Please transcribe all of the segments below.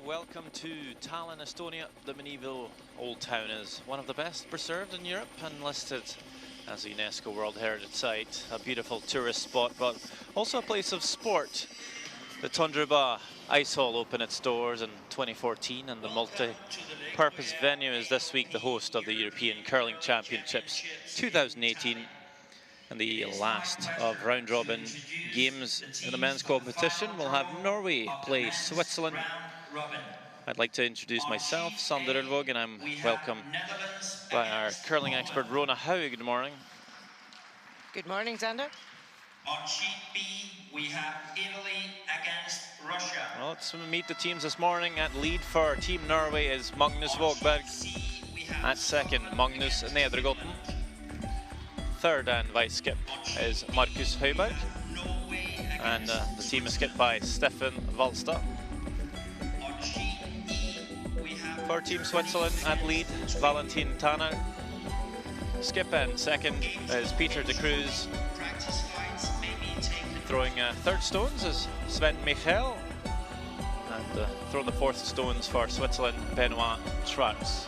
Welcome to Tallinn, Estonia. The medieval old town is one of the best preserved in Europe and listed as a UNESCO World Heritage Site. A beautiful tourist spot, but also a place of sport. The Tundra Ice Hall opened its doors in 2014, and the multi-purpose venue is this week the host of the European Curling Championships 2018. And the last of round-robin games in the men's competition will have Norway play Switzerland. I'd like to introduce myself, Sander Ulvåg, and I'm welcomed by our curling expert, Rona Howe. Good morning. Good morning, Sander. On sheet B, we have Italy against Russia. Well, let's meet the teams this morning. At lead for Team Norway is Magnus Vågberg. At second, Magnus Nedregåten. Third and vice skip is Markus Høiberg. And the team is skipped by Stefan Wallstad. For Team Switzerland, at lead, Valentin Tanner. Skip and second is Peter de Cruz. Throwing third stones is Sven Michel. And throwing the fourth stones for Switzerland, Benoit Schwarz.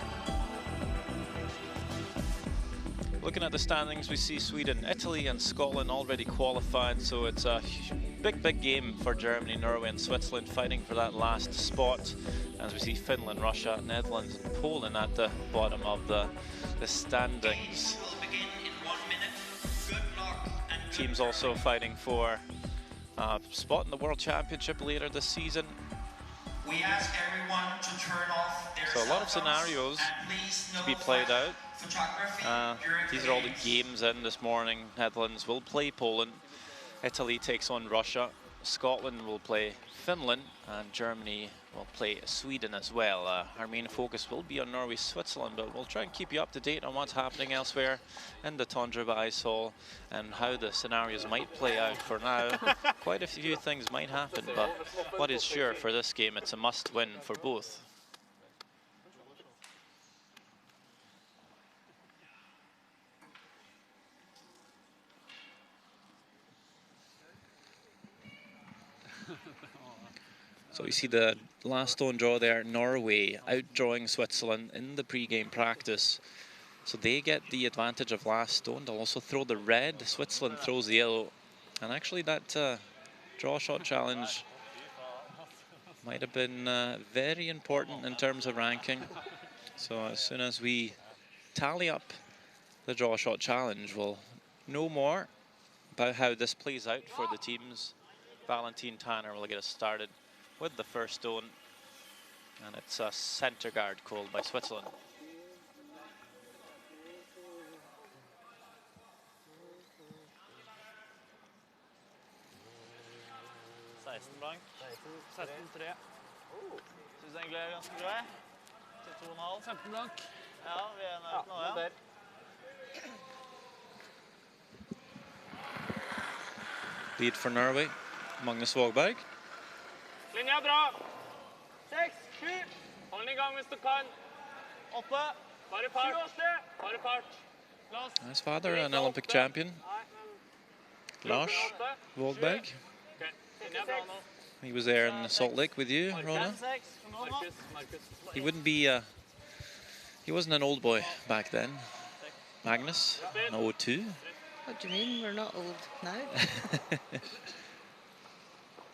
Looking at the standings, we see Sweden, Italy and Scotland already qualified, so it's a big game for Germany, Norway and Switzerland fighting for that last spot. As we see Finland, Russia, Netherlands and Poland at the bottom of the standings. Teams also fighting for a spot in the World Championship later this season. We ask everyone to turn off their So a lot of scenarios to be played out. These are all the games in this morning. Netherlands will play Poland. Italy takes on Russia. Scotland will play Finland. And Germany will play Sweden as well. Our main focus will be on Norway, Switzerland, but we'll try and keep you up to date on what's happening elsewhere in the Tundra Ice Hall and how the scenarios might play out. For now, quite a few things might happen, but what is sure for this game, it's a must-win for both. So you see the last stone draw there, Norway outdrawing Switzerland in the pre-game practice. So they get the advantage of last stone. They'll also throw the red, Switzerland throws the yellow. And actually that draw shot challenge might have been very important in terms of ranking. So as soon as we tally up the draw shot challenge, we'll know more about how this plays out for the teams. Valentin Tanner will get us started with the first stone, and it's a center guard called by Switzerland. Blank. 16-3. Synes egentlig er ganske grei. Til 2,5. 15 blank. Ja, vi er nær nå, ja. Lead for Norway, Magnus Vågberg. Linja bra. 6, 7. Hold den i gang hvis du kan. 8. Bare part. Bare part. His father, an Olympic champion. Lars Vågberg. He was there in Salt Lake with you, Rona. He wouldn't be, he wasn't an old boy back then. Magnus, an 02. What do you mean? We're not old now.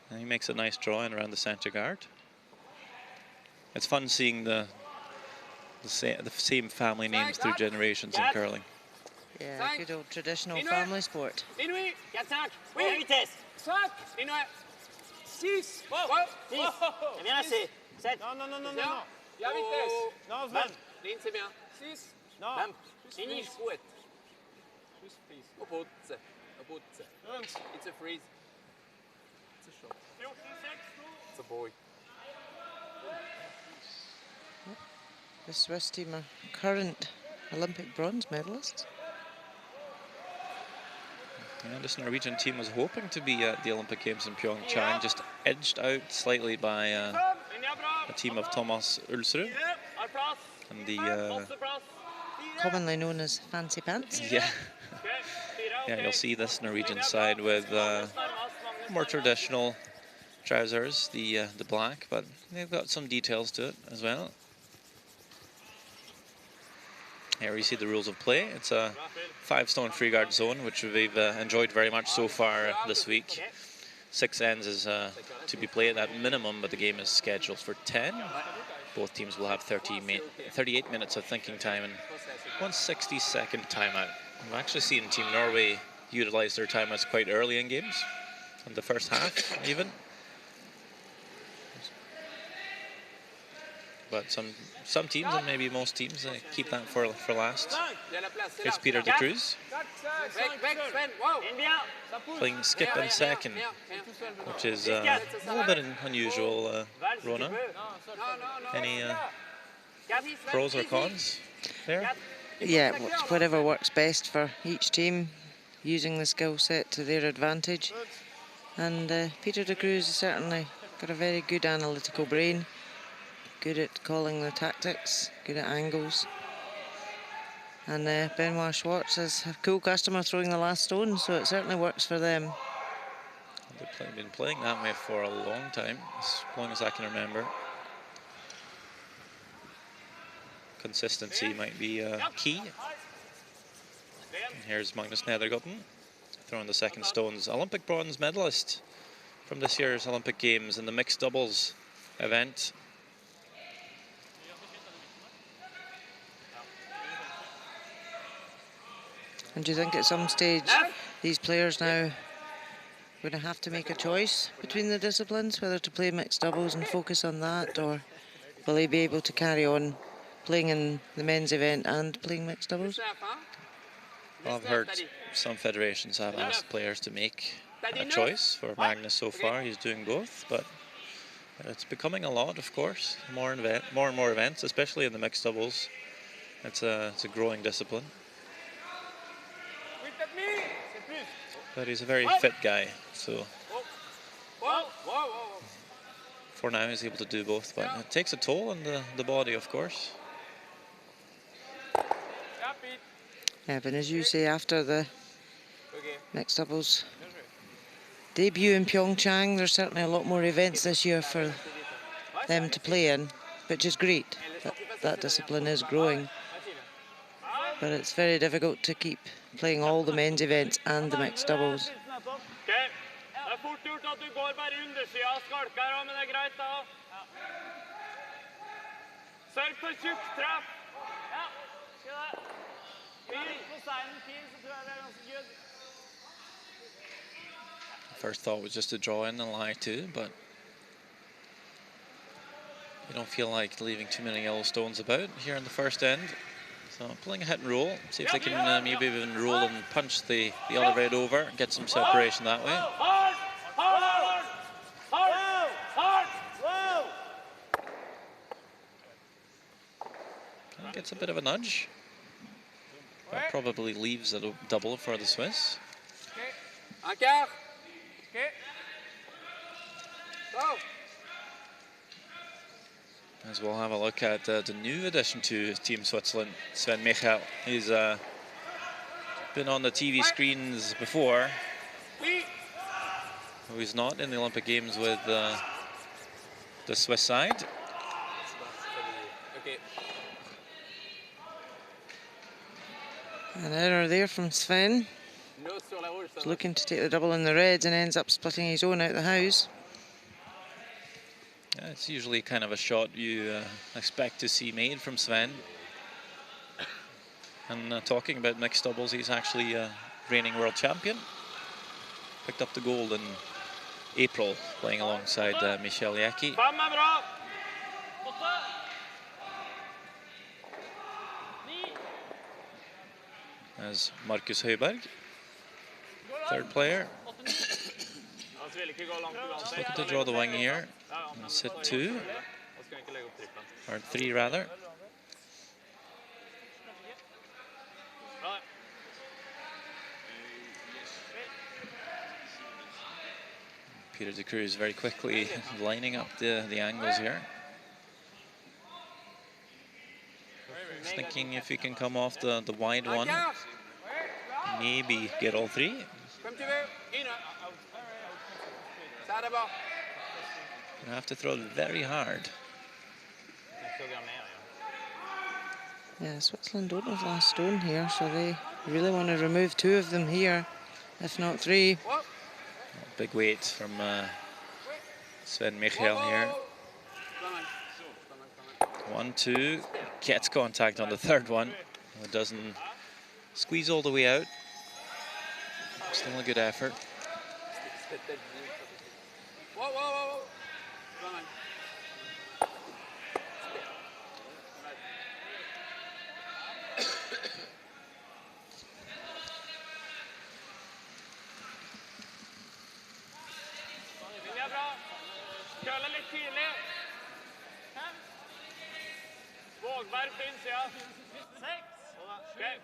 And he makes a nice drawing around the center guard. It's fun seeing the same family names through generations in curling. Yeah, good old traditional family sport. It's a freeze. It's a shot. It's a boy. The Swiss team are current Olympic bronze medalists. Yeah, this Norwegian team was hoping to be at the Olympic Games in Pyeongchang, just edged out slightly by a team of Thomas Ulsrud and the commonly known as Fancy Pants. Yeah. Yeah, you'll see this Norwegian side with more traditional trousers, the black, but they've got some details to it as well. Here we see the rules of play. It's a 5-stone free guard zone, which we've enjoyed very much so far this week. 6 ends is to be played at minimum, but the game is scheduled for 10. Both teams will have 38 minutes of thinking time and 160-second timeout. We've actually seen Team Norway utilize their timeouts quite early in games, in the first half even. But some teams, and maybe most teams, keep that for last. Here's Peter de Cruz playing skip and second, which is a little bit unusual. Rona, any pros or cons there? Yeah, whatever works best for each team, using the skill set to their advantage. And Peter de Cruz has certainly got a very good analytical brain. Good at calling the tactics, good at angles. And Benoit Schwartz is a cool customer throwing the last stone, so it certainly works for them. They've been playing that way for a long time, as long as I can remember. Consistency might be key. And here's Magnus Nedergotten throwing the second stones. Olympic bronze medalist from this year's Olympic Games in the mixed doubles event. And do you think at some stage these players now are going to have to make a choice between the disciplines, whether to play mixed doubles and focus on that, or will they be able to carry on playing in the men's event and playing mixed doubles? Well, I've heard some federations have asked players to make a choice. For Magnus so far, he's doing both, but it's becoming a lot, of course. More and more events, especially in the mixed doubles. It's a growing discipline. But he's a very fit guy, so for now he's able to do both, but it takes a toll on the body, of course. Yeah, but as you say, after the mixed doubles debut in Pyeongchang, there's certainly a lot more events this year for them to play in, which is great. That discipline is growing. But it's very difficult to keep playing all the men's events and the mixed doubles. First thought was just to draw in the lie too, but you don't feel like leaving too many yellow stones about here in the first end. So pulling a hit and roll, see if they can maybe even roll and punch the other red over and get some separation that way. Gets a bit of a nudge. That probably leaves a double for the Swiss. As we'll have a look at the new addition to Team Switzerland, Sven Michael. He's been on the TV screens before. He's not in the Olympic Games with the Swiss side. An error there from Sven. He's looking to take the double in the reds and ends up splitting his own out the house. Yeah, it's usually kind of a shot you expect to see made from Sven. And talking about mixed doubles, he's actually a reigning world champion. Picked up the gold in April, playing alongside Michel Yaki. As Marcus Høiberg, third player. Just looking to draw the wing here. And sit 2, or 3 rather. Peter de Cruz very quickly lining up the angles here. Just thinking if he can come off the wide one, maybe get all 3. You have to throw it very hard. Yeah, Switzerland don't have last stone here, so they really want to remove 2 of them here, if not 3. Big weight from Sven Michael here. 1, 2, gets contact on the third one. It doesn't squeeze all the way out. Still a good effort. Linja bra. Køle litt tidlig. Vågberg på innsida. 6. Okay.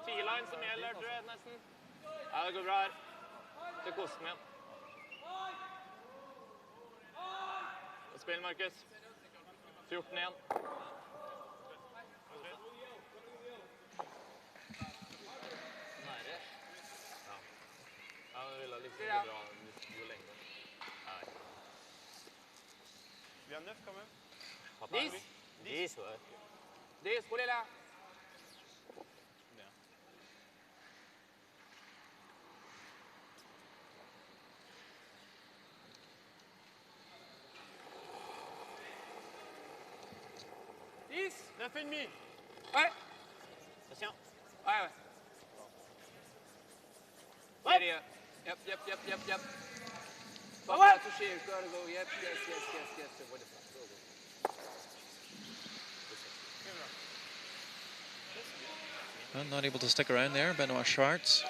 T-line som gjelder, tror jeg nesten. Ja, det går bra her. Til kosten igjen. Spill, Markus. 14 igjen. Ja, det ville liksom ikke bra jo lenger. Nei. Vi har 9, kom igjen. 10. 10, så. 10, hvor lille? Neuf et demi. Ouais. Attention. Ouais, ouais. Steady up. Yep. Pas toucher. Gotta go. Yep. Yes. What the fuck? Go. Well, not able to stick around there, Benoit Schwartz.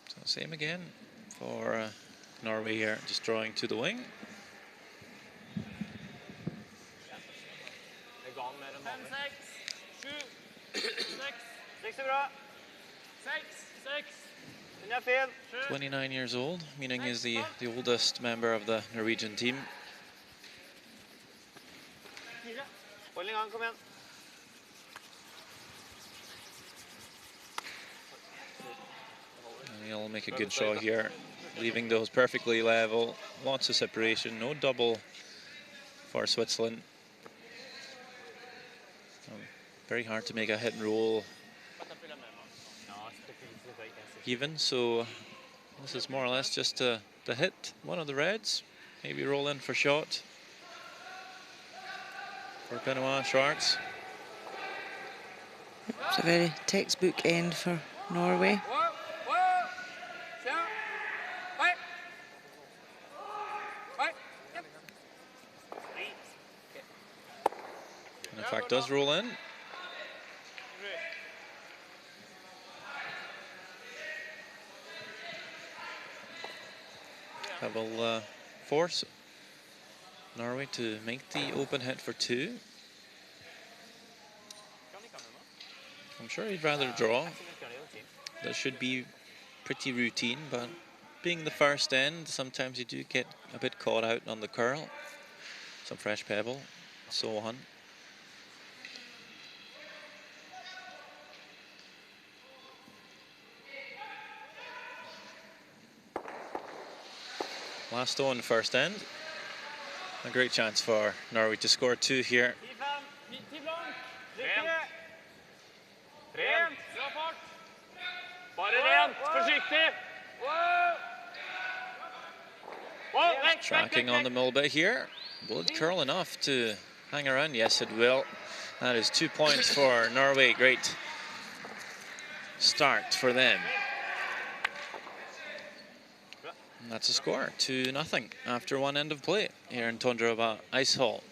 So same again for Norway here, just drawing to the wing. Seks er bra. 29 years old, meaning he's the oldest member of the Norwegian team. Hold en gang, kom igjen. And he'll make a good shot here, leaving those perfectly level. Lots of separation, no double for Switzerland. Very hard to make a hit and roll even, so this is more or less just the hit one of the reds, maybe roll in for shot for Benoit Schwartz. It's a very textbook end for Norway. And in fact does roll in. That will force Norway to make the open hit for 2. I'm sure he'd rather draw. That should be pretty routine, but being the first end, sometimes you do get a bit caught out on the curl. Some fresh pebble, so on. Last stone first end. A great chance for Norway to score 2 here. Tracking on the Mulba here. Will it curl enough to hang around? Yes, it will. That is 2 points for Norway. Great start for them. And that's a score, 2-0 after one end of play here in Tondrova Ice Hall.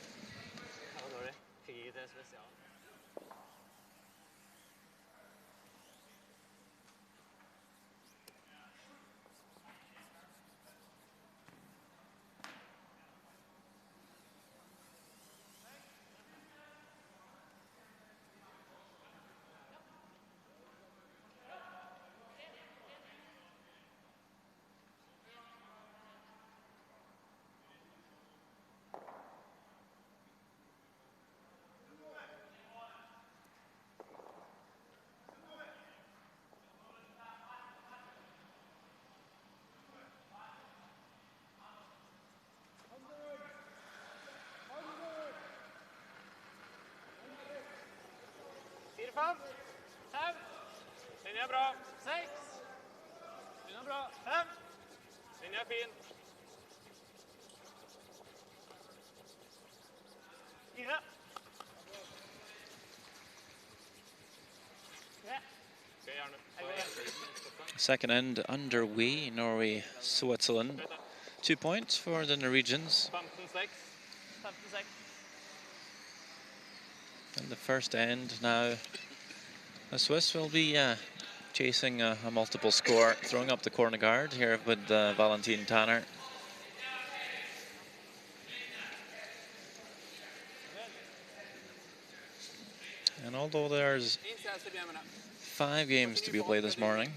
5. 5. Linje er bra. 6. Linje er bra. 5. Linje er fin. 4. Second end underway. Norway, Switzerland. 2 points for the Norwegians. 15-6. 15-6. And the first end now. The Swiss will be chasing a multiple score, throwing up the corner guard here with Valentin Tanner. And although there's 5 games to be played this morning,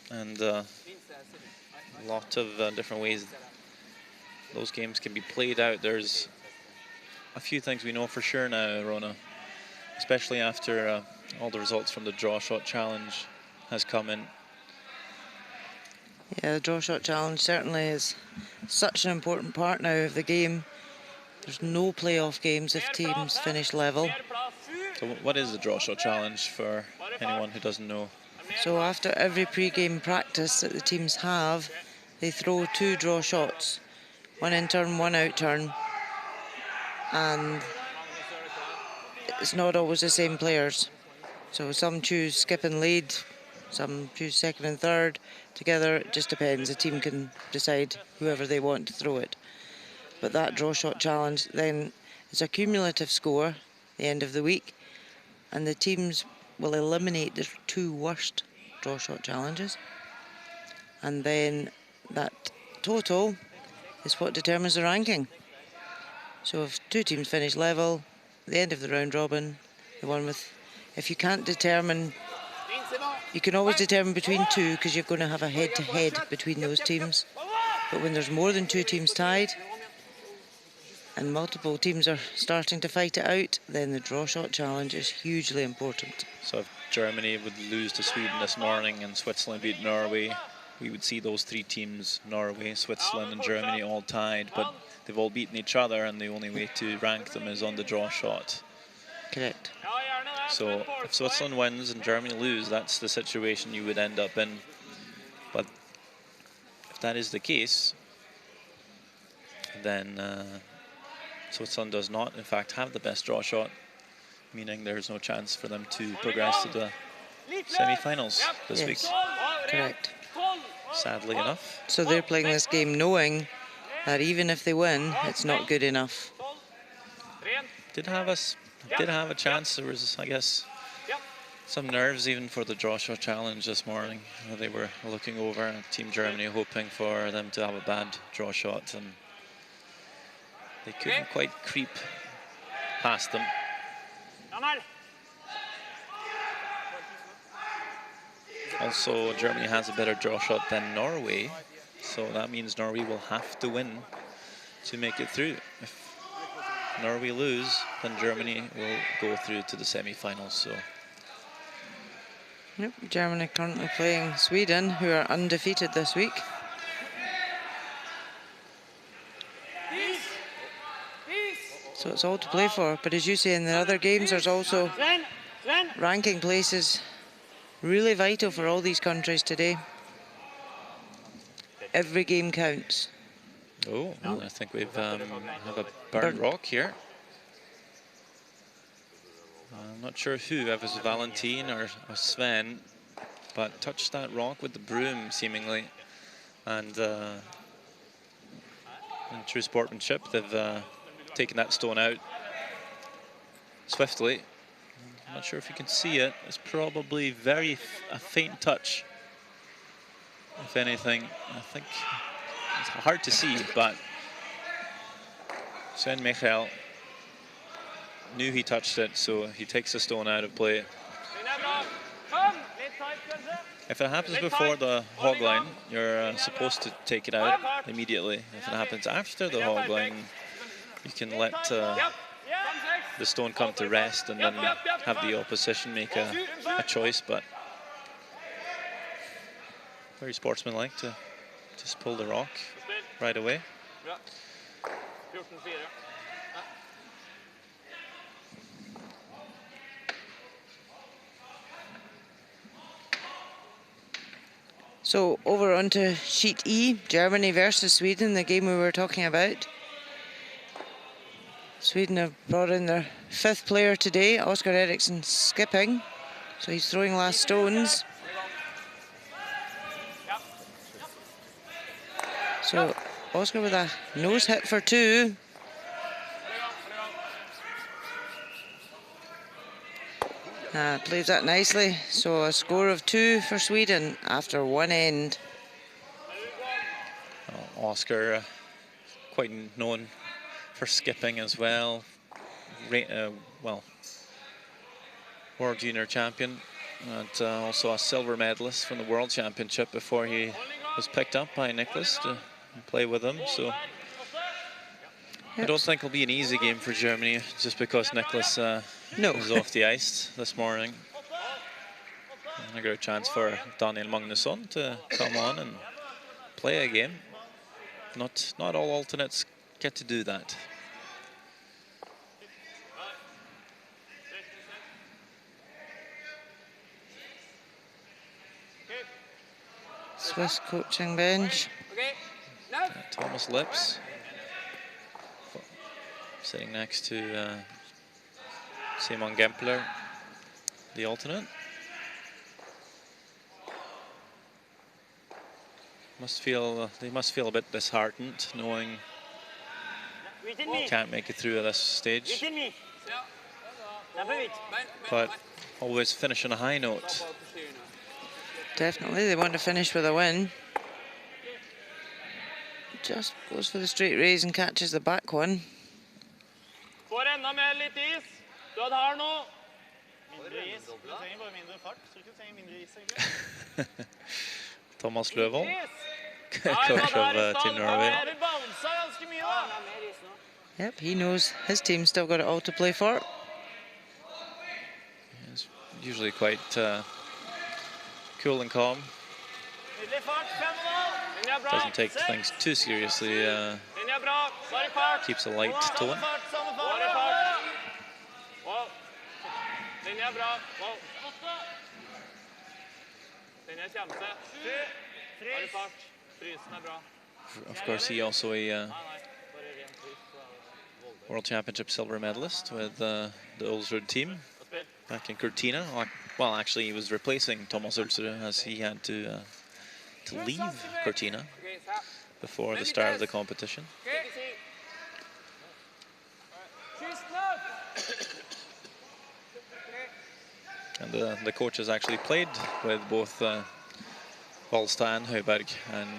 and a lot of different ways those games can be played out, there's a few things we know for sure now, Rona, especially after all the results from the draw shot challenge has come in. Yeah, the draw shot challenge certainly is such an important part now of the game. There's no playoff games if teams finish level. So what is the draw shot challenge for anyone who doesn't know? So after every pre-game practice that the teams have, they throw 2 draw shots, 1 in turn, 1 out turn, and it's not always the same players. So some choose skip and lead, some choose second and third. Together, it just depends. The team can decide whoever they want to throw it. But that draw shot challenge then is a cumulative score at the end of the week, and the teams will eliminate the 2 worst draw shot challenges, and then that total is what determines the ranking. So if 2 teams finish level at the end of the round robin, the one with, if you can't determine, you can always determine between 2 because you're going to have a head-to-head between those teams. But when there's more than 2 teams tied and multiple teams are starting to fight it out, then the draw shot challenge is hugely important. So if Germany would lose to Sweden this morning and Switzerland beat Norway, we would see those 3 teams, Norway, Switzerland and Germany, all tied, but they've all beaten each other, and the only way to rank them is on the draw shot. Correct. So if Switzerland wins and Germany lose, that's the situation you would end up in. But if that is the case, then Switzerland does not, in fact, have the best draw shot, meaning there's no chance for them to progress to the semi-finals this week. Correct. Sadly enough. So they're playing this game knowing that even if they win, it's not good enough. Did have a chance. There was, I guess, some nerves even for the draw shot challenge this morning. They were looking over at Team Germany, hoping for them to have a bad draw shot, and they couldn't quite creep past them. Also, Germany has a better draw shot than Norway, so that means Norway will have to win to make it through. If Norway lose, then Germany will go through to the semi-finals. So, yep, Germany currently playing Sweden, who are undefeated this week. So it's all to play for. But as you say, in the other games, there's also ranking places. Really vital for all these countries today. Every game counts. oh, I think we've have a burnt rock here. I'm not sure who, if it was Valentin or Sven, but touched that rock with the broom seemingly, and in true sportsmanship, they've taken that stone out swiftly. I'm not sure if you can see it. It's probably a faint touch, if anything. I think it's hard to see, but Sven Michael knew he touched it, so he takes the stone out of play. If it happens before the hog line, you're supposed to take it out immediately. If it happens after the hog line, you can let the stone come to rest and then have the opposition make a choice, but very sportsmanlike to just pull the rock right away. So over onto sheet E, Germany versus Sweden, the game we were talking about. Sweden have brought in their 5th player today, Oscar Eriksson, skipping. So he's throwing last stones. So Oscar with a nose hit for 2. Plays that nicely. So a score of 2 for Sweden after 1 end. Oscar, quite known for skipping as well. Well, World Junior Champion, and also a silver medalist from the World Championship before he was picked up by Nicholas to play with him. So I don't think it'll be an easy game for Germany, just because Nicholas was off the ice this morning. And I got a chance for Daniel Magnusson to come on and play a game. Not all alternates get to do that. Swiss coaching bench. Thomas Lips sitting next to Simon Gempler, the alternate. They must feel a bit disheartened knowing they can't make it through at this stage. But always finish on a high note. Definitely, they want to finish with a win. Just goes for the straight raise and catches the back one. Thomas Løvold, coach of Team Norway. Yep, he knows his team's still got it all to play for. He's usually quite cool and calm. Doesn't take things too seriously. Keeps a light tone. Of course, he also a World Championship silver medalist with the Ulsrud team back in Cortina. Well, actually, he was replacing Thomas Ulsrud as he had to leave Cortina before the start of the competition. And the coaches actually played with both Valstad, Høiberg and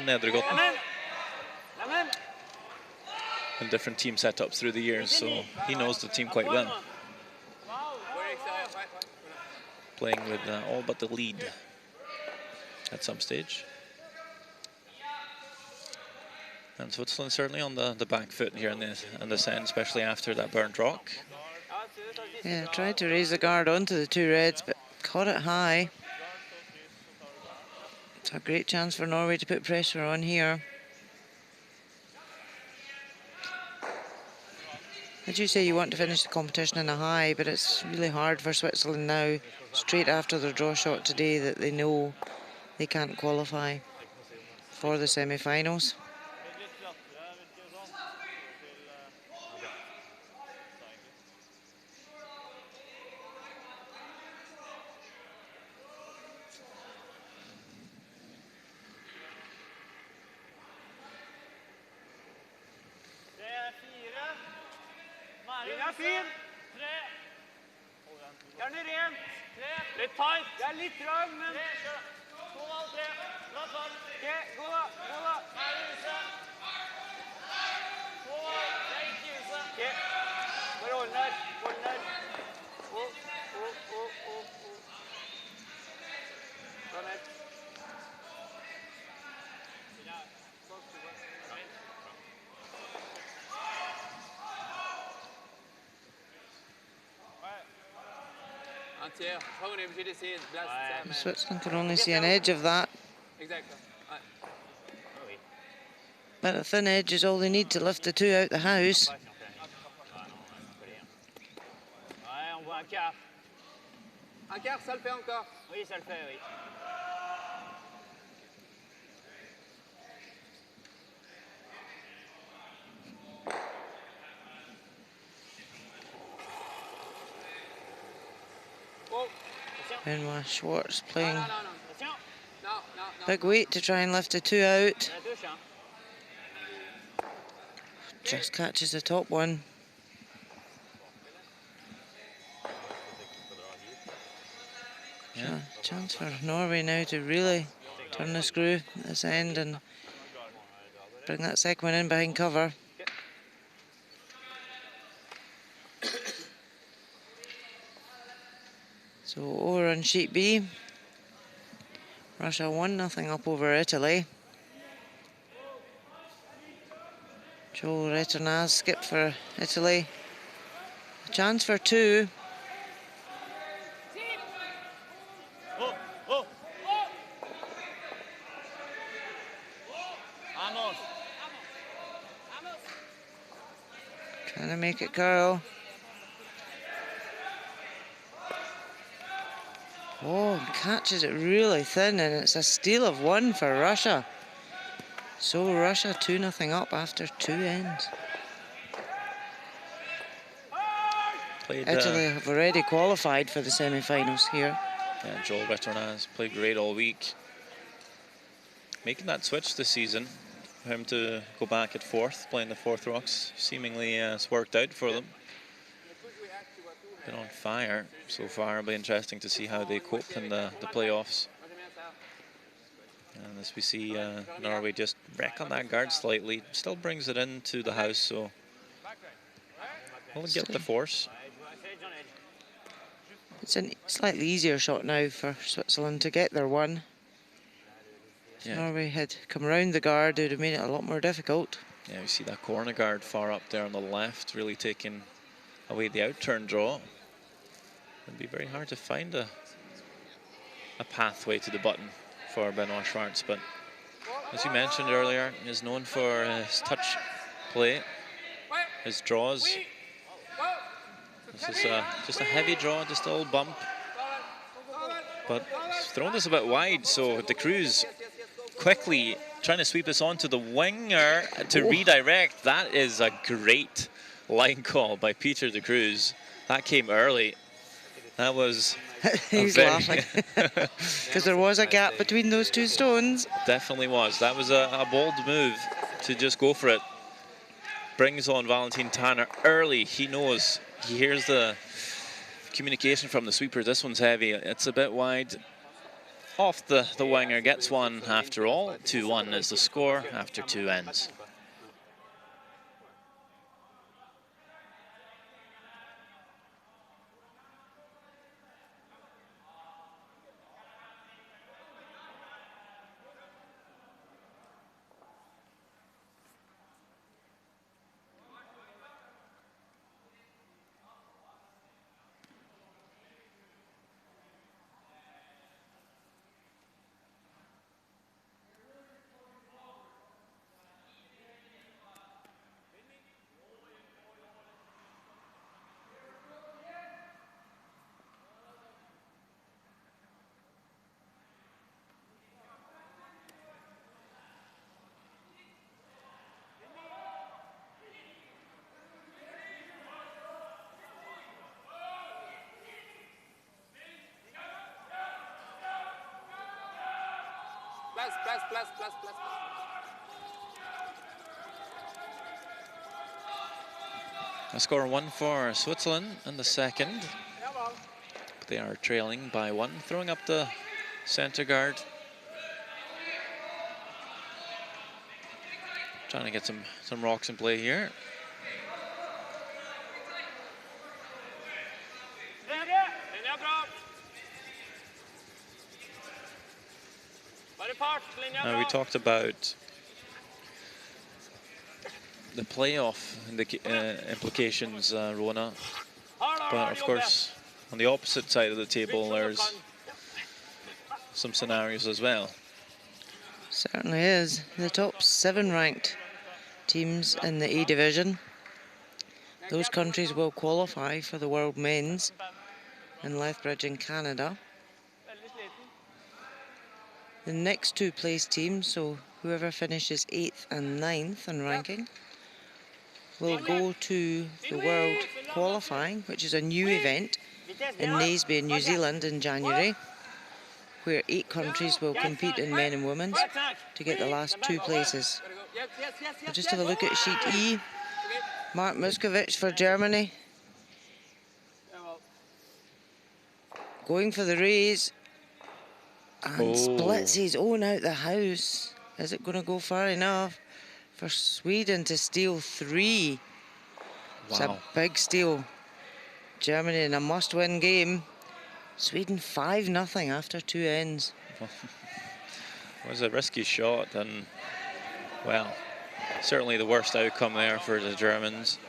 Nedregotten in different team setups through the years, so he knows the team quite well. Playing with all but the lead at some stage. And Switzerland certainly on the back foot here in this end, especially after that burnt rock. Yeah, tried to raise the guard onto the 2 reds, but caught it high. It's a great chance for Norway to put pressure on here. As you say, you want to finish the competition in a high, but it's really hard for Switzerland now, straight after their draw shot today, that they know they can't qualify for the semi-finals. Switzerland can only see an edge of that. But a thin edge is all they need to lift the 2 out the house. Un quart, ça le fait encore. Oui, ça le fait, oui. Benoit Schwartz playing Non, non, big weight to try and lift the two out. Just catches the top one. Yeah. Chance for Norway now to really turn the screw at this end and bring that second one in behind cover. So over on sheet B, Russia 1-0 up over Italy. Joel Returnaz skipped for Italy. A chance for two. Trying to make it curl. Oh, catches it really thin, and it's a steal of one for Russia. So Russia 2-0 up after two ends. Italy have already qualified for the semi-finals here. Yeah, Joel Returnaz played great all week. Making that switch this season, for him to go back at fourth, playing the fourth rocks, seemingly has worked out for them. Been on fire so far. It'll be interesting to see how they cope in the playoffs. And as we see Norway just wreck on that guard slightly, still brings it into the house, so we'll get the force. It's a slightly easier shot now for Switzerland to get their one. If Norway had come around the guard, it would have made it a lot more difficult. Yeah, we see that corner guard far up there on the left, really taking away the outturn draw. It'd be very hard to find a pathway to the button for Benoit Schwartz, but as you mentioned earlier, he is known for his touch play, his draws. This is just a heavy draw, just a little bump, but he's thrown this a bit wide, so De Cruz quickly trying to sweep this onto the winger to redirect. That is a great line call by Peter De Cruz. That came early. That was He's laughing because there was a gap between those two stones. Definitely was. That was a bold move to just go for it. Brings on Valentin Tanner early. He knows, he hears the communication from the sweeper. This one's heavy. It's a bit wide. Off the winger, gets one after all. 2-1 is the score after two ends. Place. A score 1 for Switzerland in the second. They are trailing by 1, throwing up the center guard. Trying to get some rocks in play here. Now we talked about the playoff and the implications, Rona, but of course on the opposite side of the table there's some scenarios as well. Certainly is. The top 7 ranked teams in the E division, those countries will qualify for the World Men's. in Lethbridge in Canada. The next two place teams, so whoever finishes 8th and 9th in ranking, will go to the World Qualifying, which is a new event in Naseby in New Zealand in January, where 8 countries will compete in men and women's to get the last 2 places. We'll just have a look at Sheet E. Mark Muskovic for Germany, going for the raise, and splits his own out the house. Is it going to go far enough for Sweden to steal 3? It's a big steal. Germany in a must-win game. Sweden 5-0 after 2 ends. It was a risky shot, and, well, certainly the worst outcome there for the Germans.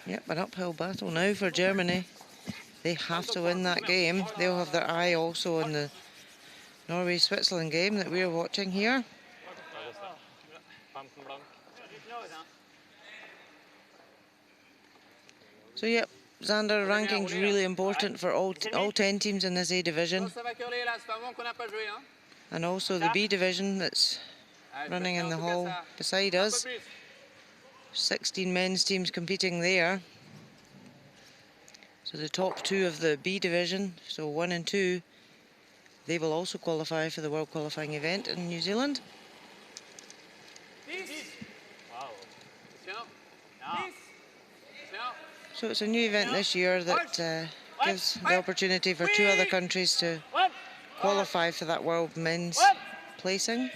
Yep, an uphill battle now for Germany. They have to win that game. They'll have their eye also on the Norway-Switzerland game that we're watching here. So yep, Xander, ranking's really important for all 10 teams in this A division. And also the B division that's running in the hall beside us. 16 men's teams competing there. So the top 2 of the B division, so 1 and 2, they will also qualify for the World Qualifying event in New Zealand. So it's a new event this year that gives the opportunity for 2 other countries to qualify for that World Men's placing.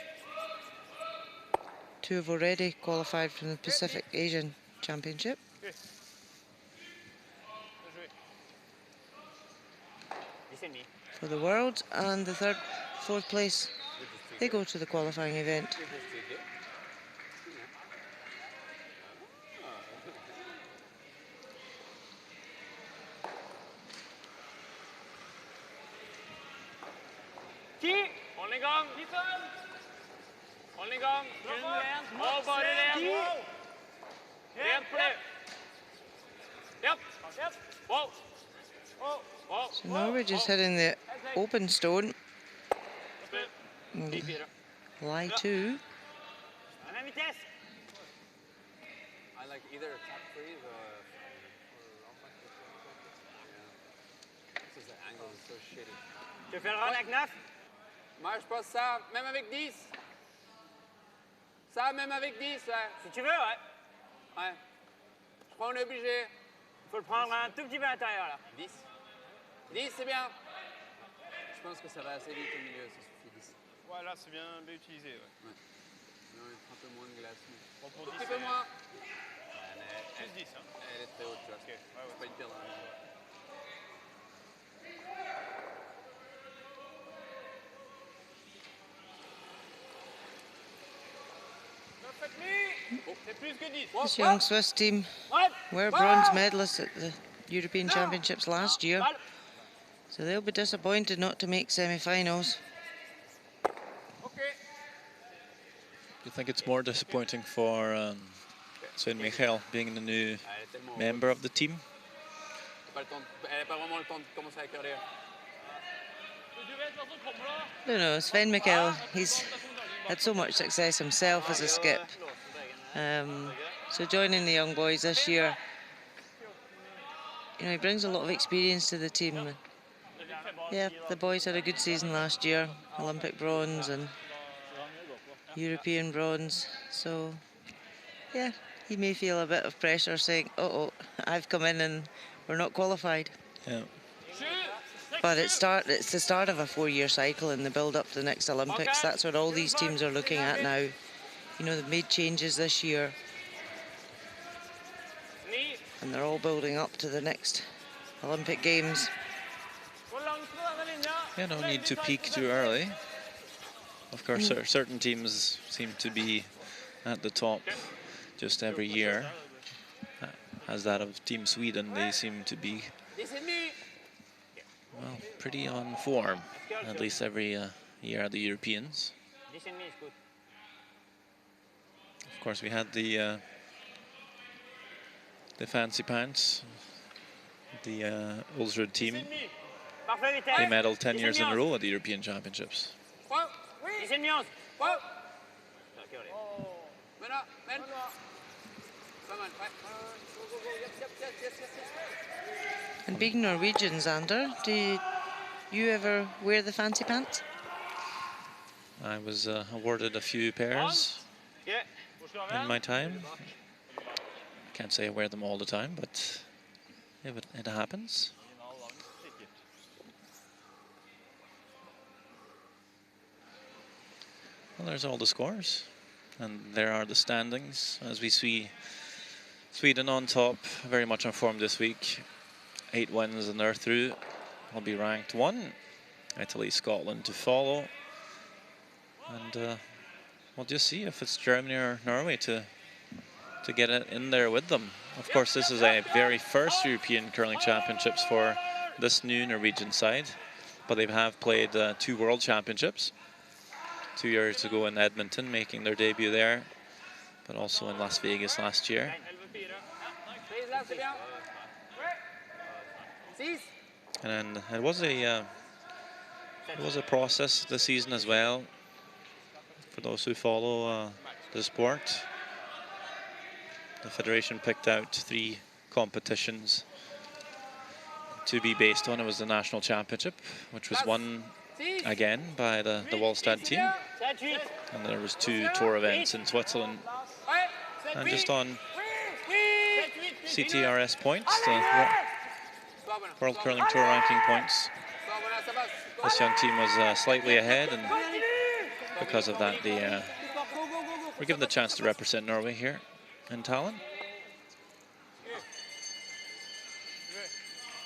2 have already qualified from the Pacific Asian Championship. For the World, and the 3rd, 4th place, they go to the qualifying event. So Norway just hitting the open stone. Lie 2. I like either top freeze or This is the angle is so shitty. Tu fais le run avec 9? Moi, je passe ça, même avec 10. Ça, même avec 10, ouais. Si tu veux, ouais. Ouais. Je crois qu'on est obligé. Il faut le prendre un tout petit peu à l'intérieur, là. 10. 10, c'est bien. Je pense que ça va assez vite au milieu, ça suffit 10. Ouais, là, c'est bien utilisé, ouais. Non, il faut un peu moins de glace. Bon, pour Un 10, petit peu moins. Juste 10, hein. Elle est très haute, tu vois. Ok, ouais, ouais. C'est pas une pire dans la main. C'est plus que 10. This young Swiss team were bronze medalists at the European Championships last year, so they'll be disappointed not to make semi-finals. Do you think it's more disappointing for Sven Michael being the new member of the team? No, no, Sven Michael, he's had so much success himself as a skip. So joining the young boys this year, you know, he brings a lot of experience to the team. Yeah, the boys had a good season last year, Olympic bronze and European bronze. So, yeah, he may feel a bit of pressure saying, oh, I've come in and we're not qualified. Yeah. But it's the start of a 4-year cycle in the build-up to the next Olympics. That's what all these teams are looking at now. You know, they've made changes this year. And they're all building up to the next Olympic Games. Yeah, no need to peak too early. Of course, certain teams seem to be at the top just every year. As that of Team Sweden, they seem to be, well, pretty on form, at least every here at the Europeans. 10 minutes good. Of course, we had the fancy pants, the Ulsrud team. Parfait, They vitesse. medaled 10 years in a row at the European Championships. 10 minutes. Maintenant, maintenant. Come on, right. Go, go, go. Yes. And being Norwegians, Ander, do you ever wear the fancy pants? I was awarded a few pairs Yeah. in my time. Can't say I wear them all the time, but it happens. Well, there's all the scores, and there are the standings as we see. Sweden on top, very much on form this week. 8 wins and they're through. Will be ranked 1. Italy, Scotland to follow, and we'll just see if it's Germany or Norway to get it in there with them. Of course, this is a very first European Curling Championships for this new Norwegian side, but they have played 2 World Championships 2 years ago in Edmonton, making their debut there, but also in Las Vegas last year. And it was a process this season as well for those who follow the sport. The federation picked out 3 competitions to be based on. It was the national championship, which was won again by the Wallstad team, and there was 2 tour events in Switzerland. And just on CTRS points, the World Curling Tour ranking points, this young team was slightly ahead, and because of that they were given the chance to represent Norway here in Tallinn.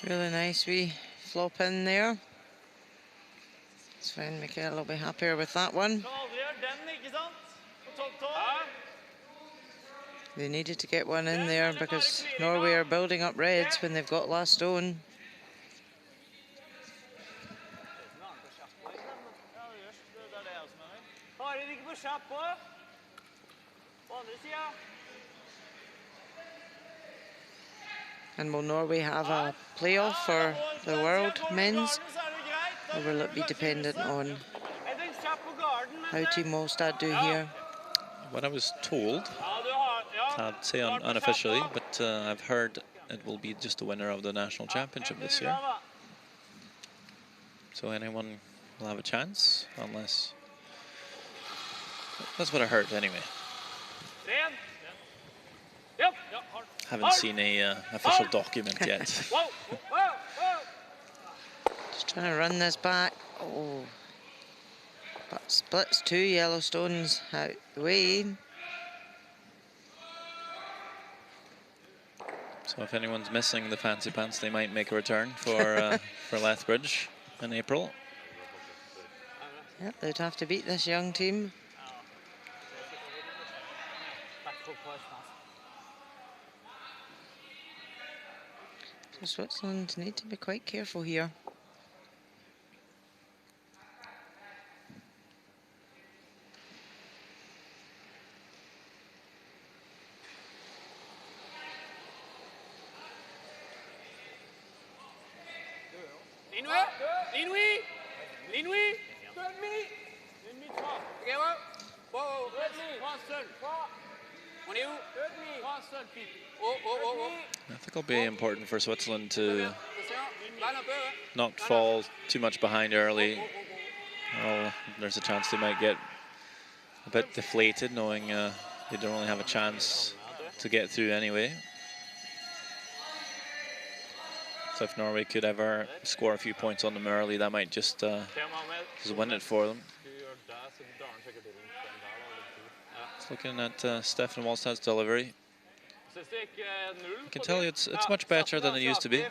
Really nice wee flop in there. Sven Mikkel will be happier with that one. They needed to get one in there because Norway are building up reds when they've got last stone. And will Norway have a playoff for the world men's? Or will it be dependent on how Team Wallstad do here? What I was told, I'd say unofficially, but I've heard it will be just the winner of the national championship this year. So anyone will have a chance, unless... That's what I heard anyway. Haven't seen a official document yet. Just trying to run this back. Oh, but splits 2 yellow stones out the way. So if anyone's missing the fancy pants, they might make a return for Lethbridge in April. Yep, they'd have to beat this young team. So Switzerland need to be quite careful here. I think it'll be important for Switzerland to not fall too much behind early. Oh, there's a chance they might get a bit deflated, knowing they don't really have a chance to get through anyway. So if Norway could ever score a few points on them early, that might just win it for them. Just looking at Stefan Wallstad's delivery, I can tell you it's much better than it used to be.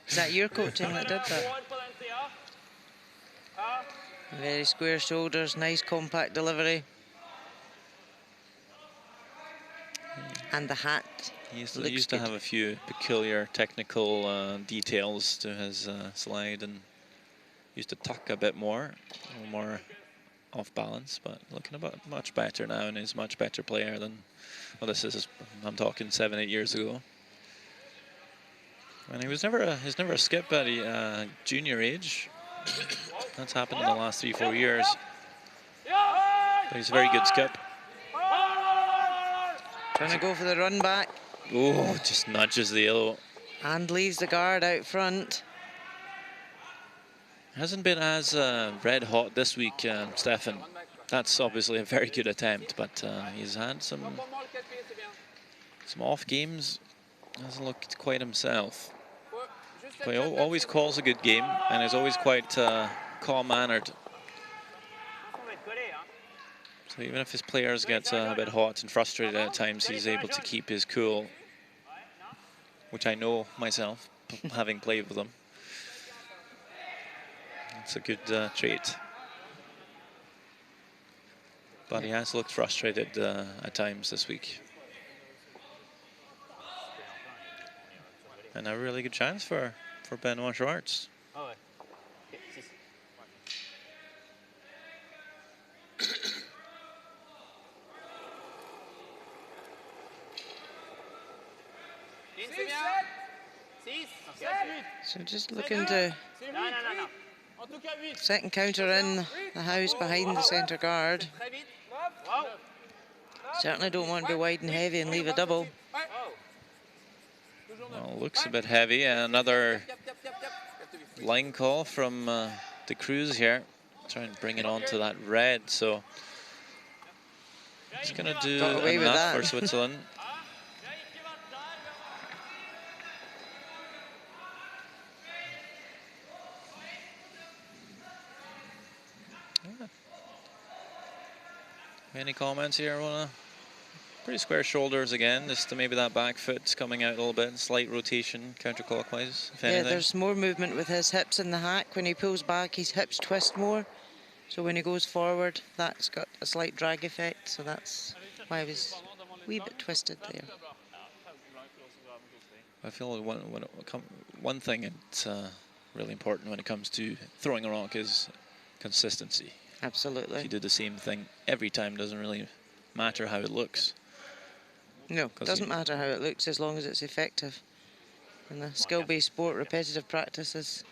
Is that your coaching that did that? Very square shoulders, nice compact delivery. And the hat. He used to have a few peculiar technical details to his slide, and Used to tuck a bit more, a little more off balance, but looking about much better now, and he's a much better player than, well, this is, I'm talking 7, 8 years ago. And he was never a skip at a junior age. That's happened in the last 3, 4 years. But he's a very good skip. Trying to go for the run back. Oh, just nudges the yellow. And leaves the guard out front. Hasn't been as red hot this week, Stefan. That's obviously a very good attempt, but he's had some off games. Hasn't looked quite himself. But he always calls a good game, and is always quite calm-mannered. So even if his players get a bit hot and frustrated at times, he's able to keep his cool, which I know myself, having played with him. It's a good trait. But he has looked frustrated at times this week. And a really good chance for Benoit Schwartz. So just looking to second counter in the house behind the centre guard. Certainly don't want to be wide and heavy and leave a double. Well, looks a bit heavy. Another line call from De Cruz here. Try and bring it onto that red. So he's going to do enough for Switzerland. Yeah. Any comments here, Rona? Pretty square shoulders again, just to maybe that back foot's coming out a little bit, slight rotation counterclockwise, if anything. Yeah, there's more movement with his hips in the hack. When he pulls back, his hips twist more. So when he goes forward, that's got a slight drag effect. So that's why I was a wee bit twisted there. I feel one thing that's really important when it comes to throwing a rock is consistency. Absolutely. If you do the same thing every time, doesn't really matter how it looks. No, it doesn't matter how it looks as long as it's effective. In the skill-based sport, repetitive practice is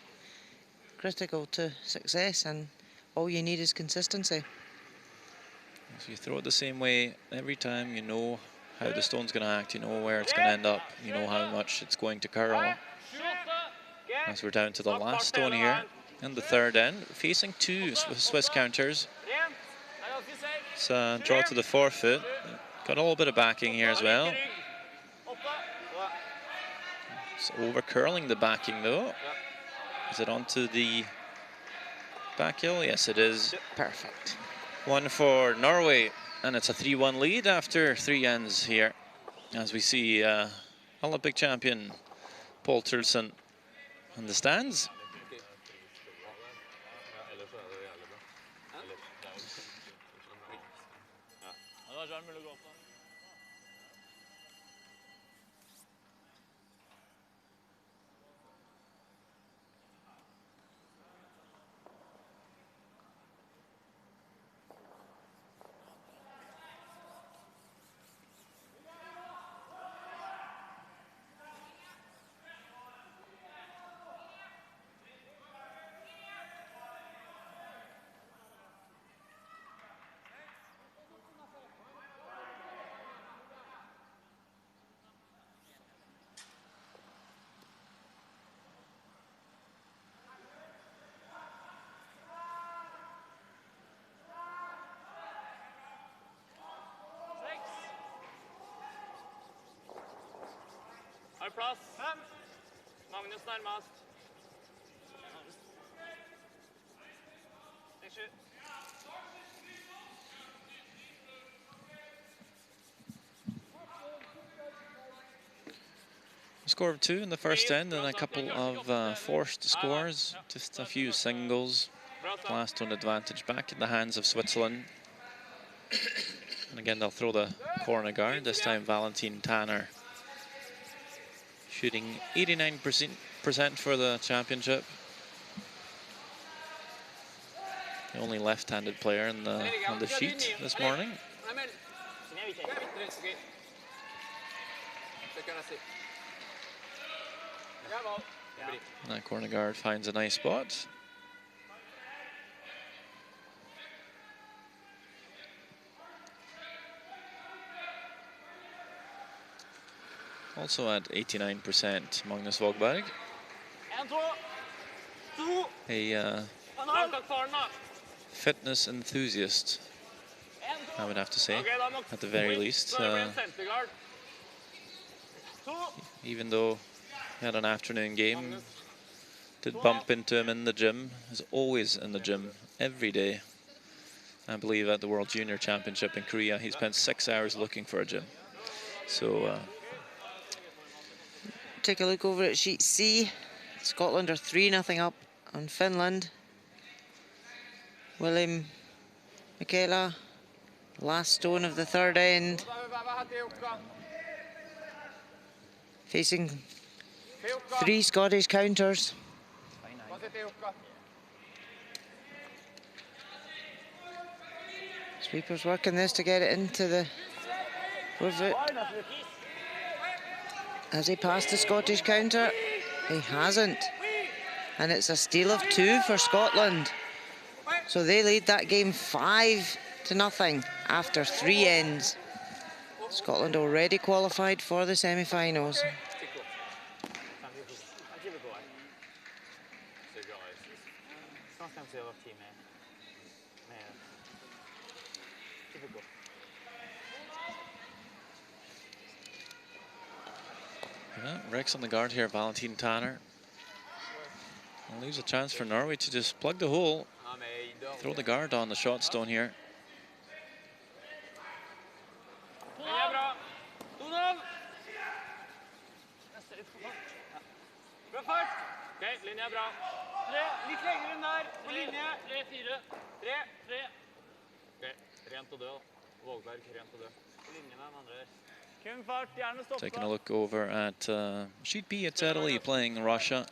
critical to success, and all you need is consistency. So you throw it the same way every time, you know how the stone's going to act, you know where it's going to end up, you know how much it's going to curl. As we're down to the last stone here, and the third end, facing two Swiss counters. It's a draw to the forefoot. Got a little bit of backing here as well. It's over curling the backing though. Is it onto the back heel? Yes, it is. Perfect. One for Norway, and it's a 3-1 lead after 3 ends here. As we see Olympic champion Paul Tulsen in the stands. Har du plass? Magnus nærmest. 6-7. Score of 2 in the first end, and a couple of forced scores, just a few singles. Last one advantage back in the hands of Switzerland. And again, they'll throw the corner guard, this time Valentin Tanner. Shooting 89% for the championship. only left-handed player in on the sheet this morning. That corner guard finds a nice spot. Also at 89%, Magnus Vågberg. A fitness enthusiast, I would have to say, at the very least. Even though he had an afternoon game, did bump into him in the gym. He's always in the gym, every day. I believe at the World Junior Championship in Korea, he spent 6 hours looking for a gym. So, take a look over at sheet C. Scotland are 3-0 up on Finland. William Michaela, last stone of the third end. Facing 3 Scottish counters. Sweeper's working this to get it into the foot. Has he passed the Scottish counter? He hasn't. And it's a steal of 2 for Scotland. So they lead that game 5-0 after 3 ends. Scotland already qualified for the semi-finals. Yeah, Rex on the guard here, Valentin Tanner. And leaves a chance for Norway to just plug the hole, throw the guard on the shot stone here. Okay, linje bra. 3, litt lenger enn der, på linje. 3, 4. 3, 3. Ok, rent og død da. Vågberg, rent og død. På linje med den andre der. Kun fart, gjerne stoppe. Taking a look over at sheet B, it's Italy playing Russia.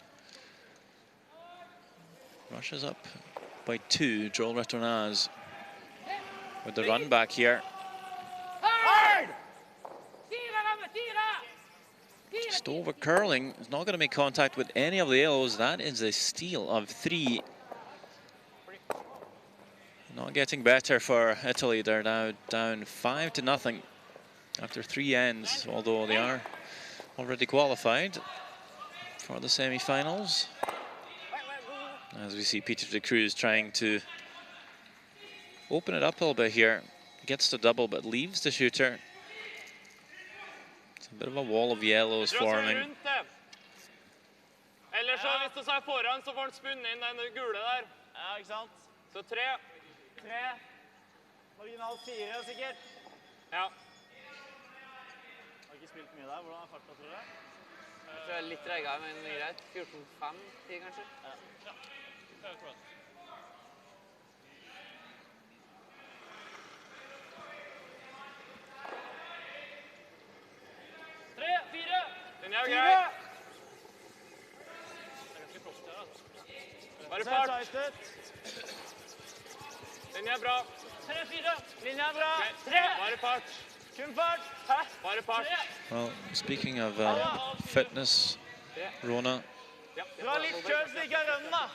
Russia's up by 2. Joel Retornaz with the run back here. Stover curling is not going to make contact with any of the yellows. That is a steal of 3. Not getting better for Italy. They're now down 5-0 after 3 ends, although they are already qualified for the semi-finals. As we see Peter de Cruz trying to open it up a little bit here. Gets the double but leaves the shooter. It's a bit of a wall of yellows forming. Ellers så hvis du ser foran så får han spunnet inn den gule der. Ja, ikke sant? Så 3. 3. Marginal 4 sikkert. Ja. Har ikke spilt mye der. Hvordan farta, tror du? Jeg tror litt regget, men greit. 14-5-10 kanskje? Ja. Ja. 3, 4. Den er grei. Bare fart. Den er bra. 3, 4. Linja er bra. 3. Bare fart. Kun fart. Bare fart. Well, speaking of fitness, Rona,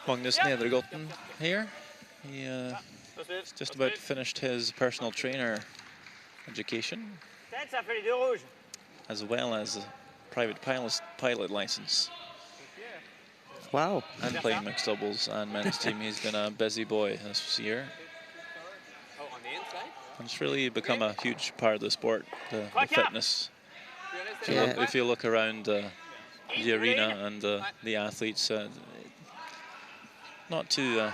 Magnus Nedregotten here. He just about finished his personal trainer education, as well as a private pilot license. Wow. And playing mixed doubles and men's team. He's been a busy boy this year. And it's really become a huge part of the sport, the fitness. If you look around the arena and the athletes, not to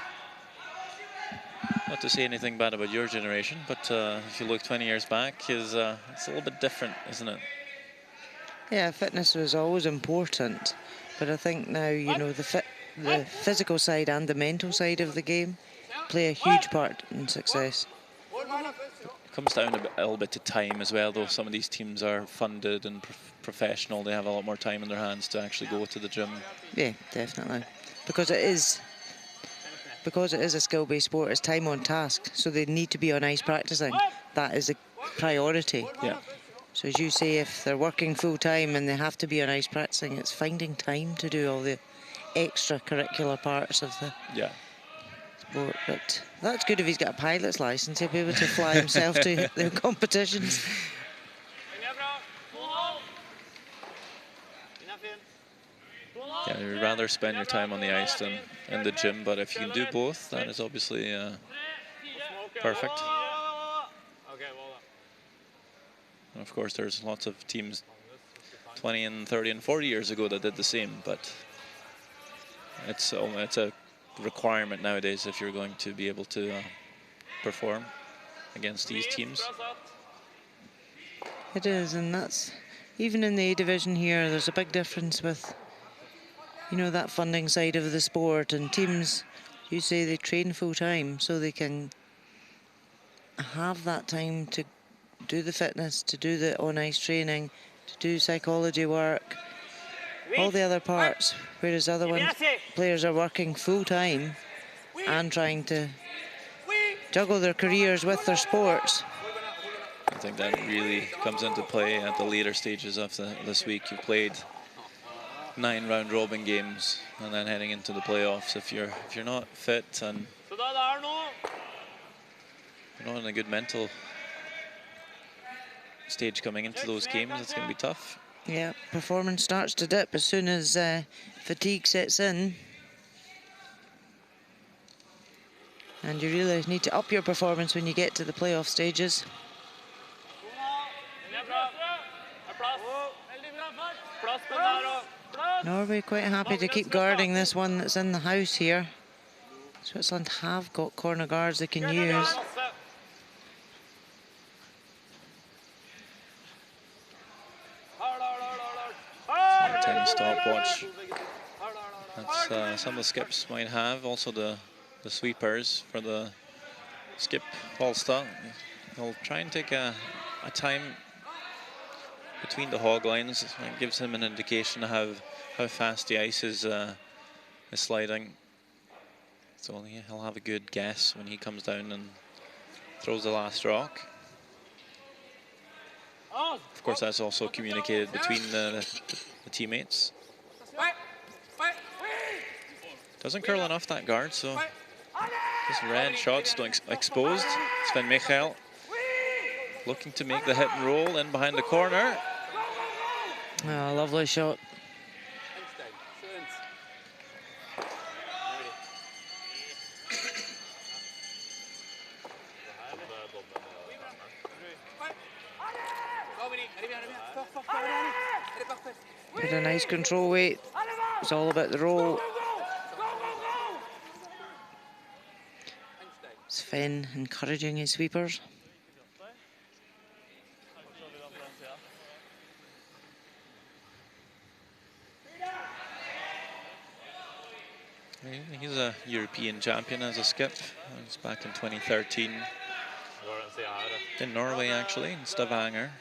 say anything bad about your generation, but if you look 20 years back, it's a little bit different, isn't it? Yeah, fitness was always important, but I think now, you know, the physical side and the mental side of the game play a huge part in success. It comes down a little bit to time as well, though. Some of these teams are funded and professional. They have a lot more time in their hands to actually go to the gym. Yeah, definitely. Because it is because it is a skill-based sport, it's time on task, so they need to be on ice practicing. That is a priority. Yeah. So as you say, if they're working full-time and they have to be on ice practicing, it's finding time to do all the extracurricular parts of the sport. But that's good if he's got a pilot's license. He'll be able to fly himself to the competitions. Yeah, you'd rather spend your time on the ice than in the gym, but if you can do both, that is obviously perfect. And of course, there's lots of teams 20 and 30 and 40 years ago that did the same, but it's a requirement nowadays if you're going to be able to perform against these teams. It is, and that's even in the A division here. There's a big difference with, you know, that funding side of the sport, and teams, you say, they train full time so they can have that time to do the fitness, to do the on-ice training, to do psychology work, all the other parts, whereas other players are working full time and trying to juggle their careers with their sports. I think that really comes into play at the later stages of this week. You played 9 round robin games and then heading into the playoffs. If you're not fit and you're not in a good mental stage coming into those games, it's going to be tough. Yeah, performance starts to dip as soon as fatigue sets in. And you really need to up your performance when you get to the playoff stages. Norway quite happy to keep guarding this one that's in the house here. Switzerland have got corner guards they can use. Tiny stopwatch. That's some of the skips might have. Also the sweepers for the skip Holsta. He'll try and take a time between the hog lines. It gives him an indication of how fast the ice is sliding. So he'll have a good guess when he comes down and throws the last rock. Of course, that's also communicated between the teammates. Doesn't curl enough, that guard, so this red shot still exposed. Sven Michael looking to make the hit and roll in behind the corner. Oh, lovely shot. With a nice control weight. It's all about the roll. Sven encouraging his sweepers. He's a European champion as a skip. He's back in 2013 in Norway, actually, in Stavanger.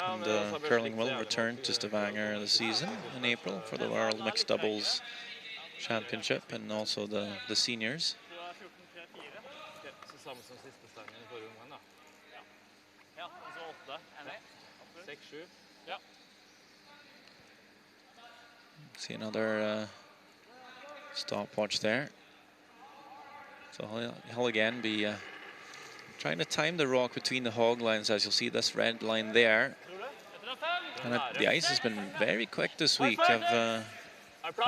And curling will return to Stavanger this season in April for the World Mixed Doubles Championship and also the seniors. See another stopwatch there. So he'll again be trying to time the rock between the hog lines, as you'll see this red line there. And the ice has been very quick this week. I've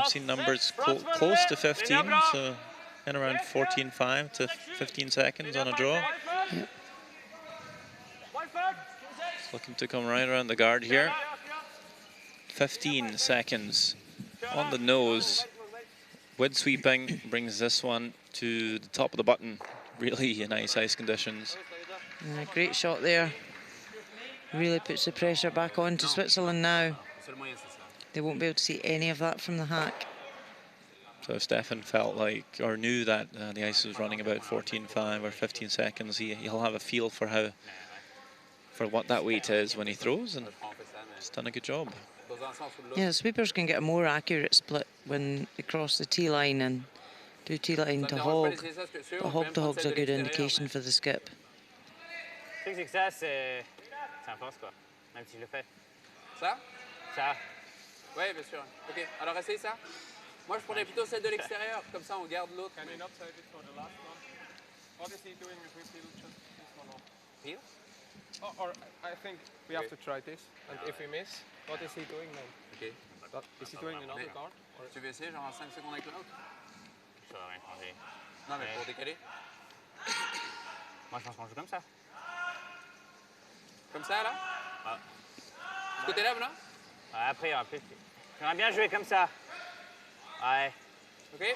seen numbers close to 15, so in around 14.5 to 15 seconds on a draw. Yep. Looking to come right around the guard here. 15 seconds on the nose. With sweeping brings this one to the top of the button. Really nice ice conditions. And a great shot there. Really puts the pressure back on to Switzerland now. They won't be able to see any of that from the hack. So if Stefan felt like, or knew that the ice was running about 14.5 or 15 seconds, he'll have a feel for what that weight is when he throws, and he's done a good job. Yeah, the sweepers can get a more accurate split when they cross the tee line, and do T-line to hog, but hog to hog's a good indication for the skip. Succès, c'est en force, quoi. Même si je le fais. Ça? Ça. Oui, bien sûr. Ok, alors essaye ça. Moi, je prendrais plutôt celle de l'extérieur, comme ça on garde l'autre. Can you not save it for the last one? What is he doing if we peel just this one off? Peel? Or I think we have to try this. And if we miss, what is he doing then? Ok. Is he doing another Mais, guard? Or tu veux essayer genre en 5 secondes avec l'autre? Ça va rien changer. Non, mais pour décaler. Moi, je pense qu'on joue comme ça. Comme ça, là? Ah. Ce côté-là, là? Ouais, après, il y aura plus. J'aimerais bien jouer comme ça. Ouais. Ok?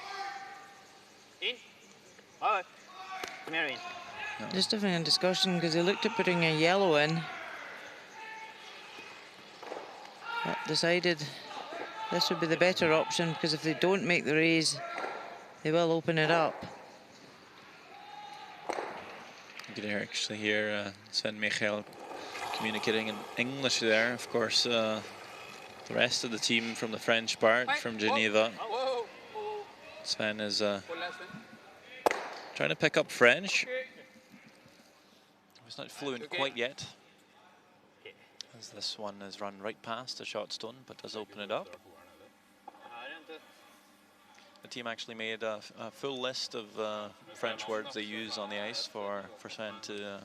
In? Ouais, ouais. Come here, in. Just having a discussion because they looked at putting a yellow in, but decided this would be the better option because if they don't make the raise, they will open it up. You can actually hear Sven Michael communicating in English there. Of course, the rest of the team from the French part, from Geneva. Whoa. Sven is Hold that, Sven. trying to pick up French. He's not fluent quite yet, as this one is run right past the shot stone, but does open it up. The team actually made a full list of French words they use on the ice for Sven to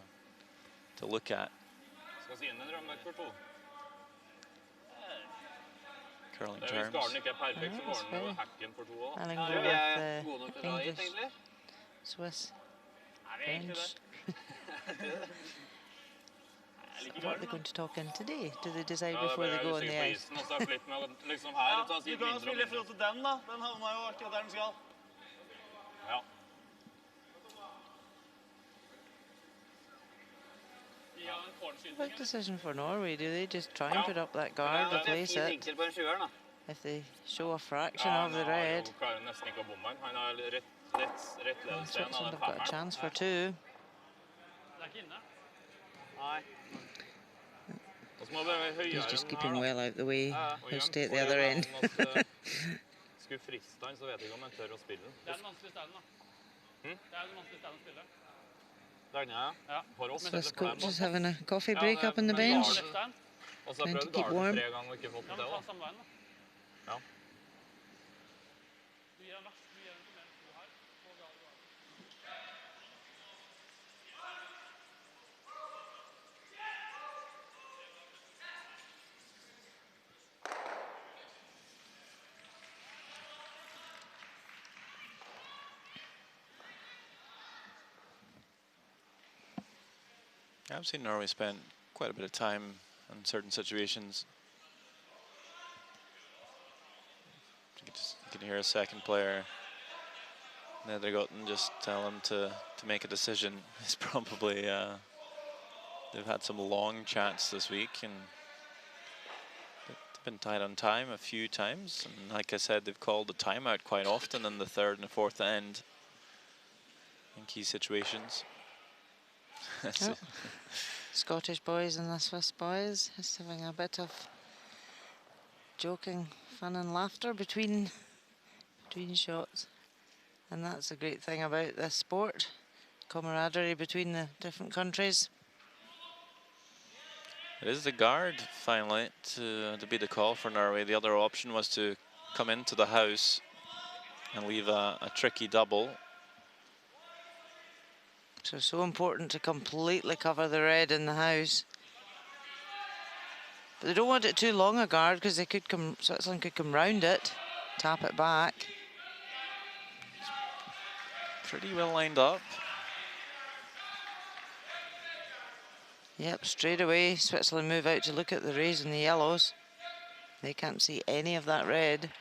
look at. Curling terms. And then go with English, Swiss, French. What are they going to talk in today? Do they decide before they go on the ice? Du kan spille i forhold til den, da. Den havna jo akkurat der den skal. Ja. Big decision for Norway. Do they just try and put up that guard, replace it? If they show a fraction of the red, Switzerland have got a chance for two. He's just keeping well out the way. He'll stay at the other end. Swiss coach is having a coffee break up on the bench, trying to keep warm. I've seen Norway spend quite a bit of time in certain situations. You can hear a second player, Nedergotten, just tell him to make a decision. It's probably, they've had some long chats this week and they've been tight on time a few times. And like I said, they've called the timeout quite often in the third and the fourth end in key situations. Oh. Scottish boys and the Swiss boys just having a bit of joking fun and laughter between shots, and that's a great thing about this sport, camaraderie between the different countries. It is the guard finally to be the call for Norway. The other option was to come into the house and leave a tricky double. So important to completely cover the red in the house. But they don't want it too long a guard because they could come, Switzerland could come round it, tap it back. Pretty well lined up. Yep, straight away Switzerland move out to look at the rays and the yellows. They can't see any of that red.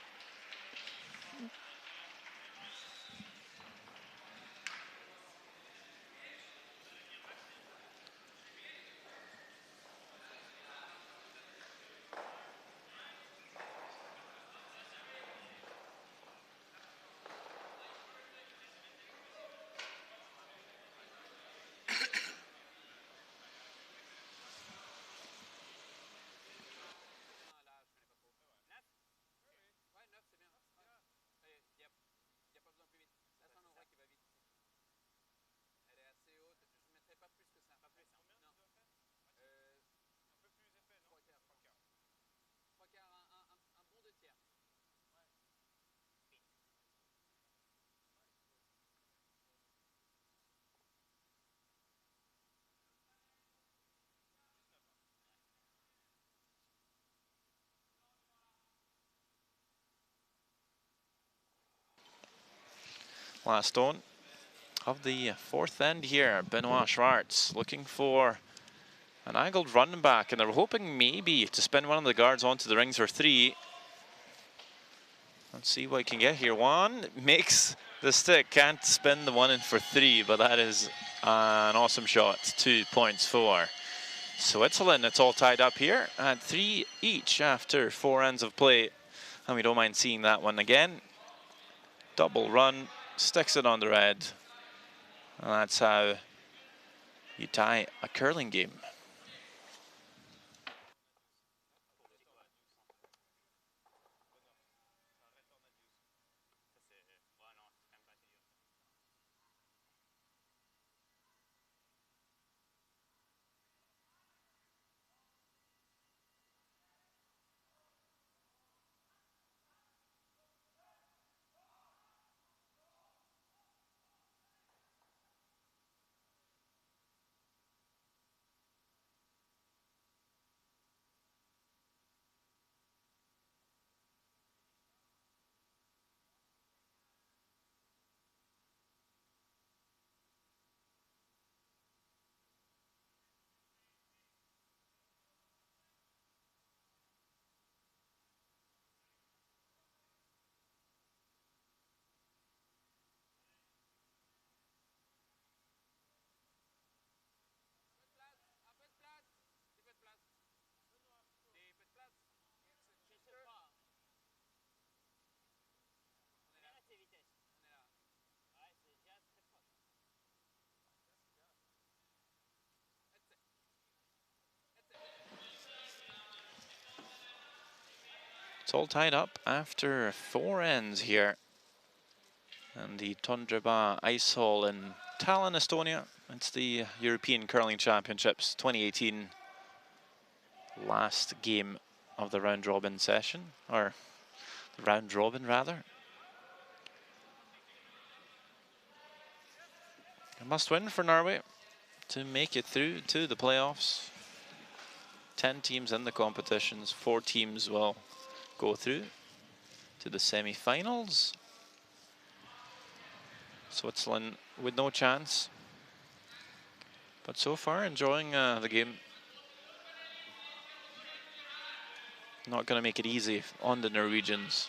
Last stone of the fourth end here. Benoit Schwartz looking for an angled run back, and they're hoping maybe to spin one of the guards onto the rings for 3. Let's see what he can get here. One makes the stick, can't spin the one in for 3, but that is an awesome shot. 2 points for Switzerland. It's all tied up here at 3 each after 4 ends of play, and we don't mind seeing that one again. Double run, sticks it on the red, and that's how you tie a curling game. It's all tied up after 4 ends here. And the Tondreba Ice Hall in Tallinn, Estonia. It's the European Curling Championships 2018. Last game of the round robin session, or the round robin rather. A must win for Norway to make it through to the playoffs. 10 teams in the competitions, 4 teams will go through to the semi-finals. Switzerland with no chance, but so far enjoying the game. Not going to make it easy on the Norwegians.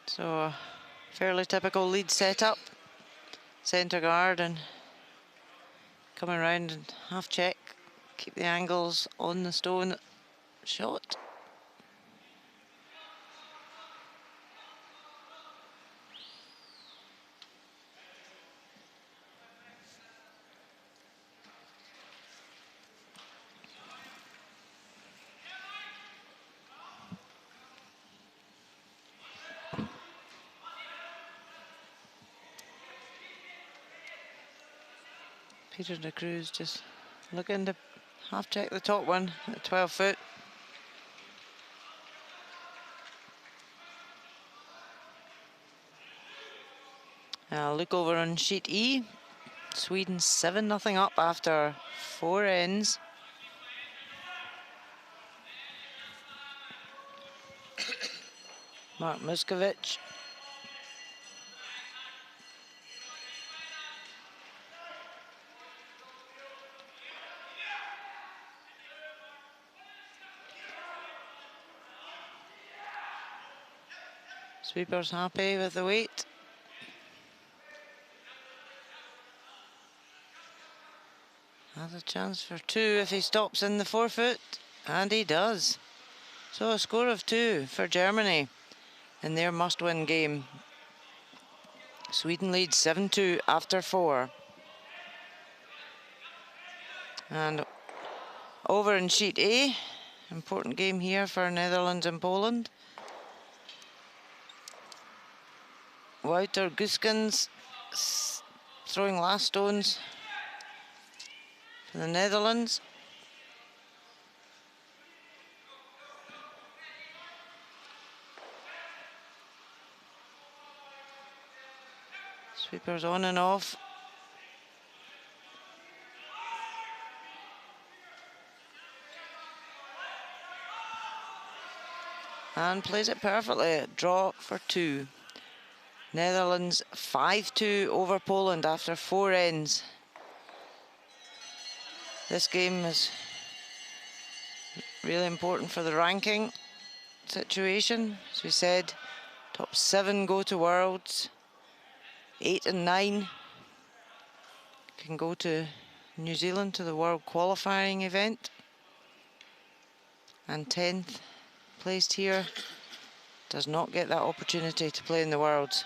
So a fairly typical lead setup. Centre guard and coming around and half check. Keep the angles on the stone shot. Peter de Cruz just looking to half check the top one at 12 foot. Look over on sheet E. Sweden 7-0 up after 4 ends. Mark Muskovic. Sweeper's happy with the weight. Has a chance for 2 if he stops in the forefoot, and he does. So a score of 2 for Germany in their must-win game. Sweden leads 7-2 after 4. And over in Sheet A, important game here for Netherlands and Poland. Wouter Guskens throwing last stones for the Netherlands. Sweepers on and off. And plays it perfectly. Draw for 2. Netherlands 5-2 over Poland after 4 ends. This game is really important for the ranking situation. As we said, top 7 go to Worlds. 8 and 9 can go to New Zealand to the World qualifying event. And 10th placed here does not get that opportunity to play in the Worlds.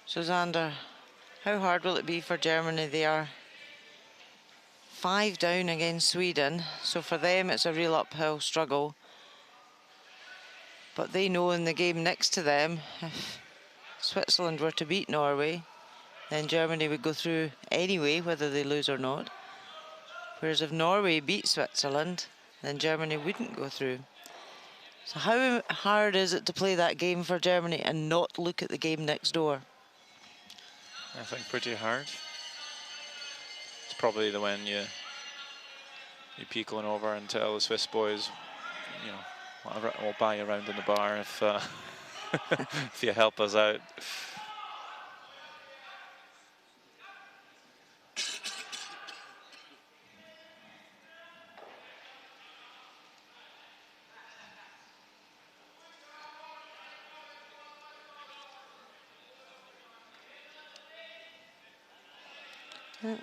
So Xander, how hard will it be for Germany? They are 5 down against Sweden, so for them it's a real uphill struggle. But they know in the game next to them, if Switzerland were to beat Norway, then Germany would go through anyway, whether they lose or not. Whereas if Norway beat Switzerland, then Germany wouldn't go through. So how hard is it to play that game for Germany and not look at the game next door? I think pretty hard. It's probably the when you peek on over and tell the Swiss boys, you know, we'll buy you around in the bar if if you help us out.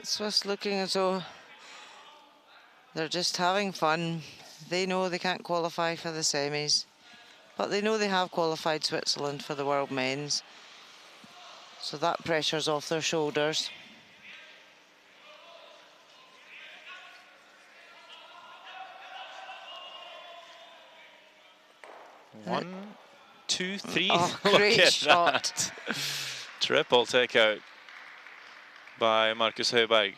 Swiss looking as though they're just having fun. They know they can't qualify for the semis, but they know they have qualified Switzerland for the World Men's. So that pressure's off their shoulders. One, 2, 3. Oh, Look great at shot. that. Triple takeout by Marcus Höberg.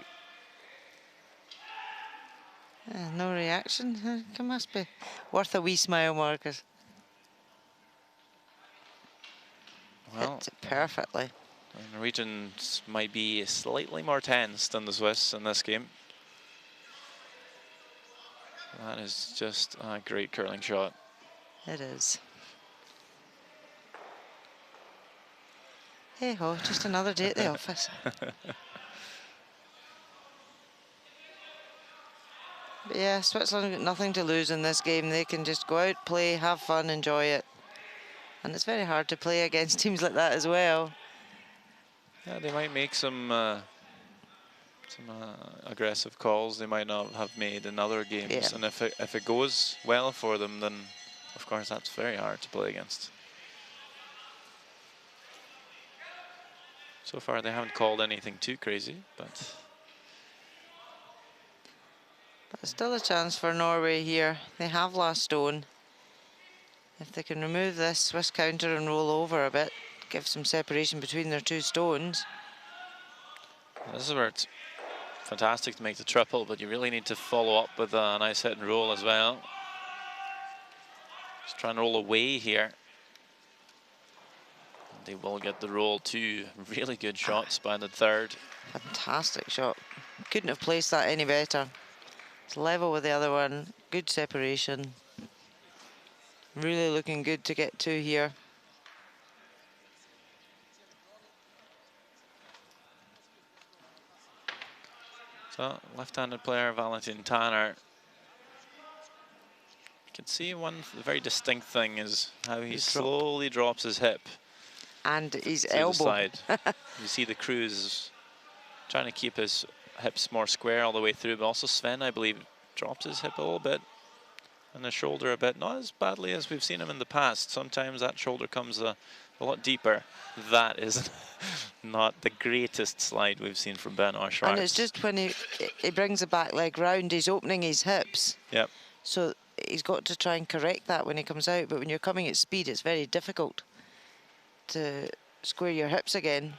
No reaction. It must be worth a wee smile, Marcus. Well, hit it perfectly. The Norwegians might be slightly more tense than the Swiss in this game. That is just a great curling shot. It is. Hey ho, just another day at the office. But yeah, Switzerland got nothing to lose in this game. They can just go out, play, have fun, enjoy it. And it's very hard to play against teams like that as well. Yeah, they might make some aggressive calls they might not have made in other games. Yeah. And if it goes well for them, then of course that's very hard to play against. So far they haven't called anything too crazy, but still a chance for Norway here. They have last stone. If they can remove this Swiss counter and roll over a bit, give some separation between their two stones. this is where it's fantastic to make the triple, but you really need to follow up with a nice hit and roll as well. Just trying to roll away here. They will get the roll. Two really good shots by the third. Fantastic shot. Couldn't have placed that any better. It's level with the other one. Good separation. Really looking good to get to here. So, left-handed player Valentin Tanner. You can see one very distinct thing is how he slowly drops his hip. And his to elbow. The side. You see the Cruz trying to keep his hips more square all the way through, but also Sven, I believe, drops his hip a little bit and the shoulder a bit. Not as badly as we've seen him in the past. Sometimes that shoulder comes a lot deeper. That is not the greatest slide we've seen from Benoit Schwarz. And it's just when he brings the back leg round, he's opening his hips. Yep. So he's got to try and correct that when he comes out. But when you're coming at speed, it's very difficult to square your hips again.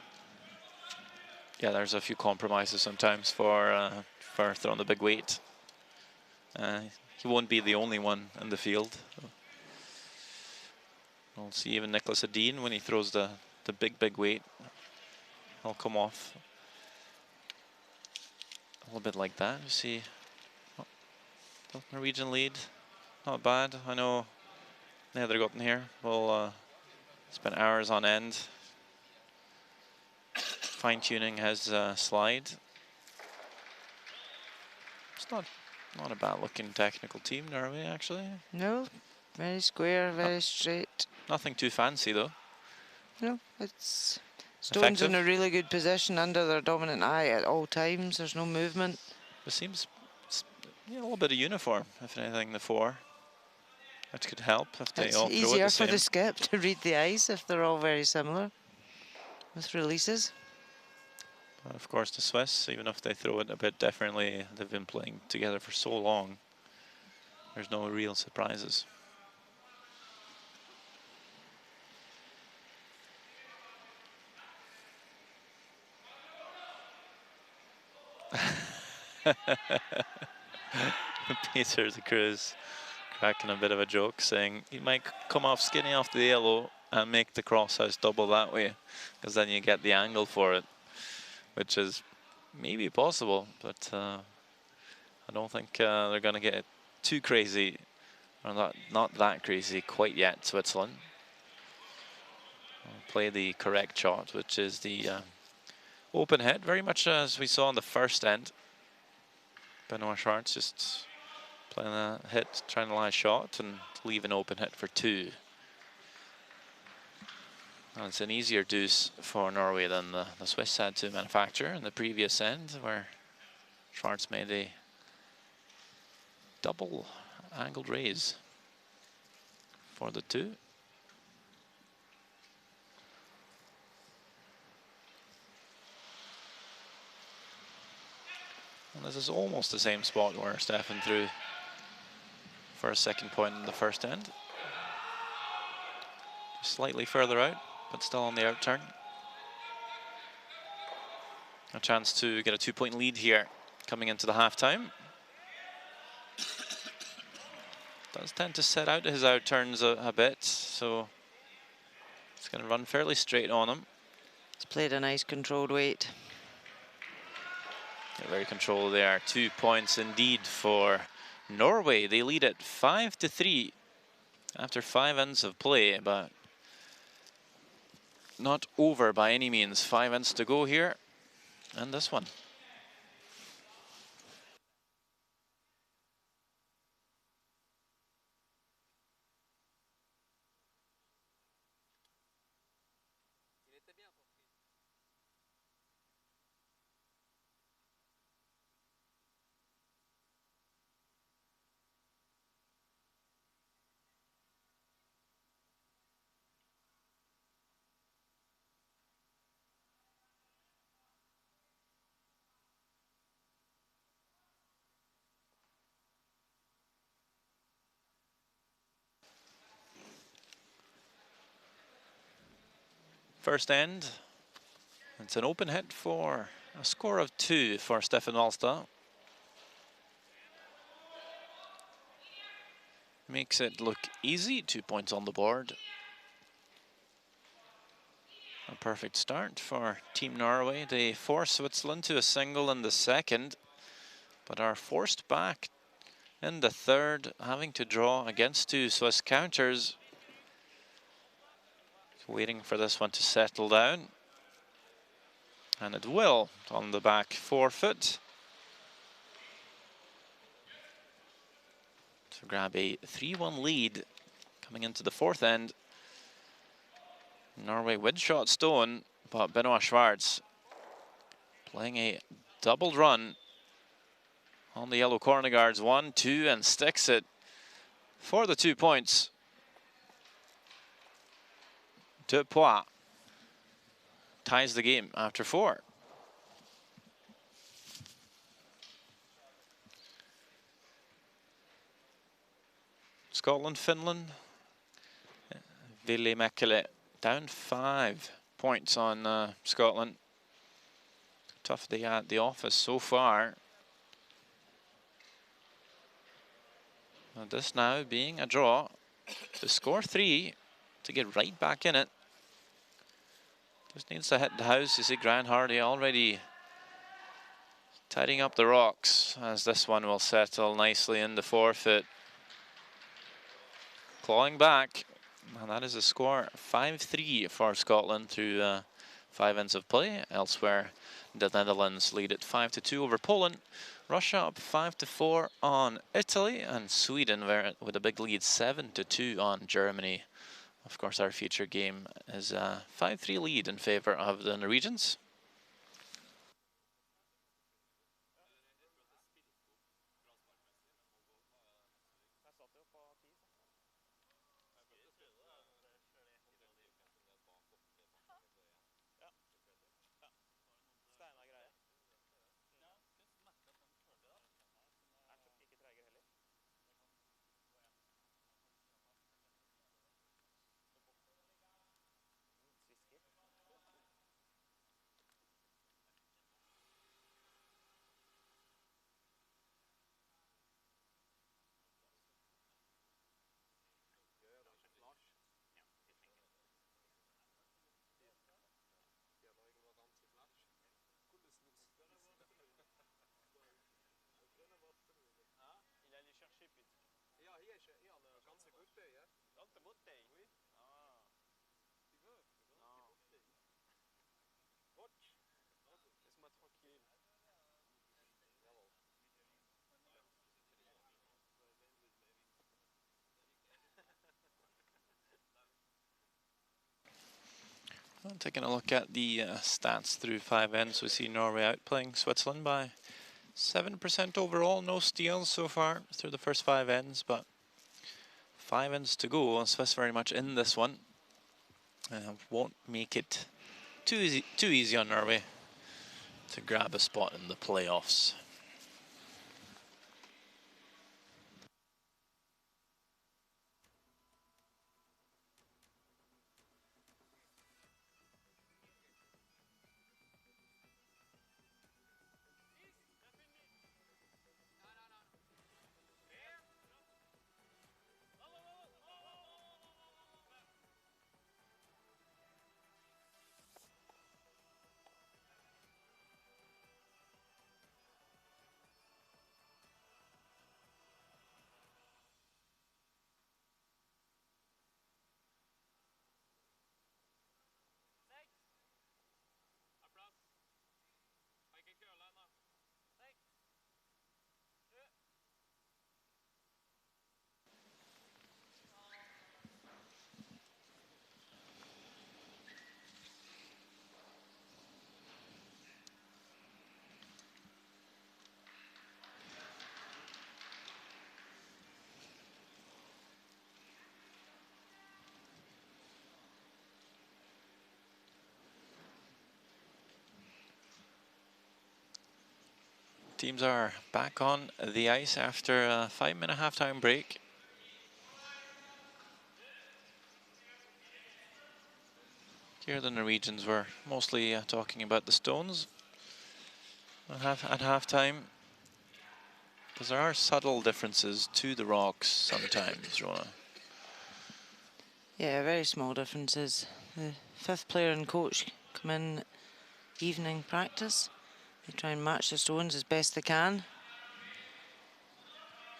Yeah, there's a few compromises sometimes for throwing the big weight. He won't be the only one in the field. We'll see even Nicholas Edin when he throws the big weight. He'll come off a little bit like that. You see the Norwegian lead, not bad. I know Nedergotten here will spend hours on end fine-tuning his slide. It's not a bad-looking technical team, Norway, actually. No, very square, very straight. Nothing too fancy, though. No, it's stones in a really good position under their dominant eye at all times. There's no movement. It seems a little bit of uniform, if anything, the four. That could help if they all throw it the same. It's easier for the skip to read the eyes if they're all very similar with releases. But of course, the Swiss, even if they throw it a bit differently, they've been playing together for so long. There's no real surprises. Peter the Cruz cracking a bit of a joke, saying he might come off skinny off the yellow and make the crosshouse double that way, because then you get the angle for it, which is maybe possible, but I don't think they're going to get too crazy, or not that crazy quite yet. Switzerland will play the correct shot, which is the open hit, very much as we saw in the first end. Benoit Schwarz just playing a hit, trying to lie a shot and leave an open hit for two. And it's an easier deuce for Norway than the Swiss had to manufacture in the previous end, where Schwarz made a double angled raise for the two. And this is almost the same spot where Stefan threw for a second point in the first end. Just slightly further out, but still on the outturn. A chance to get a 2-point lead here coming into the halftime. Does tend to set out his outturns a bit, so it's going to run fairly straight on him. He's played a nice controlled weight. Yeah, very controlled there. 2 points indeed for Norway. They lead it 5-3 after 5 ends of play, but not over by any means. 5 ends to go here, and this one. First end, it's an open hit for A score of 2 for Stefan Wallstad. Makes it look easy, 2 points on the board. A perfect start for Team Norway. They force Switzerland to a single in the second, but are forced back in the third, having to draw against 2 Swiss counters. Waiting for this one to settle down. And it will on the back forefoot. To grab a 3-1 lead coming into the fourth end. Norway with shot stone, but Benoit Schwarz playing a doubled run on the yellow corner guards. 1, 2, and sticks it for the 2 points. Dupois ties the game after 4. Scotland, Finland. Ville Mäkelä down 5 points on Scotland. Tough day at the office so far. And this now being a draw to score 3 to get right back in it. Just needs to hit the house. You see Grant Hardy already tidying up the rocks, as this one will settle nicely in the forefoot. Clawing back, and that is a score 5-3 for Scotland through 5 ends of play. Elsewhere, the Netherlands lead at 5-2 over Poland. Russia up 5-4 on Italy, and Sweden with a big lead 7-2 on Germany. Of course, our future game is a 5-3 lead in favor of the Norwegians. Taking a look at the stats through 5 ends, we see Norway outplaying Switzerland by 7% overall. No steals so far through the first 5 ends, but 5 ends to go. Swiss very much in this one. Won't make it too easy on Norway to grab a spot in the playoffs. Teams are back on the ice after a 5-minute halftime break. Here the Norwegians were mostly talking about the stones. at half-time? Because there are subtle differences to the rocks sometimes, Rona. Yeah, very small differences. The 5th player and coach come in evening practice. They try and match the stones as best they can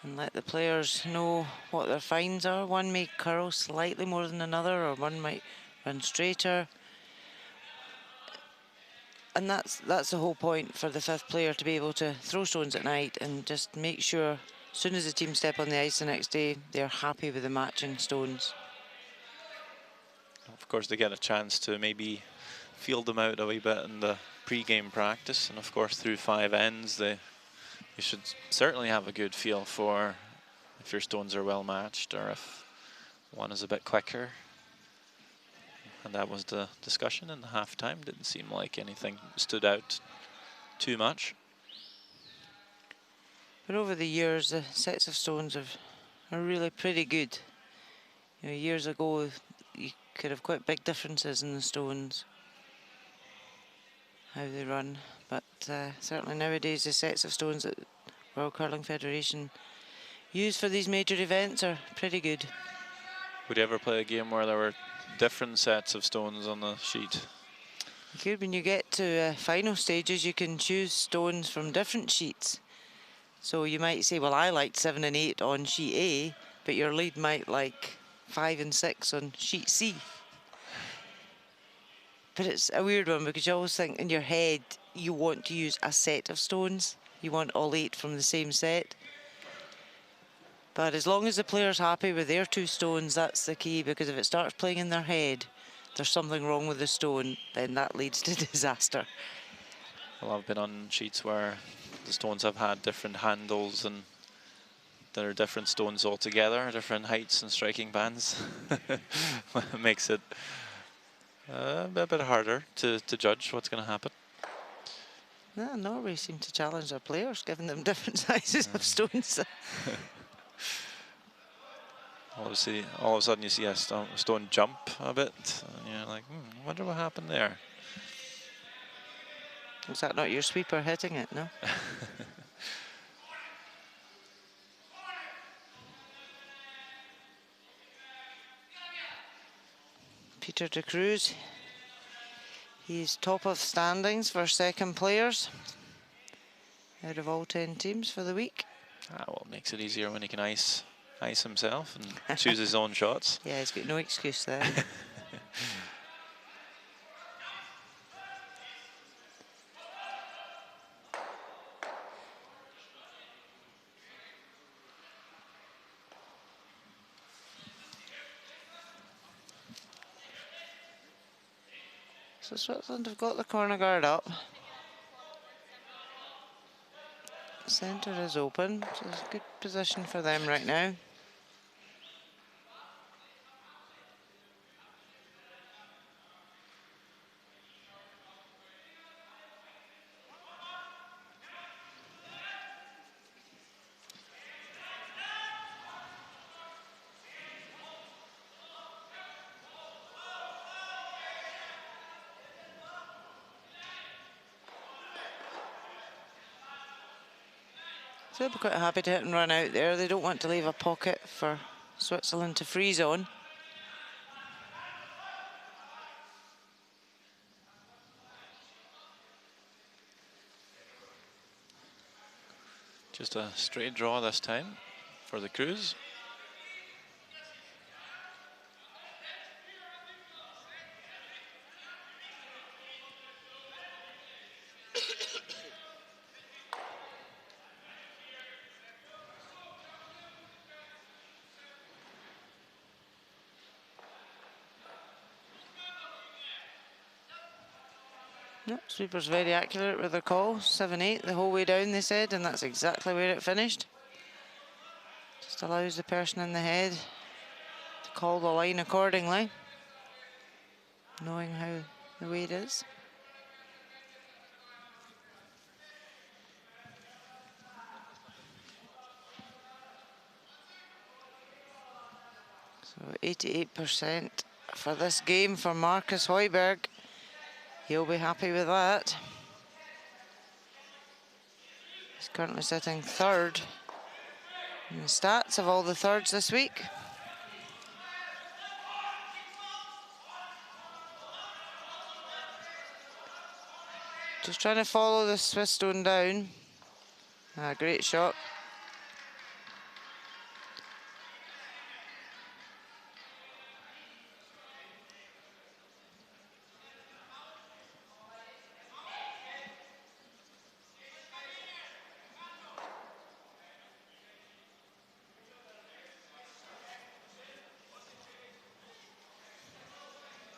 and let the players know what their finds are. One may curl slightly more than another, or one might run straighter. And that's the whole point for the 5th player, to be able to throw stones at night and just make sure as soon as the team step on the ice the next day, they're happy with the matching stones. Of course, they get a chance to maybe feel them out a wee bit in the pre-game practice, and of course through 5 ends you should certainly have a good feel for if your stones are well matched or if one is a bit quicker. And that was the discussion in the halftime. Didn't seem like anything stood out too much. But over the years, the sets of stones are really pretty good. You know, years ago, you could have quite big differences in the stones, how they run. But certainly nowadays, the sets of stones that World Curling Federation use for these major events are pretty good. Would you ever play a game where there were different sets of stones on the sheet? You could. When you get to final stages, you can choose stones from different sheets. So you might say, well, I liked 7 and 8 on sheet A, but your lead might like 5 and 6 on sheet C. But it's a weird one because you always think in your head you want to use a set of stones. You want all 8 from the same set. But as long as the player's happy with their 2 stones, that's the key, because if it starts playing in their head, there's something wrong with the stone, then that leads to disaster. Well, I've been on sheets where the stones have had different handles and there are different stones altogether, different heights and striking bands. Makes it a bit harder to judge what's going to happen. No, Norway seem to challenge their players, giving them different sizes of stones. Obviously, all of a sudden you see a stone jump a bit, and you're like, I wonder what happened there. Was that not your sweeper hitting it, no? Peter de Cruz, he's top of standings for 2nd players out of all 10 teams for the week. Well, it makes it easier when he can ice himself and choose his own shots. Yeah, he's got no excuse there. So Switzerland have got the corner guard up. Centre is open, so it's a good position for them right now. So they'll be quite happy to hit and run out there. They don't want to leave a pocket for Switzerland to freeze on. Just a straight draw this time for the Cruise. Yep, sweeper's very accurate with their call. 7-8 the whole way down, they said, and that's exactly where it finished. Just allows the person in the head to call the line accordingly, knowing how the weight is. So 88% for this game for Marcus Højberg. He'll be happy with that. He's currently sitting third in the stats of all the thirds this week. Just trying to follow the Swiss stone down. Great shot.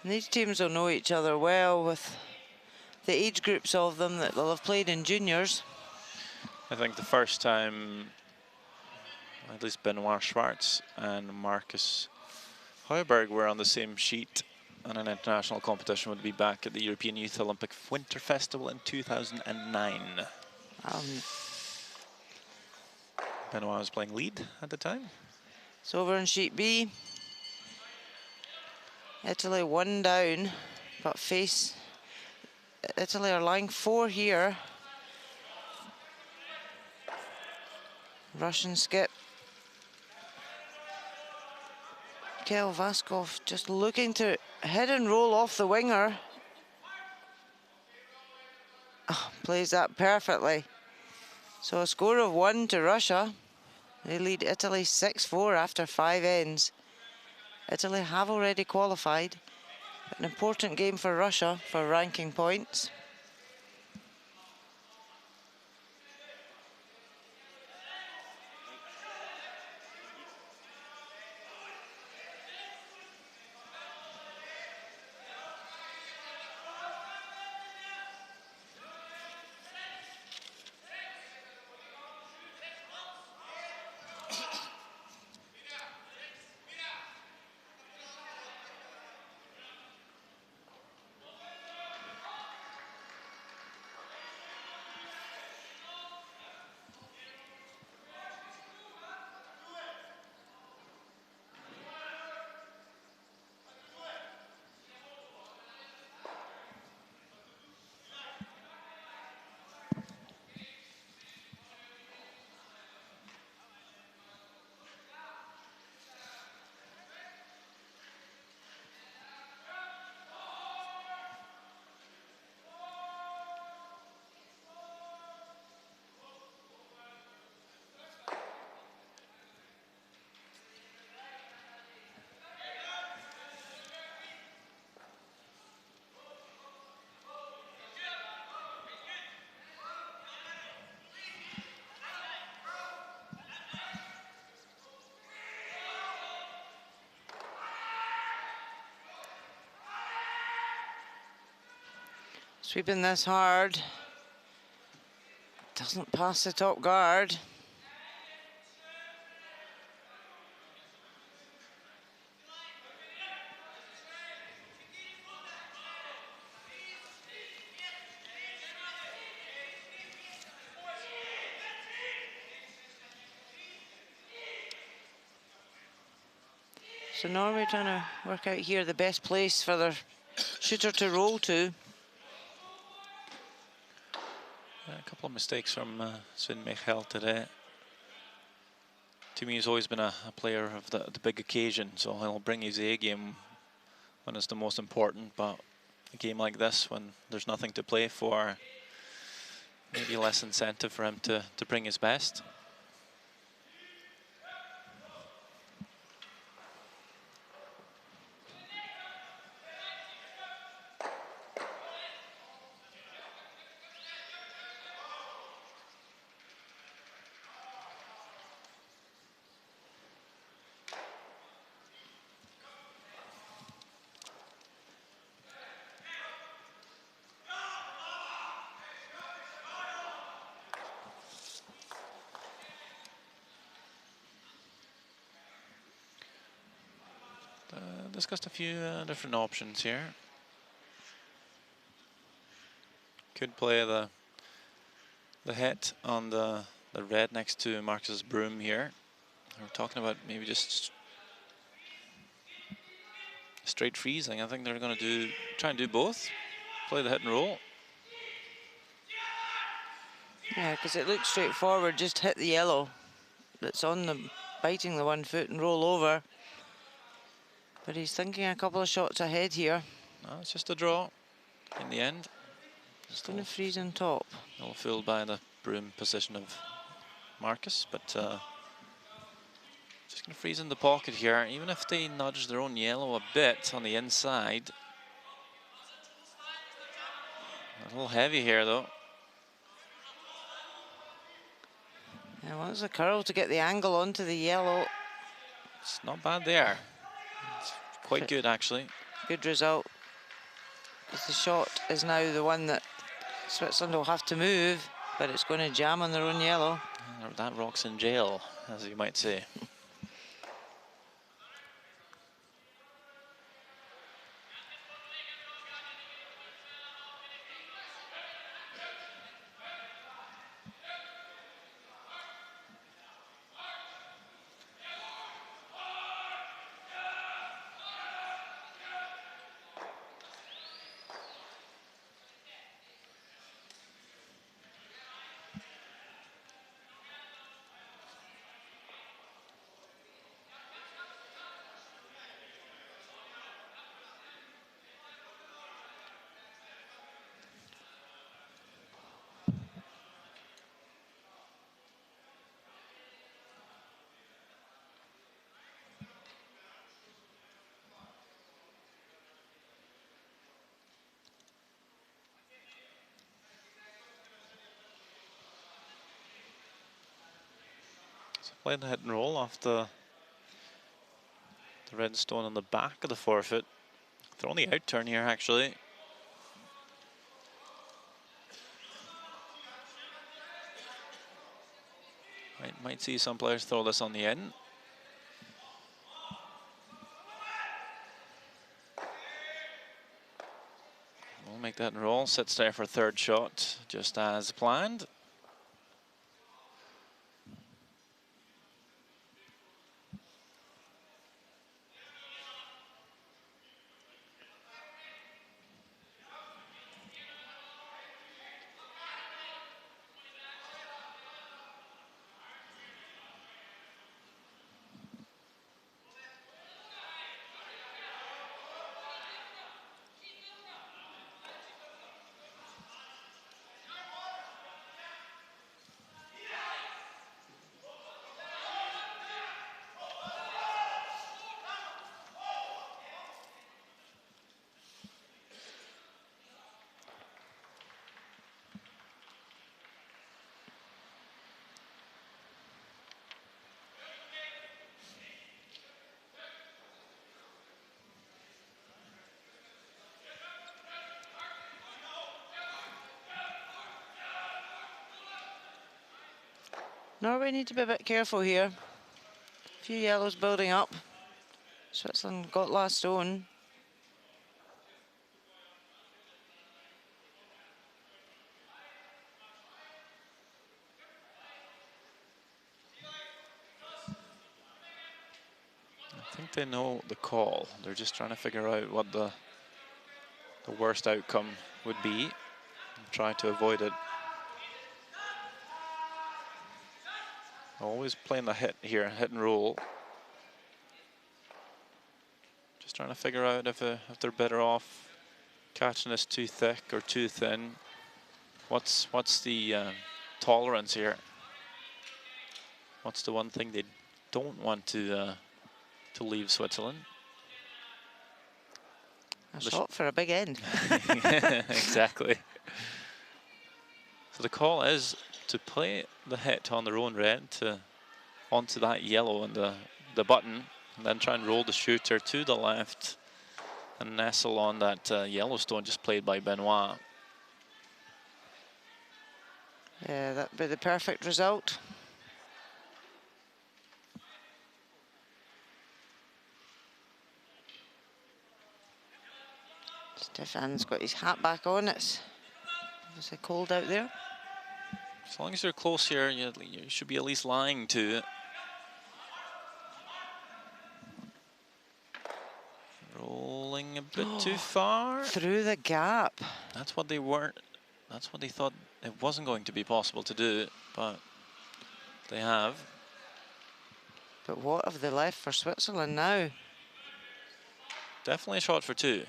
And these teams will know each other well with the age groups of them that they'll have played in juniors. I think the first time, at least Benoit Schwartz and Marcus Heuberg were on the same sheet on an international competition would be back at the European Youth Olympic Winter Festival in 2009. Benoit was playing lead at the time. So over in sheet B, Italy 1 down, but face Italy are lying 4 here. Russian skip. Kel Vaskov just looking to head and roll off the winger. Oh, plays that perfectly. So a score of 1 to Russia. They lead Italy 6-4 after 5 ends. Italy have already qualified, but an important game for Russia for ranking points. Sweeping this hard. Doesn't pass the top guard. So Norway trying to work out here the best place for their shooter to roll to. A couple of mistakes from Sven Michel today. To me, he's always been a player of the big occasion, so he'll bring his A game when it's the most important, but a game like this, when there's nothing to play for, maybe less incentive for him to bring his best. Discussed a few different options here. Could play the hit on the red next to Marcus's broom here. We're talking about maybe just straight freezing. I think they're going to try and do both. Play the hit and roll. Yeah, because it looks straightforward. Just hit the yellow that's on the biting the 1 foot and roll over. But he's thinking a couple of shots ahead here. No, it's just a draw in the end. He's going to freeze on top. All fooled by the broom position of Marcus, but just going to freeze in the pocket here. Even if they nudge their own yellow a bit on the inside. A little heavy here, though. He wants the curl to get the angle onto the yellow. It's not bad there. It's quite good, actually. Good result. Because the shot is now the one that Switzerland will have to move, but it's going to jam on their own yellow. That rock's in jail, as you might say. Playing the hit and roll off the red stone on the back of the forefoot. They're on the out turn here, actually. Might see some players throw this on the in. We'll make that and roll. Sits there for third shot, just as planned. Norway need to be a bit careful here. A few yellows building up. Switzerland got last stone. I think they know the call. They're just trying to figure out what the worst outcome would be and try to avoid it. Always playing the hit here, hit and roll. Just trying to figure out if they're better off catching this too thick or too thin. What's the tolerance here? What's the one thing they don't want to leave Switzerland? A shot for a big end. Exactly. So the call is to play the hit on their own red onto that yellow and the button, and then try and roll the shooter to the left and nestle on that yellow stone just played by Benoit. Yeah, that'd be the perfect result. Stefan's got his hat back on. It's obviously cold out there. As long as you're close here, you should be at least lying to it. Rolling a bit too far. Through the gap. That's what they weren't That's what they thought it wasn't going to be possible to do, but they have. But what have they left for Switzerland now? Definitely a shot for two.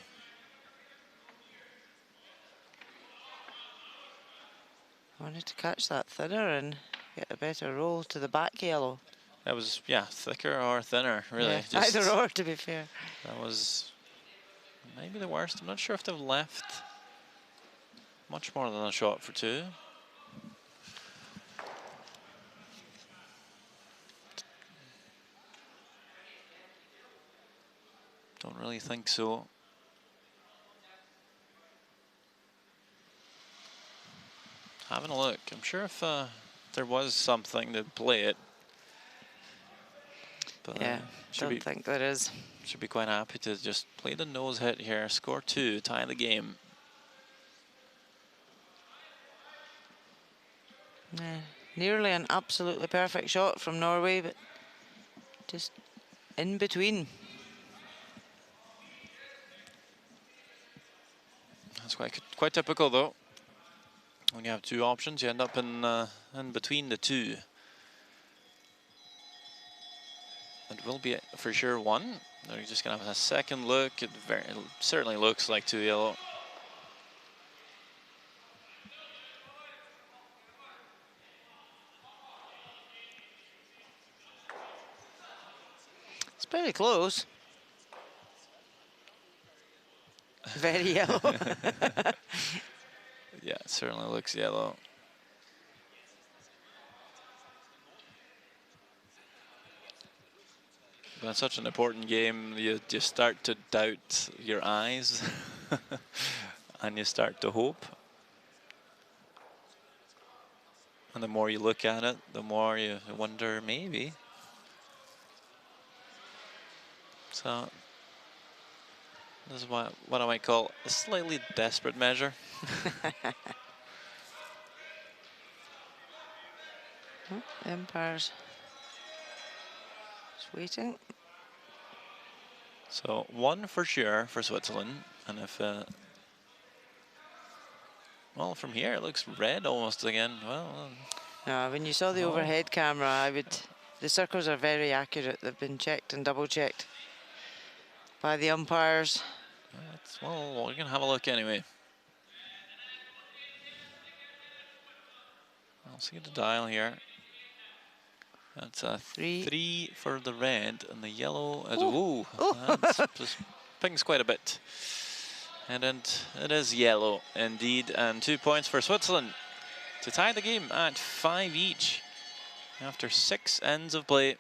Wanted to catch that thinner and get a better roll to the back yellow. That was, yeah, thicker or thinner, really. Yeah, Just, either or, to be fair. that was maybe the worst. I'm not sure if they've left much more than a shot for two. Don't really think so. Having a look. I'm sure if there was something to play it. But Yeah, don't think there is. should be quite happy to just play the nose hit here, score two, tie the game. Yeah, nearly an absolutely perfect shot from Norway, but just in between. That's quite typical though. When you have two options, you end up in between the two. It will be for sure one. They're just gonna have a second look. It certainly looks like two yellow. It's pretty close. Very yellow. Yeah, it certainly looks yellow. But in such an important game, you start to doubt your eyes and you start to hope. And the more you look at it, the more you wonder, maybe. So this is what I might call a slightly desperate measure. Empire's just waiting. So one for sure for Switzerland, and if well, from here it looks red almost again. Well, When you saw the overhead camera, the circles are very accurate. They've been checked and double checked by the umpires. well, we're gonna have a look anyway. I'll see the dial here. That's a three for the red, and the yellow is that just pings quite a bit. And it is yellow indeed, and 2 points for Switzerland to tie the game at 5 each after 6 ends of play.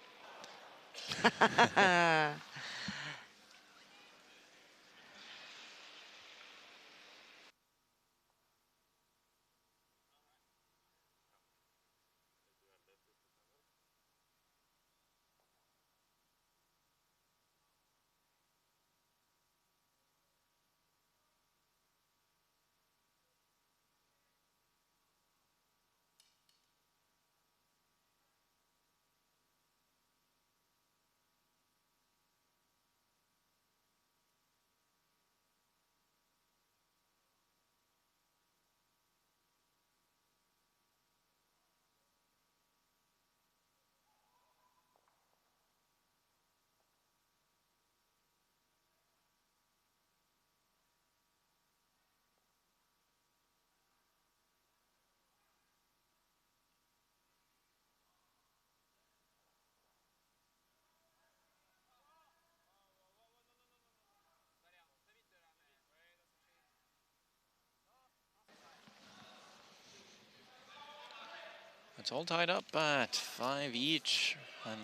It's all tied up at 5 each, and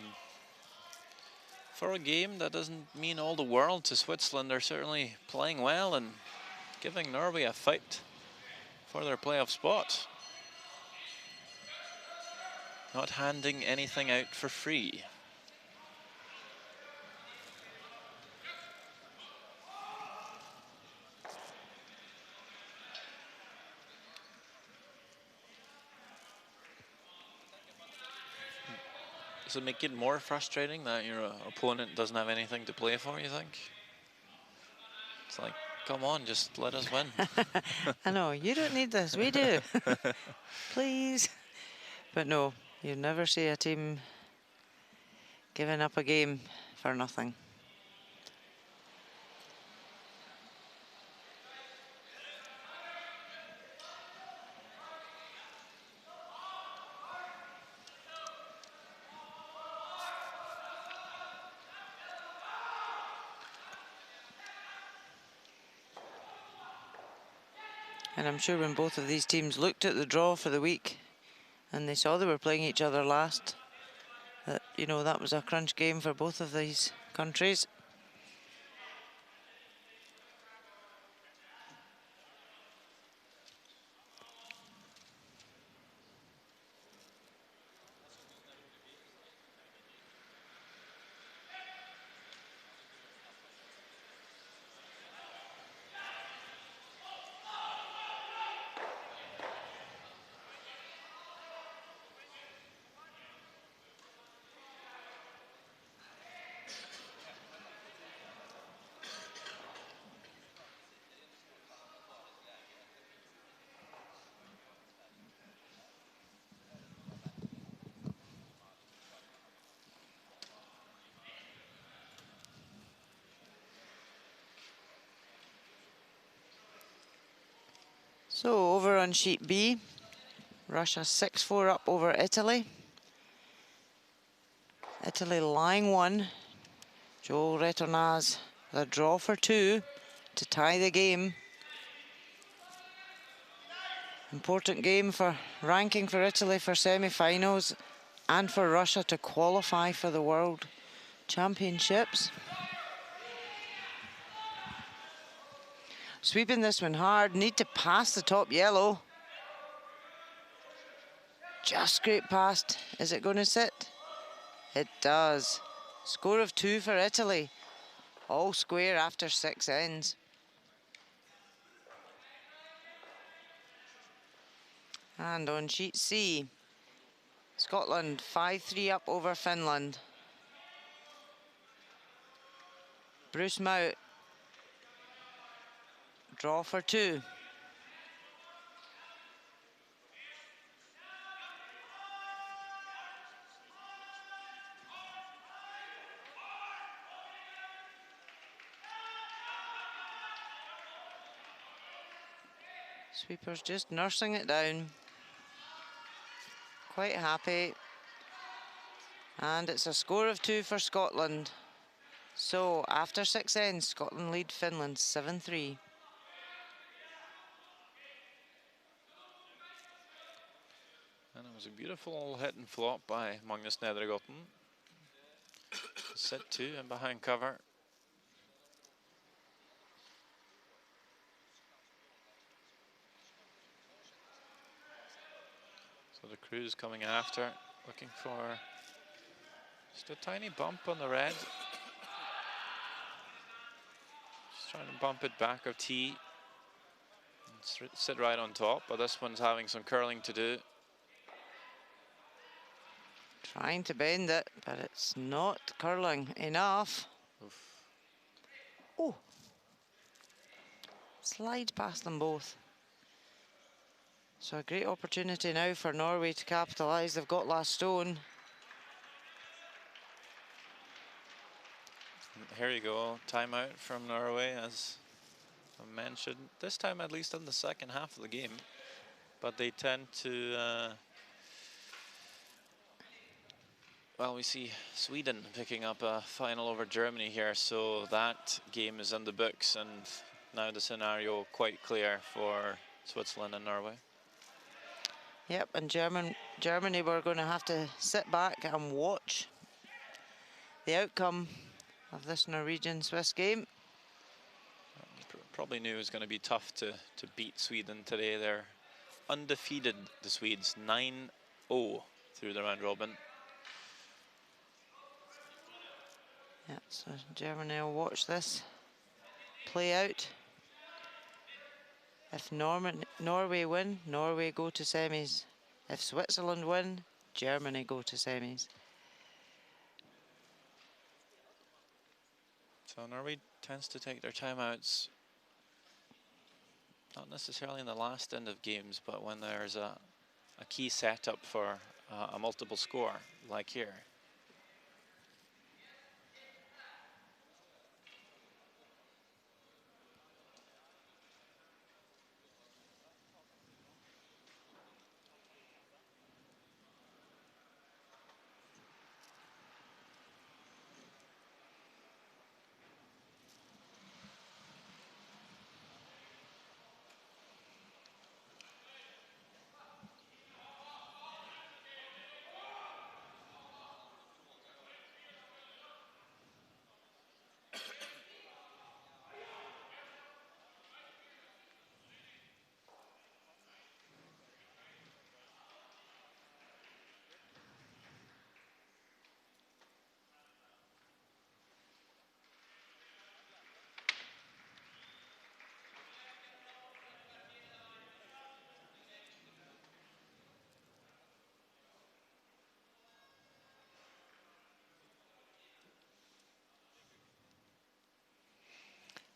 for a game that doesn't mean all the world to Switzerland, they're certainly playing well and giving Norway a fight for their playoff spot. Not handing anything out for free. Does it make it more frustrating that your opponent doesn't have anything to play for, you think? It's like Come on, just let us win. I know, you don't need this, we do. Please. But no, you never see a team giving up a game for nothing. And I'm sure when both of these teams looked at the draw for the week and they saw they were playing each other last, that, you know, that was a crunch game for both of these countries. So over on sheet B, Russia 6-4 up over Italy. Italy lying 1. Joel Retornaz with a draw for 2 to tie the game. Important game for ranking for Italy for semi-finals and for Russia to qualify for the World Championships. Sweeping this one hard, need to pass the top yellow. Just scrape past. Is it going to sit? It does. Score of 2 for Italy. All square after 6 ends. And on sheet C, Scotland 5-3 up over Finland. Bruce Mout, draw for 2. Sweepers just nursing it down. Quite happy. And it's a score of 2 for Scotland. So after 6 ends, Scotland lead Finland 7-3. And it was a beautiful hit and flop by Magnus Nedregotten. Set 2 and behind cover. So the crew's coming after, looking for just a tiny bump on the red. Just trying to bump it back of tee and sit right on top, but this one's having some curling to do. Trying to bend it, but it's not curling enough. Oof. Oh, slide past them both. So a great opportunity now for Norway to capitalise. They've got last stone. Here you go, timeout from Norway, as I mentioned. This time at least in the second half of the game. But they tend to... well, we see Sweden picking up a final over Germany here, so that game is in the books, and now the scenario quite clear for Switzerland and Norway. Yep, and Germany were going to have to sit back and watch the outcome of this Norwegian-Swiss game. Probably knew it was going to be tough to beat Sweden today. They're undefeated, the Swedes, 9-0 through the round robin. Yeah, so Germany will watch this play out. If Norway win, Norway go to semis. If Switzerland win, Germany go to semis. So Norway tends to take their timeouts Not necessarily in the last end of games, but when there's a key setup for a multiple score, like here.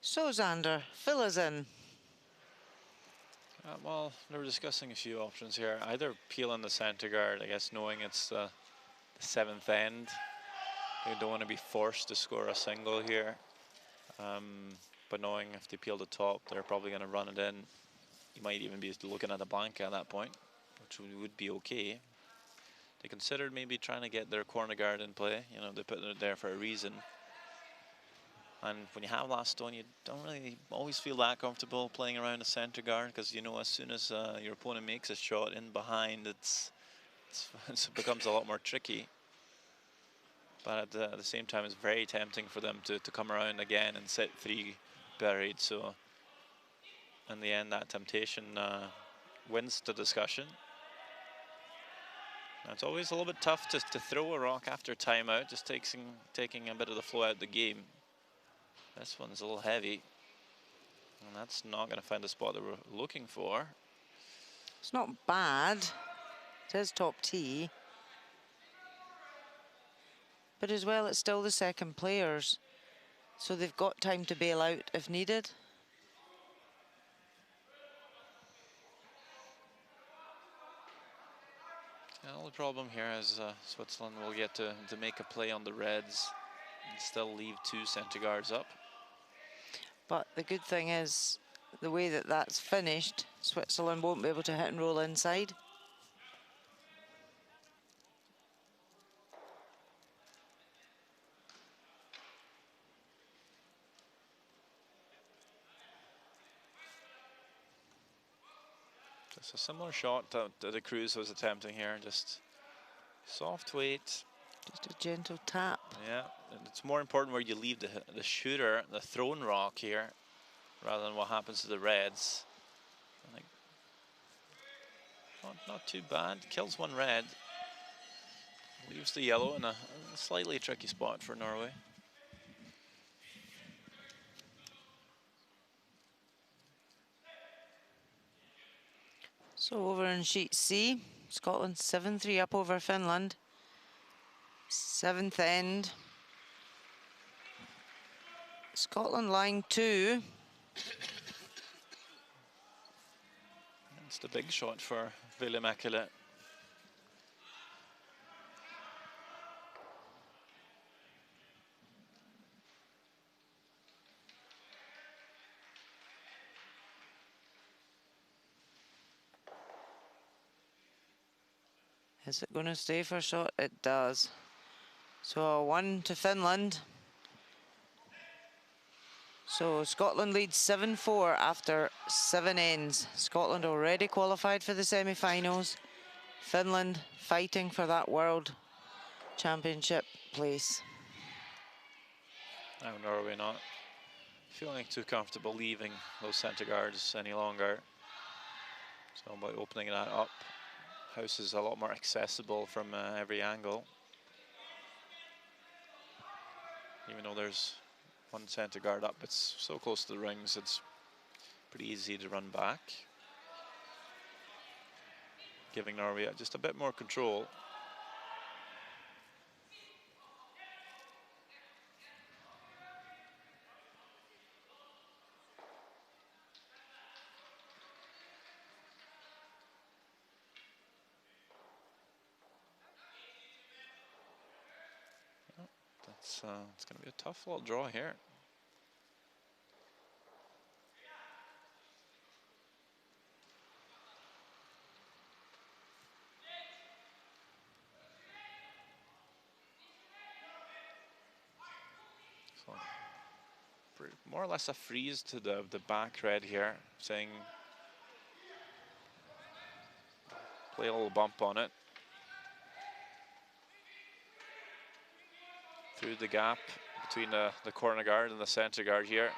So, Xander, fill us in. Well, they were discussing a few options here. Either peel in the center guard, I guess, knowing it's the 7th end. They don't want to be forced to score a single here. But knowing if they peel the top, they're probably going to run it in. You might even be looking at a blank at that point, which would be okay. They considered maybe trying to get their corner guard in play. You know, they put it there for a reason. And when you have last stone, you don't really always feel that comfortable playing around a center guard, because you know as soon as your opponent makes a shot in behind, it becomes a lot more tricky. But at the same time, it's very tempting for them to come around again and set 3 buried. So in the end, that temptation wins the discussion. Now, it's always a little bit tough to throw a rock after timeout, just taking a bit of the flow out of the game. This one's a little heavy, and that's not going to find the spot that we're looking for. It's not bad. It is top tee. But as well, it's still the second players, so they've got time to bail out if needed. Well, the problem here is Switzerland will get to make a play on the reds and still leave 2 center guards up. But the good thing is, the way that that's finished, Switzerland won't be able to hit and roll inside. It's a similar shot that the Cruz was attempting here, just soft weight. Just a gentle tap. Yeah, and it's more important where you leave the shooter, the thrown rock here, rather than what happens to the reds. I think not too bad. Kills 1 red. Leaves the yellow in a slightly tricky spot for Norway. So over in sheet C, Scotland 7-3 up over Finland. 7th end. Scotland line 2. It's the big shot for Willem Ekele. Is it going to stay for a shot? It does. So a 1 to Finland. So Scotland leads 7-4 after 7 ends. Scotland already qualified for the semi-finals. Finland fighting for that World Championship place. Now Norway not feeling too comfortable leaving those centre guards any longer. So by opening that up, house is a lot more accessible from every angle. Even though there's 1 centre guard up, it's so close to the rings, it's pretty easy to run back, giving Norway just a bit more control. It's going to be a tough little draw here. So, more or less a freeze to the back red here, saying play a little bump on it. Through the gap between the corner guard and the center guard here.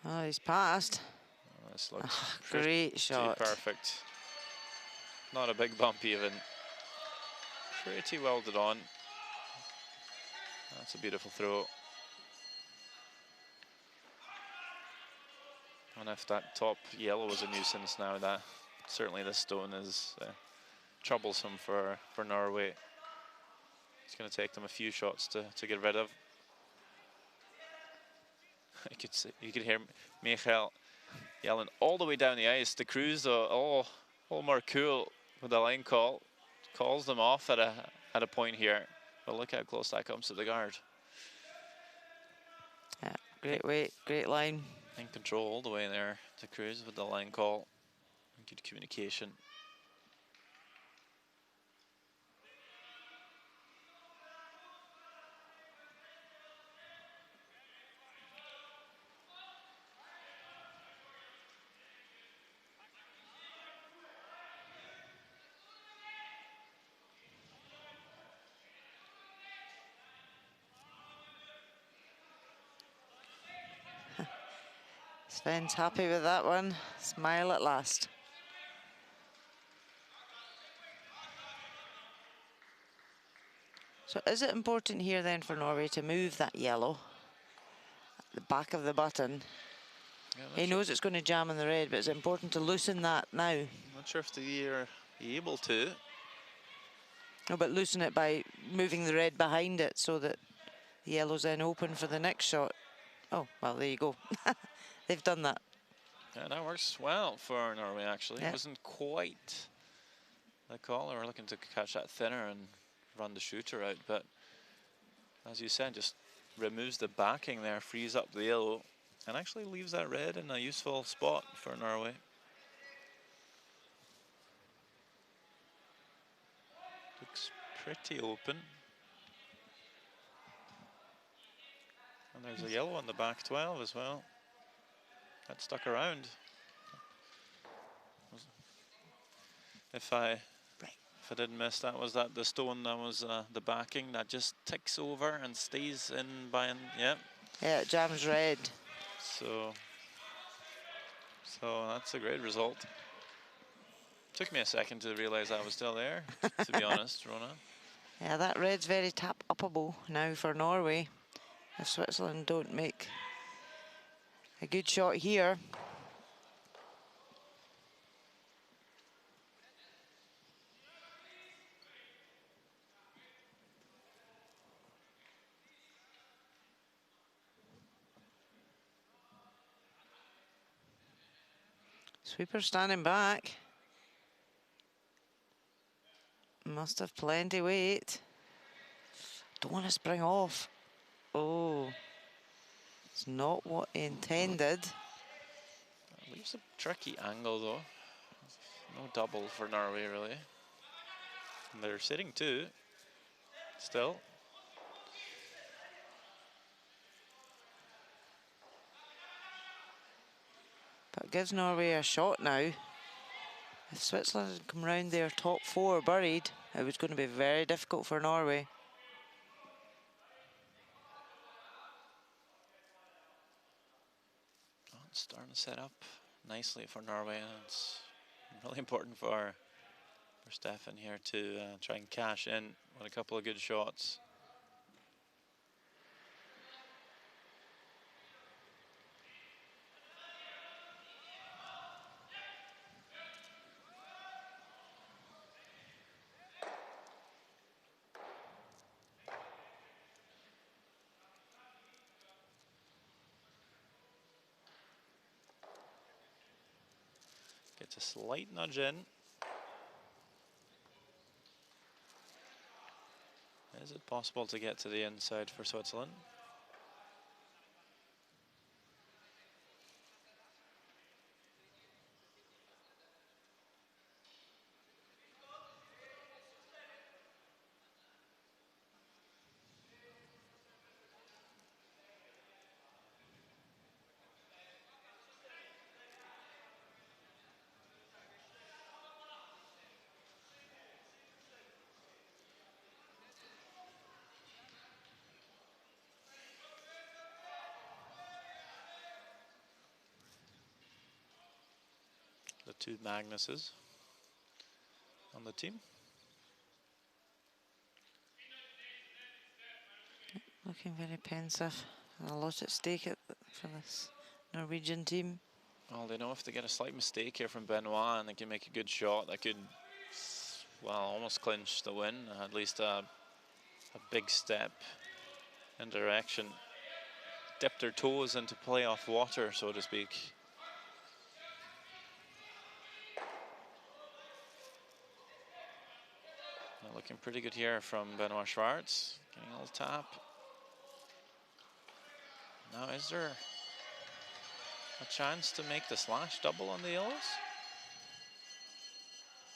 Oh, he's passed. Oh, this looks great shot. Perfect. Not a big bump even. Pretty well done on. That's a beautiful throw. And if that top yellow was a nuisance now, that certainly this stone is troublesome for Norway. It's going to take them a few shots to get rid of. You could hear Michael yelling all the way down the ice. The crews are all more cool with the line call. Calls them off at a point here. But look how close that comes to the guard. Yeah, great weight, great line. In control all the way there to Cruz with the line call. Good communication. Sven's happy with that one. Smile at last. So is it important here then for Norway to move that yellow at the back of the button? Yeah, He knows it's going to jam in the red, but it's important to loosen that now. I'm not sure if they're able to. No, but loosen it by moving the red behind it so that the yellow's then open for the next shot. Oh, well, there you go. They've done that. Yeah, that works well for Norway, actually. Yeah. It wasn't quite the call. They were looking to catch that thinner and run the shooter out, but as you said, just removes the backing there, frees up the yellow, and actually leaves that red in a useful spot for Norway. Looks pretty open. And there's a yellow on the back 12 as well. That stuck around. If I didn't miss, that was the stone that was the backing that just ticks over and stays in by, yeah. Yeah, it jams red. So that's a great result. Took me a second to realize I was still there, to be honest, Rona. Yeah, that red's very tap-upable now for Norway. If Switzerland don't make a good shot here. Sweeper standing back. Must have plenty weight. Don't want to spring off. Oh, it's not what he intended. Leaves a tricky angle though. No double for Norway really. And they're sitting two still. But gives Norway a shot now. If Switzerland had come round their top four buried, it was going to be very difficult for Norway. Oh, it's starting to set up nicely for Norway, and it's really important for Stefan here to try and cash in with a couple of good shots. Gets a slight nudge in. Is it possible to get to the inside for Switzerland? The two Magnuses on the team. Looking very pensive. A lot at stake for this Norwegian team. Well, they know if they get a slight mistake here from Benoit and they can make a good shot, that could, well, almost clinch the win. At least a big step in direction. Dip their toes into playoff water, so to speak. Now looking pretty good here from Benoit Schwartz. Getting a little tap. Now, is there a chance to make the slash double on the yellows?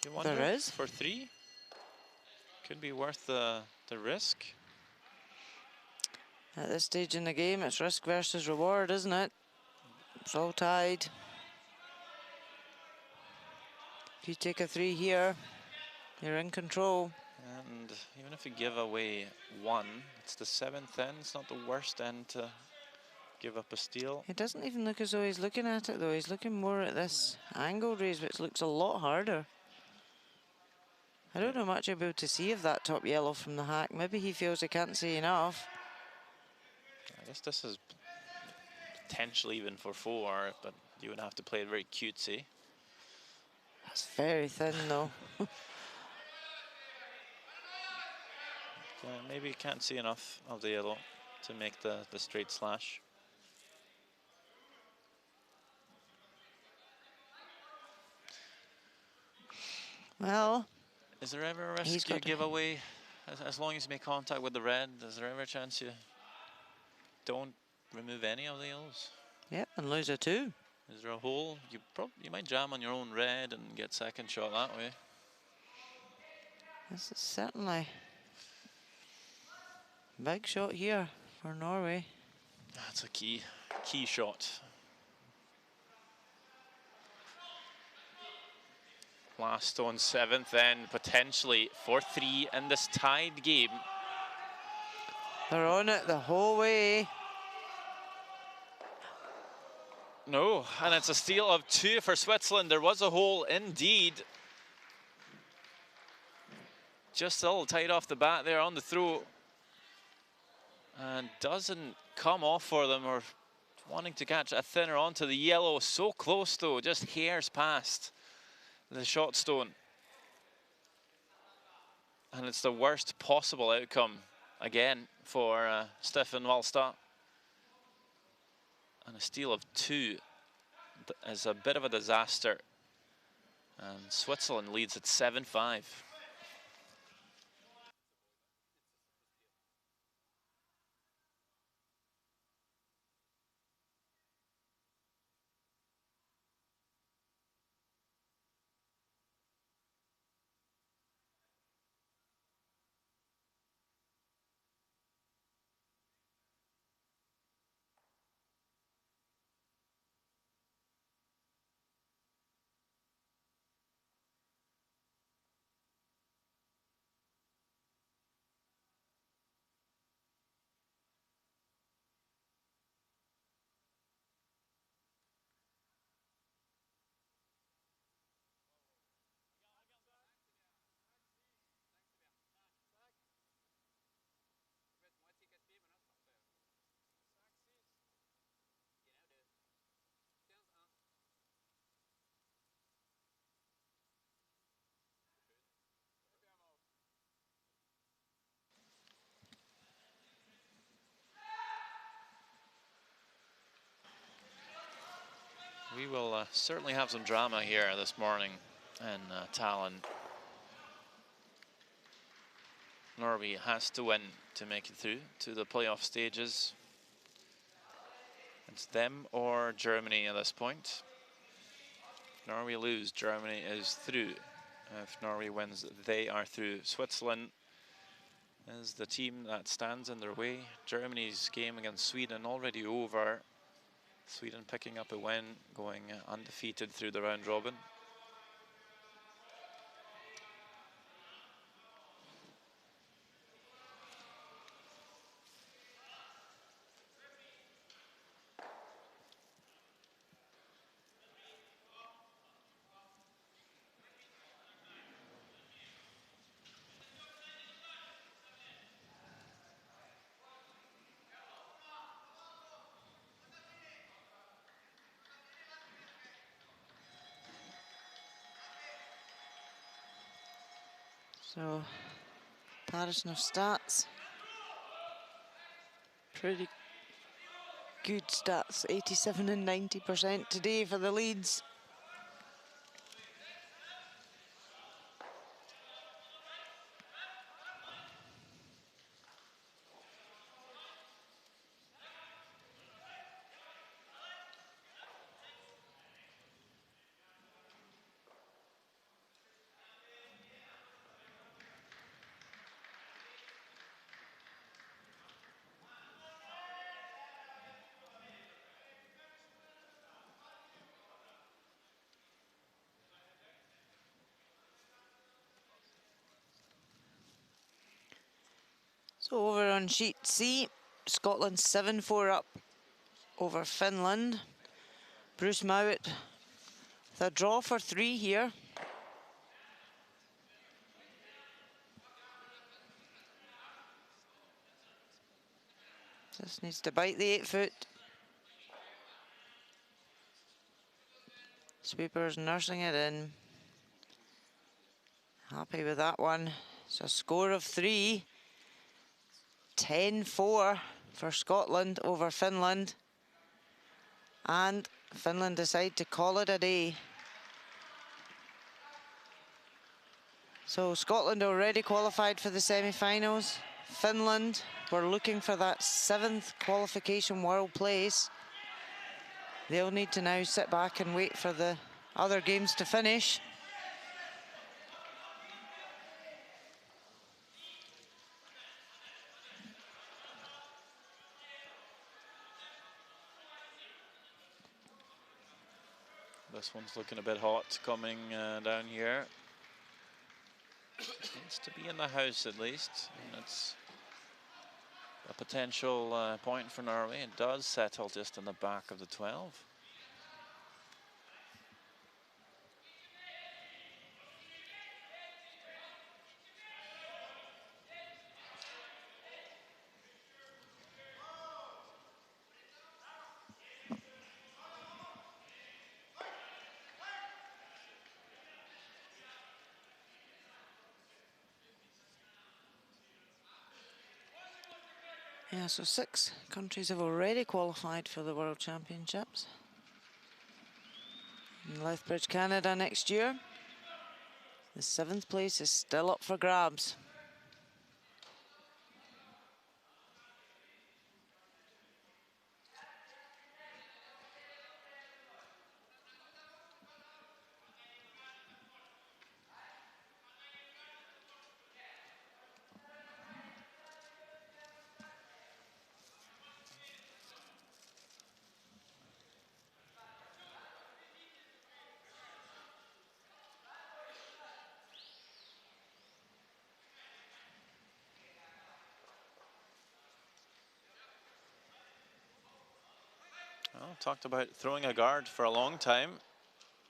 You wonder? There is. For 3? Could be worth the risk. At this stage in the game, it's risk versus reward, isn't it? It's all tied. If you take a 3 here, you're in control. And even if you give away 1, it's the 7th end. It's not the worst end to give up a steal. It doesn't even look as though he's looking at it, though. He's looking more at this angle raise, which looks a lot harder. I don't know much about to see of that top yellow from the hack. Maybe he feels he can't see enough. I guess this is potentially even for 4, but you would have to play it very cutesy. That's very thin, though. Maybe you can't see enough of the yellow to make the straight slash. Well, is there ever a risk you give away as long as you make contact with the red? Is there ever a chance you don't remove any of the yellows? Yep, and lose a 2. Is there a hole? You might jam on your own red and get second shot that way. This is certainly a big shot here for Norway. That's a key shot. Last on 7th end, potentially for 3 in this tied game. They're on it the whole way. No, and it's a steal of 2 for Switzerland. There was a hole indeed. Just a little tight off the bat there on the throw. And doesn't come off for them, or wanting to catch a thinner onto the yellow. So close though, just hairs past the shot stone. And it's the worst possible outcome again for Stefan Wallstad. And a steal of 2 is a bit of a disaster. And Switzerland leads at 7-5. We will certainly have some drama here this morning in Tallinn. Norway has to win to make it through to the playoff stages. It's them or Germany at this point. If Norway lose, Germany is through. If Norway wins, they are through. Switzerland is the team that stands in their way. Germany's game against Sweden already over. Sweden picking up a win, going undefeated through the round robin. So, comparison of stats. Pretty good stats, 87 and 90% today for the leads. So over on sheet C, Scotland 7-4 up over Finland. Bruce Mowat with a draw for 3 here. Just needs to bite the 8-foot. Sweeper's nursing it in. Happy with that one. It's a score of 3. 10-4 for Scotland over Finland. And Finland decide to call it a day. So Scotland already qualified for the semi-finals. Finland were looking for that 7th qualification world place. They'll need to now sit back and wait for the other games to finish. This one's looking a bit hot coming down here. Needs to be in the house at least. And it's a potential point for Norway. It does settle just in the back of the 12. Yeah, so 6 countries have already qualified for the World Championships. In Lethbridge, Canada next year. The 7th place is still up for grabs. Well, talked about throwing a guard for a long time.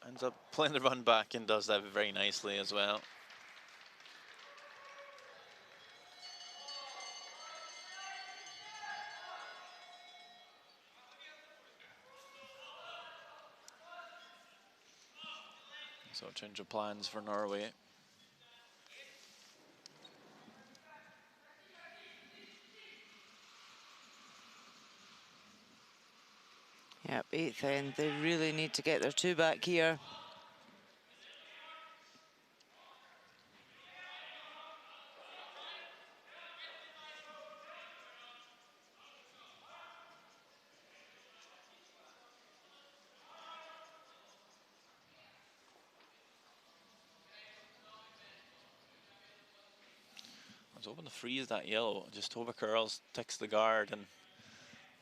Ends up playing the run back and does that very nicely as well. So change of plans for Norway. Yep, 8th end. They really need to get their 2 back here. I was hoping to freeze that yellow. Just over curls, takes the guard, and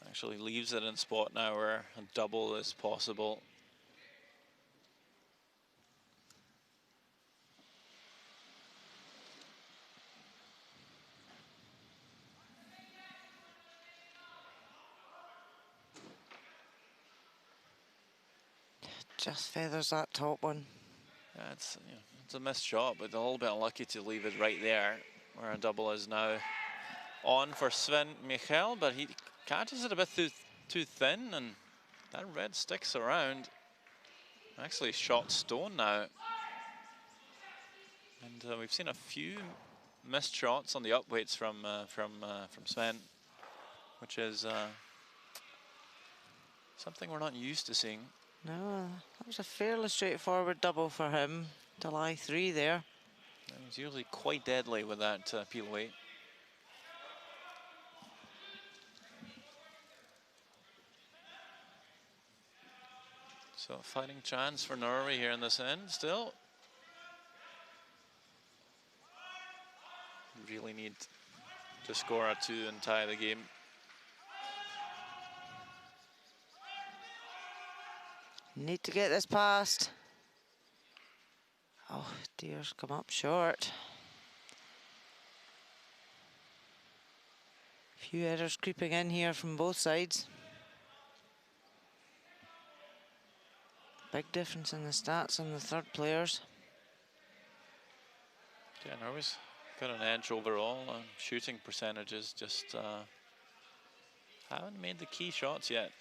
actually leaves it in spot now where a double is possible. Just feathers that top one. Yeah, it's a missed shot, but a little bit unlucky to leave it right there, where a double is now on for Sven Michael, but he catches it a bit too thin, and that red sticks around. Actually shot stone now. And we've seen a few missed shots on the upweights from Sven, which is something we're not used to seeing. No, that was a fairly straightforward double for him. July 3 there. And he's usually quite deadly with that peel weight. So fighting chance for Norway here in this end still. Really need to score a 2 and tie the game. Need to get this past. Oh, dear's come up short. Few errors creeping in here from both sides. Big difference in the stats on the third players. Yeah, Norway's got an edge overall. Shooting percentages just haven't made the key shots yet.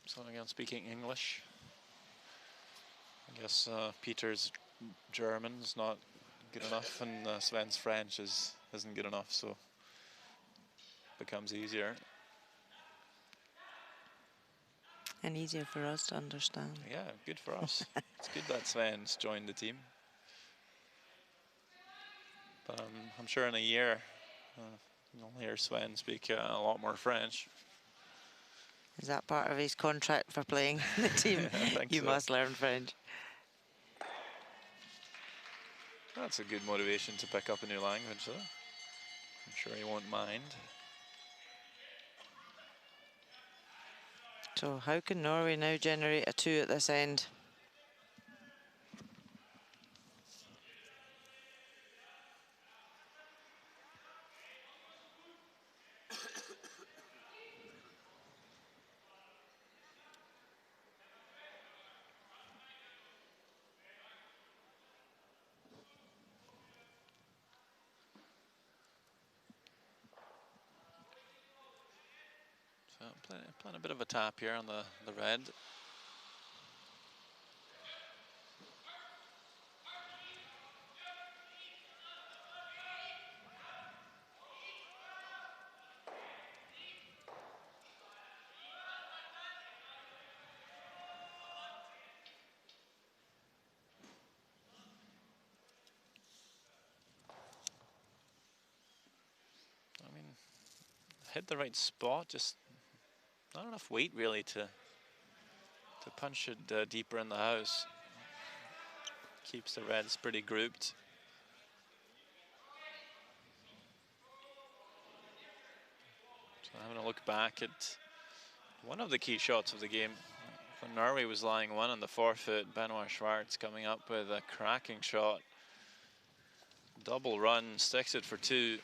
So again, speaking English. I guess Peter's German's not good enough, and Sven's French isn't good enough, so becomes easier. And easier for us to understand. Yeah, good for us. It's good that Sven's joined the team. But I'm sure in a year you'll hear Sven speak a lot more French. Is that part of his contract for playing the team? You so. must learn French. That's a good motivation to pick up a new language, though. I'm sure he won't mind. So how can Norway now generate a 2 at this end? So playing a bit of a tap here on the red. hit the right spot, just not enough weight really to punch it deeper in the house. Keeps the reds pretty grouped. So having a look back at one of the key shots of the game. When Norway was lying one on the forefoot, Benoit Schwartz coming up with a cracking shot. Double run, sticks it for two.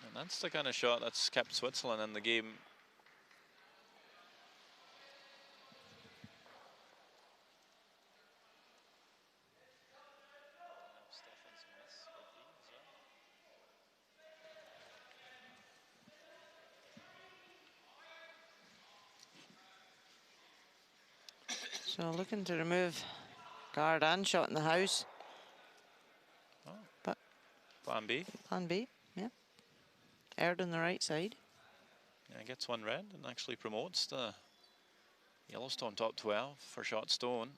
And that's the kind of shot that's kept Switzerland in the game. So looking to remove guard and shot in the house. Oh. But Plan B. Plan B, yeah. Aired on the right side. Yeah, gets one red and actually promotes the Yellowstone top 12 for shot stone.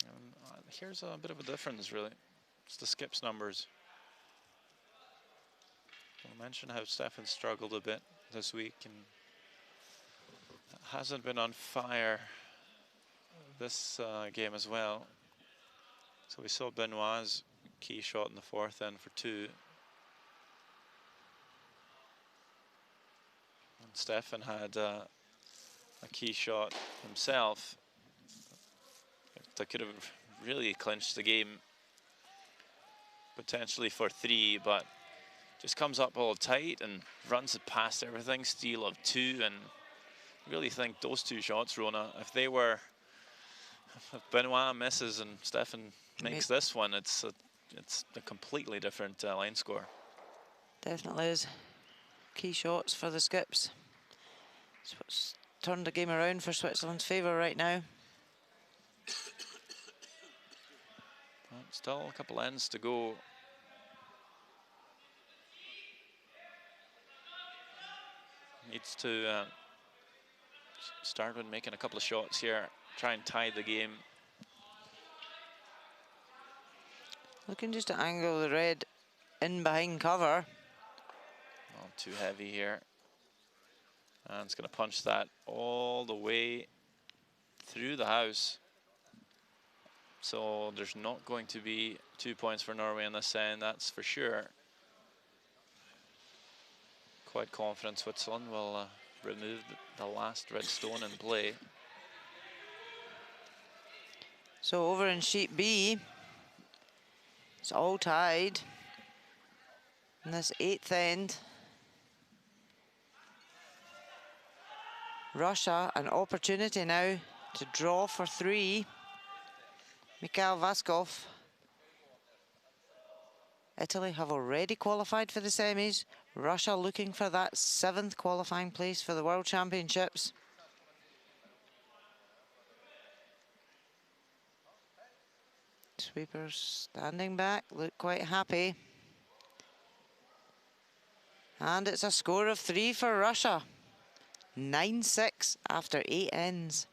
And here's a bit of a difference really. It's the skips numbers. I mentioned how Stefan struggled a bit this week and hasn't been on fire this game as well. So we saw Benoit's key shot in the fourth end for two. And Stefan had a key shot himself that could have really clinched the game, potentially for three, but just comes up all tight and runs it past everything. Steal of two, and really think those two shots, Rona, if Benoit misses and Stefan makes this one, it's a completely different line score. Definitely is. Key shots for the skips. It's what's turned the game around for Switzerland's favour right now. Well, still a couple ends to go. Needs to start with making a couple of shots here, try and tie the game. Looking just to angle the red in behind cover. Oh, too heavy here. And it's going to punch that all the way through the house. So there's not going to be 2 points for Norway on this end, that's for sure. Quite confident Switzerland will remove the last red stone in play. So over in sheet B, it's all tied in this eighth end. Russia, an opportunity now to draw for three. Mikhail Vaskov. Italy have already qualified for the semis. Russia looking for that 7th qualifying place for the World Championships. Sweepers standing back, look quite happy. And it's a score of 3 for Russia. 9-6 after 8 ends.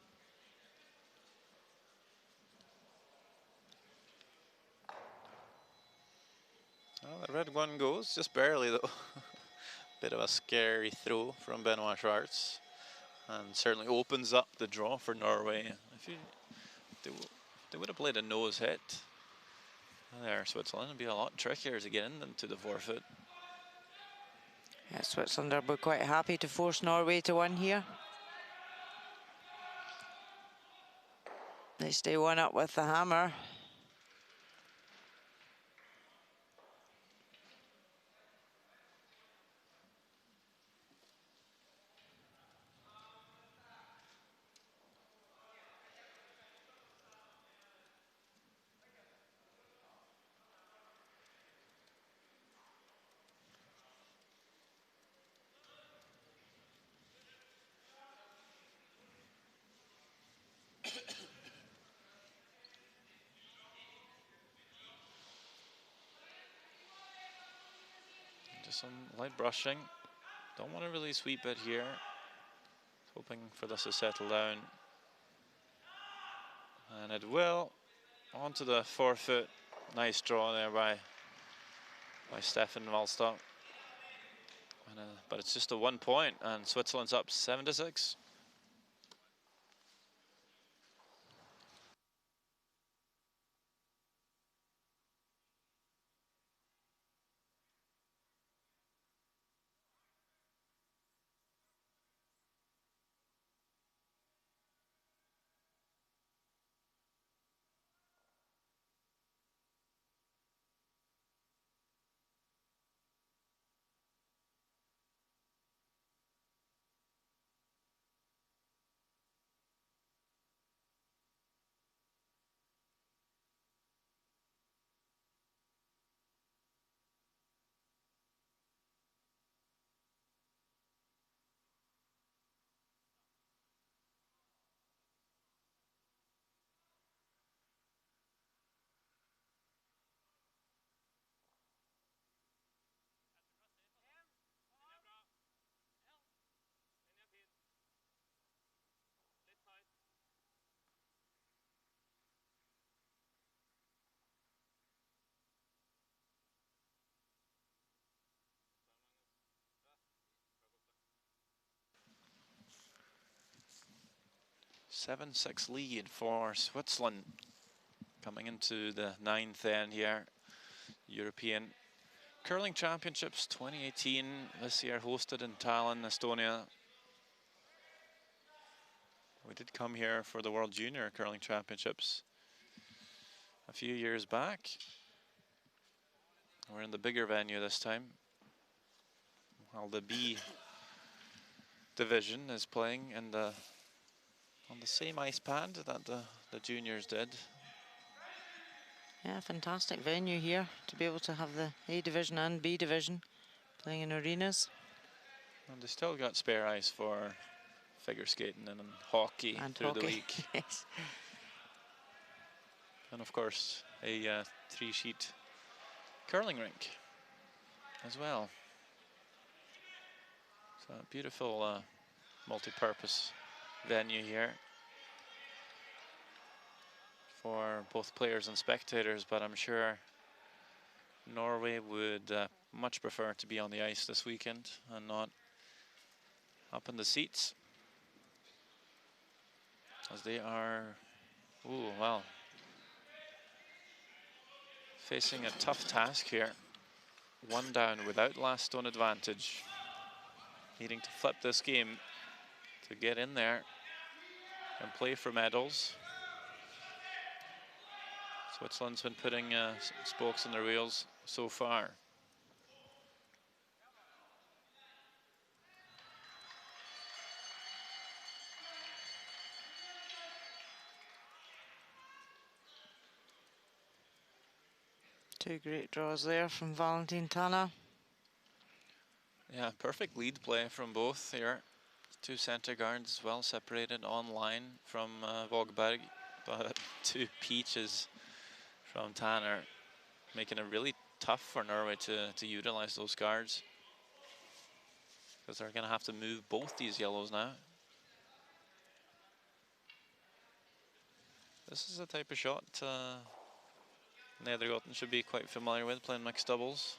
Well, the red one goes, just barely though. Bit of a scary throw from Benoit Schwartz. And certainly opens up the draw for Norway. They would have played a nose hit there, Switzerland. It'd be a lot trickier to get into the forefoot. Yeah, Switzerland are quite happy to force Norway to win here. They stay one up with the hammer. Just some light brushing. Don't want to really sweep it here. Hoping for this to settle down. And it will. Onto the forefoot. Nice draw there by Stefan Wallstock. But it's just a 1 point, and Switzerland's up 7-6. Seven six lead for Switzerland coming into the 9th end here. European Curling Championships 2018, this year hosted in Tallinn, Estonia. We did come here for the World Junior Curling Championships a few years back. We're in the bigger venue this time, while the B division is playing in on the same ice pad that the juniors did. Yeah, fantastic venue here to be able to have the A division and B division playing in arenas. And they still got spare ice for figure skating and hockey And through hockey. the week. Yes. And of course, a 3-sheet curling rink as well. So a beautiful multi-purpose venue here for both players and spectators, but I'm sure Norway would much prefer to be on the ice this weekend and not up in the seats, as they are, facing a tough task here. One down without last stone advantage, needing to flip this game to get in there and play for medals. Switzerland's been putting spokes in their wheels so far. Two great draws there from Valentin Tanner. Yeah, perfect lead play from both here. Two centre guards well separated on line from Vågberg, but two peaches from Tanner, making it really tough for Norway to utilize those guards, because they're going to have to move both these yellows now. This is the type of shot Nedergotten should be quite familiar with, playing mixed doubles.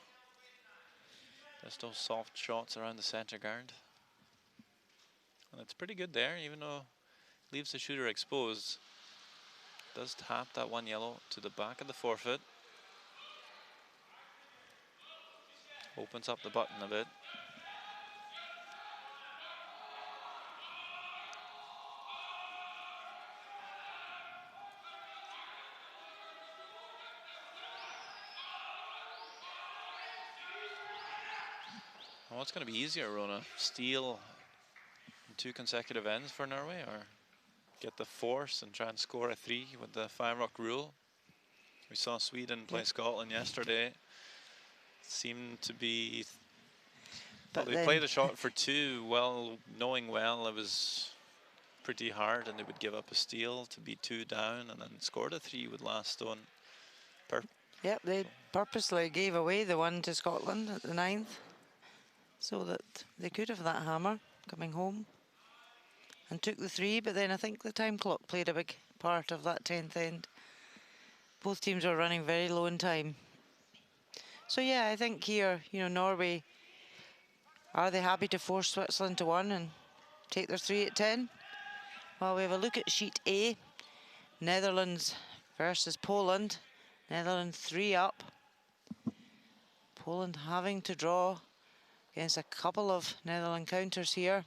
Just those soft shots around the center guard. And it's pretty good there, even though it leaves the shooter exposed. Does tap that one yellow to the back of the forefoot. Opens up the button a bit. Well, what's going to be easier, Rona? Steal in 2 consecutive ends for Norway, or get the force and try and score a 3 with the 5-rock rule? We saw Sweden play Scotland yesterday. Seemed to be... Well, they played a shot for 2, knowing well it was pretty hard, and they would give up a steal to be 2 down, and then scored a 3 with last stone. Yep, they purposely gave away the one to Scotland at the 9th, so that they could have that hammer coming home, and took the 3, but then I think the time clock played a big part of that 10th end. Both teams were running very low in time. So yeah, I think here, Norway Are they happy to force Switzerland to 1 and take their 3 at 10? Well, we have a look at sheet A. Netherlands versus Poland. Netherlands 3 up. Poland having to draw against a couple of Netherlands counters here.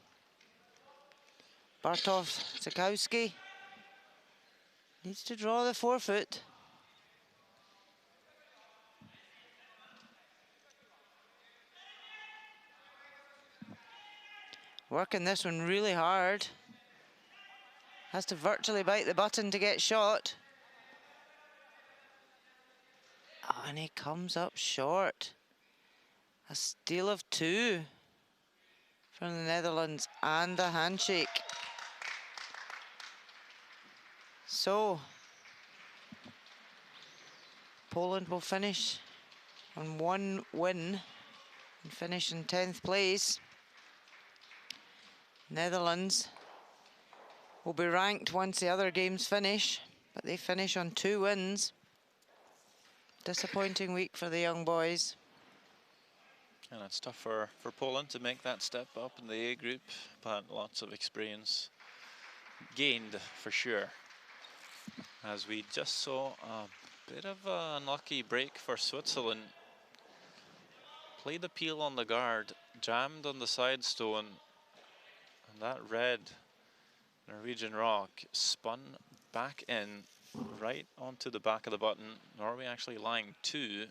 Bartosz Zakowski needs to draw the forefoot. Working this one really hard. Has to virtually bite the button to get shot. Oh, and he comes up short. A steal of 2 from the Netherlands and a handshake. So, Poland will finish on 1 win and finish in 10th place. Netherlands will be ranked once the other games finish, but they finish on 2 wins. Disappointing week for the young boys. And it's tough for Poland to make that step up in the A group, but lots of experience gained for sure. As we just saw a bit of an unlucky break for Switzerland. Played the peel on the guard, jammed on the side stone, and that red Norwegian rock spun back in right onto the back of the button. Norway actually lying 2.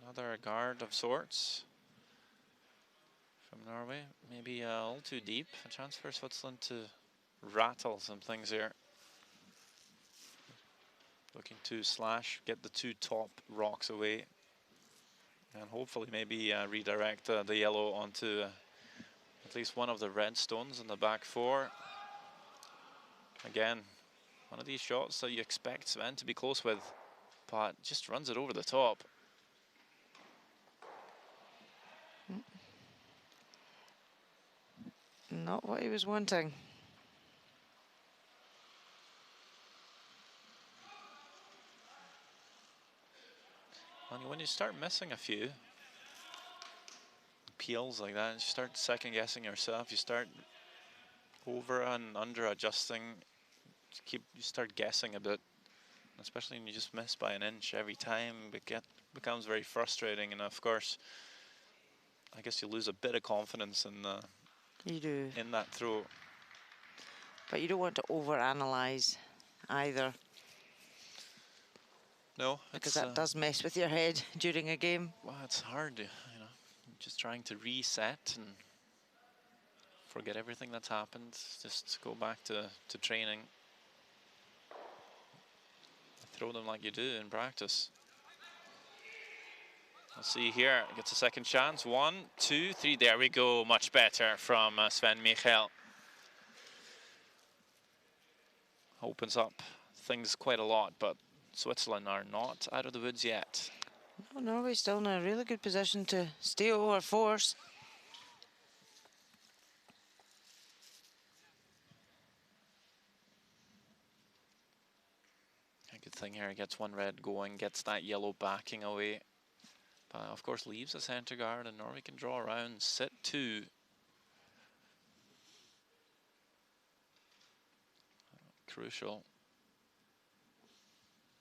Another guard of sorts from Norway. Maybe a little too deep. A chance for Switzerland to rattle some things here. Looking to slash, get the 2 top rocks away. And hopefully maybe redirect the yellow onto at least one of the red stones in the back 4. Again, one of these shots that you expect Sven to be close with, but just runs it over the top. Not what he was wanting. And when you start missing a few peels like that, you start second guessing yourself, you start over and under adjusting, you start guessing a bit, especially when you just miss by an inch every time. It becomes very frustrating, and of course I guess you lose a bit of confidence in that throw. But you don't want to overanalyze either. No, because that does mess with your head during a game. Well, it's hard, you know, just trying to reset and forget everything that's happened. Just go back to training. Throw them like you do in practice. Let's see here, gets a second chance. 1, 2, 3, there we go. Much better from Sven Michael. Opens up things quite a lot, but Switzerland are not out of the woods yet. No, Norway's still in a really good position to steal or force. A good thing here, he gets one red going, gets that yellow backing away. But of course leaves the centre guard, and Norway can draw around, sit 2. Crucial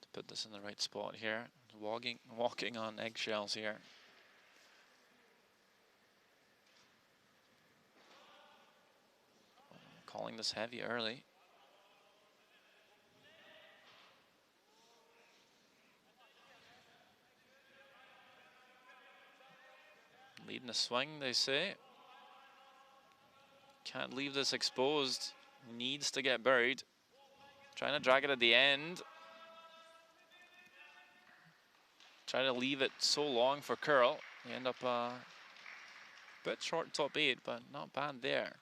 to put this in the right spot here. Walking on eggshells here. Calling this heavy early. Leading a swing, they say. Can't leave this exposed. Needs to get buried. Trying to drag it at the end. Try to leave it so long for curl. You end up a bit short top 8, but not bad there.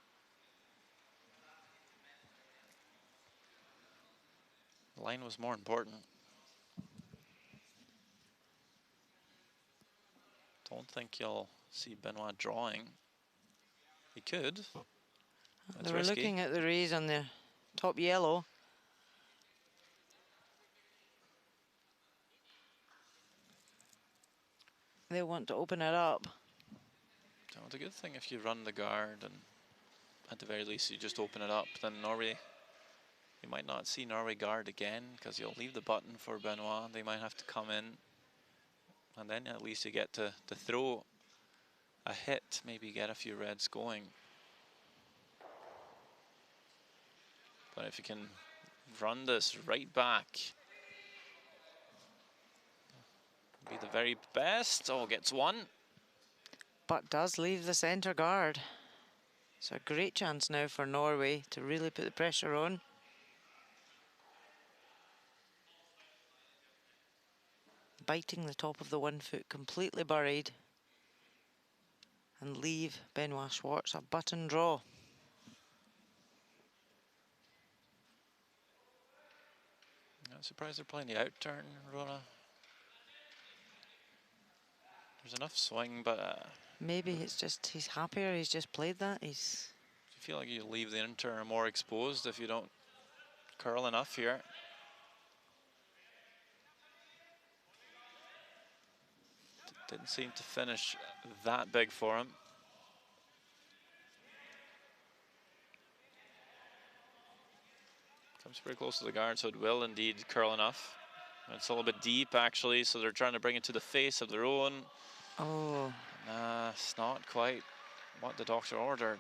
The line was more important. Don't think you'll see Benoit drawing. He could. They were looking at the raise on the top yellow. They'll want to open it up. So it's a good thing if you run the guard and at the very least you just open it up. Then Norway, you might not see Norway guard again because you'll leave the button for Benoit. They might have to come in, and then at least you get to throw a hit, maybe get a few reds going. But if you can run this right back, be the very best. Oh, gets one. But does leave the centre guard. It's a great chance now for Norway to really put the pressure on. Biting the top of the 1 foot completely buried. And leave Benoit Schwartz a button draw. I'm surprised they're playing the out turn, Rona. There's enough swing, but maybe it's just he's happier. He's just played that. He's. I feel like you leave the in turn more exposed if you don't curl enough here. Didn't seem to finish that big for him. Comes pretty close to the guard, so it will indeed curl enough. It's a little bit deep actually, so they're trying to bring it to the face of their own. Oh. Nah, it's not quite what the doctor ordered.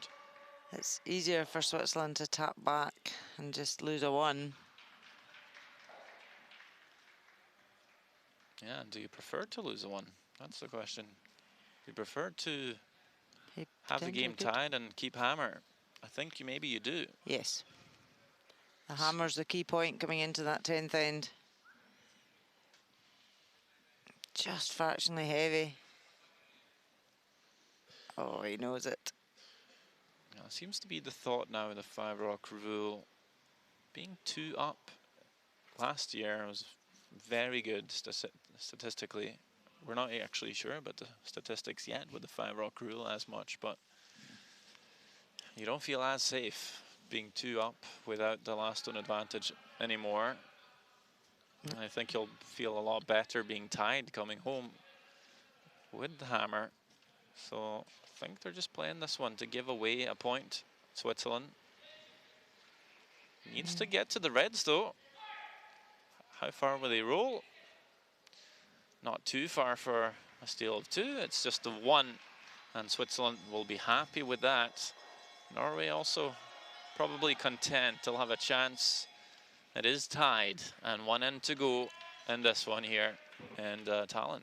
It's easier for Switzerland to tap back and just lose a 1. Yeah, and do you prefer to lose a 1? That's the question. Do you prefer to have the game tied and keep hammer? I think maybe you do. Yes. The hammer's the key point coming into that 10th end. Just fractionally heavy. Oh, he knows it. Yeah, seems to be the thought now in the 5-rock rule. Being 2 up last year was very good statistically. We're not actually sure about the statistics yet with the 5-rock rule as much, but you don't feel as safe being 2 up without the last stone advantage anymore. And I think you'll feel a lot better being tied coming home with the hammer. So I think they're just playing this one to give away a point. Switzerland needs to get to the reds though. How far will they roll? Not too far for a steal of 2. It's just a 1, and Switzerland will be happy with that. Norway also probably content. They'll have a chance. It is tied, and 1 end to go in this one here in Tallinn.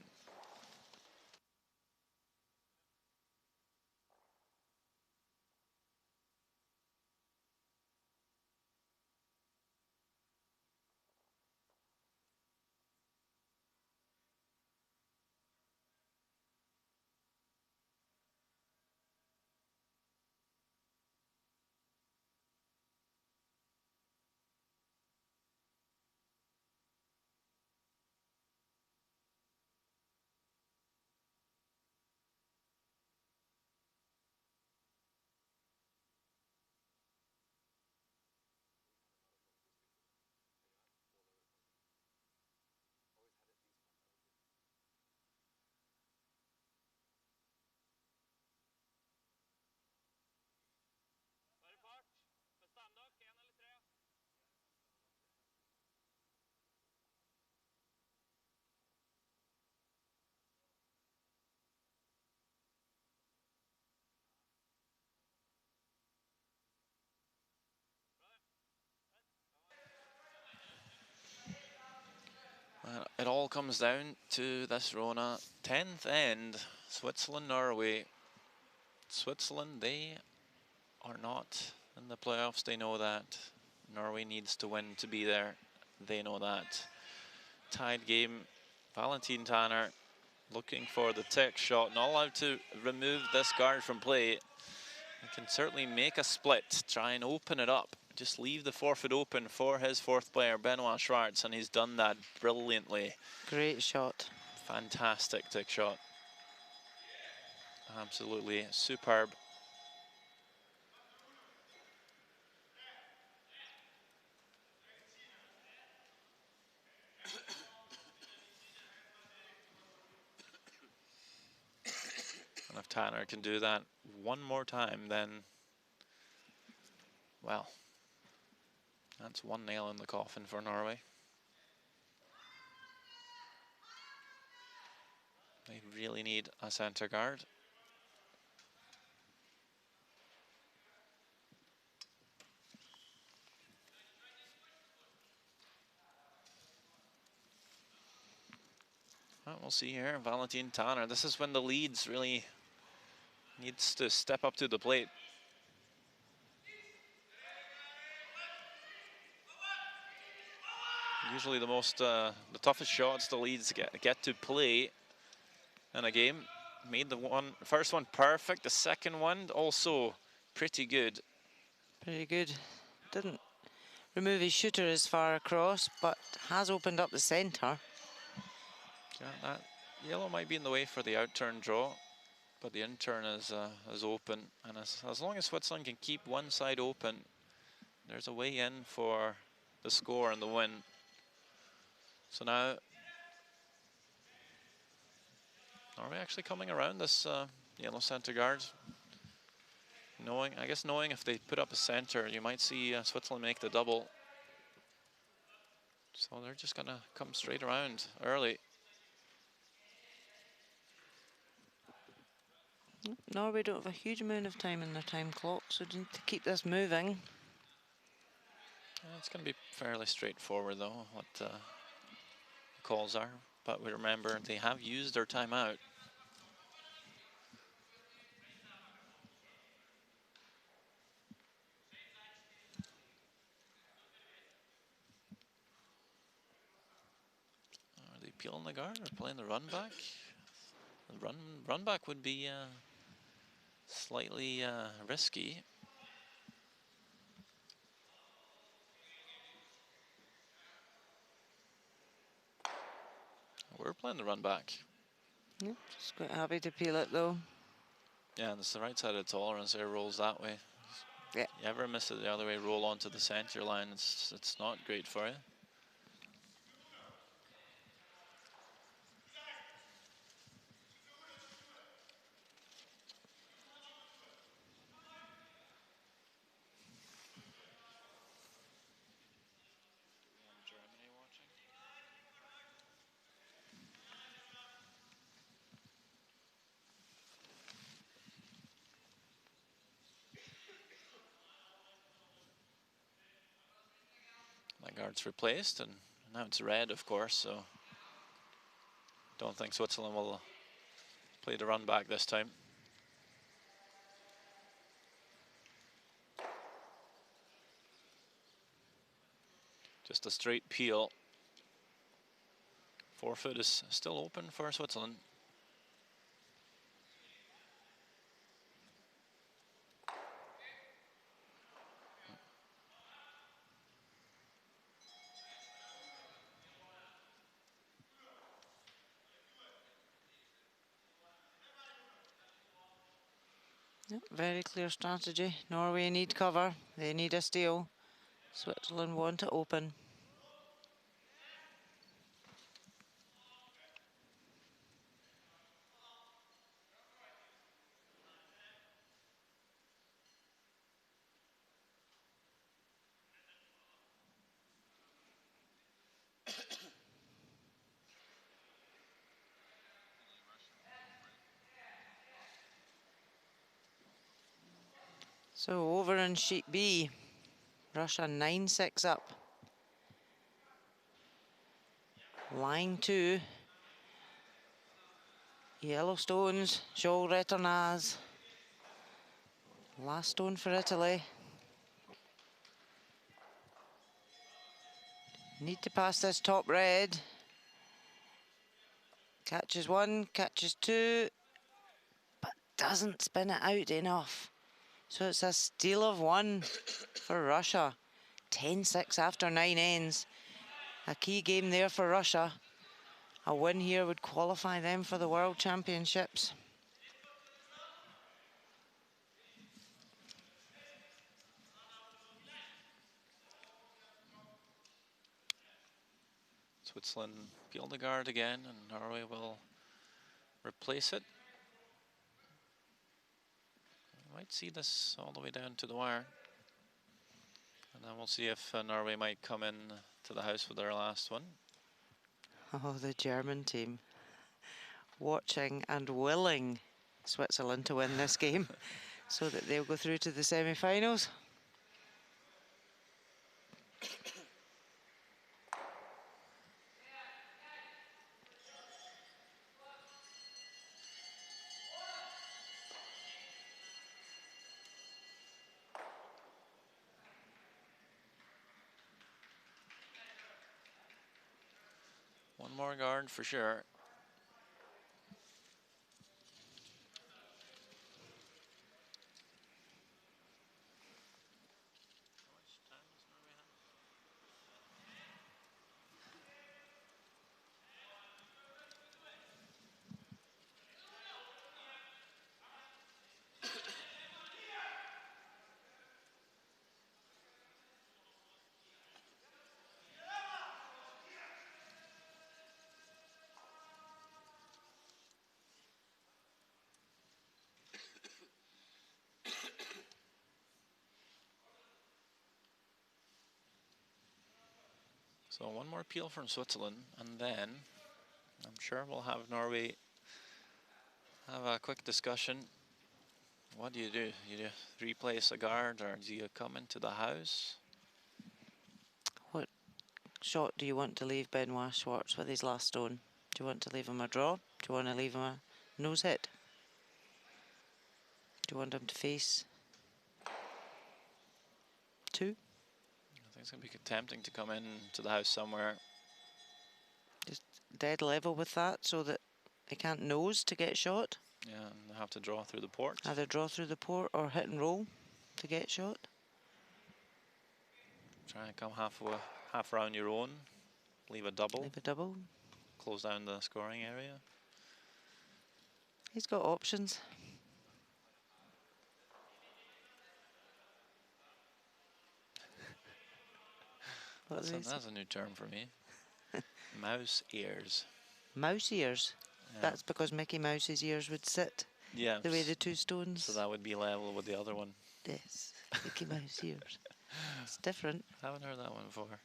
Well, it all comes down to this, Rona. 10th end, Switzerland, Norway. Switzerland, they are not in the playoffs. They know that. Norway needs to win to be there. They know that. Tied game. Valentin Tanner looking for the tech shot. Not allowed to remove this guard from play. He can certainly make a split. Try and open it up. Just leave the forfeit open for his 4th player, Benoit Schwartz, and he's done that brilliantly. Great shot. Fantastic tech shot. Absolutely superb. Tanner can do that one more time, then, well, that's one nail in the coffin for Norway. They really need a center guard. Well, we'll see here, Valentin Tanner. This is when the leads really needs to step up to the plate. Usually the toughest shots the leads get to play in a game. Made the first one perfect, the second one also pretty good. Pretty good. Didn't remove his shooter as far across, but has opened up the centre. Yeah, that yellow might be in the way for the out-turn draw, but the in-turn is open, and as long as Switzerland can keep one side open, there's a way in for the score and the win. So now, are we actually coming around this yellow center guard? I guess knowing if they put up a center, you might see Switzerland make the double. So they're just gonna come straight around early. Norway don't have a huge amount of time in their time clock, so they need to keep this moving. It's going to be fairly straightforward, though, what the calls are. But we remember they have used their timeout. Are they peeling the guard or playing the run back? The run back would be slightly risky. We're playing the run back. Yep, just quite happy to peel it though. Yeah, and it's the right side of the tolerance there, rolls that way. Yeah. You ever miss it the other way, roll onto the center line, it's not great for you. That guard's replaced, and now it's red, of course, so don't think Switzerland will play the run back this time. Just a straight peel. Forefoot is still open for Switzerland. Yep, very clear strategy. Norway need cover. They need a steal. Switzerland want to open. So over in sheet B, Russia 9-6 up. Line 2. Yellow stones, Joel Retornaz. Last stone for Italy. Need to pass this top red. Catches one, catches two, but doesn't spin it out enough. So it's a steal of one for Russia. 10-6 after 9 ends. A key game there for Russia. A win here would qualify them for the World Championships. Switzerland peel the guard again, and Norway will replace it. Might see this all the way down to the wire. And then we'll see if Norway might come in to the house with their last one. Oh, the German team. Watching and willing Switzerland to win this game so that they'll go through to the semi-finals. One more guard for sure. So one more appeal from Switzerland, and then I'm sure we'll have Norway have a quick discussion. What do? You replace a guard, or do you come into the house? What shot do you want to leave Benoit Schwartz with his last stone? Do you want to leave him a draw? Do you want to leave him a nose hit? Do you want him to face 2? I think it's going to be tempting to come in to the house somewhere. Just dead level with that so that they can't nose to get shot. Yeah, and they have to draw through the port. Either draw through the port or hit and roll to get shot. Try and come half around your own. Leave a double. Leave a double. Close down the scoring area. He's got options. That's a new term for me. Mouse ears. Mouse ears? Yeah. That's because Mickey Mouse's ears would sit the way the 2 stones. So that would be level with the other one. Yes, Mickey Mouse ears. It's different. I haven't heard that one before,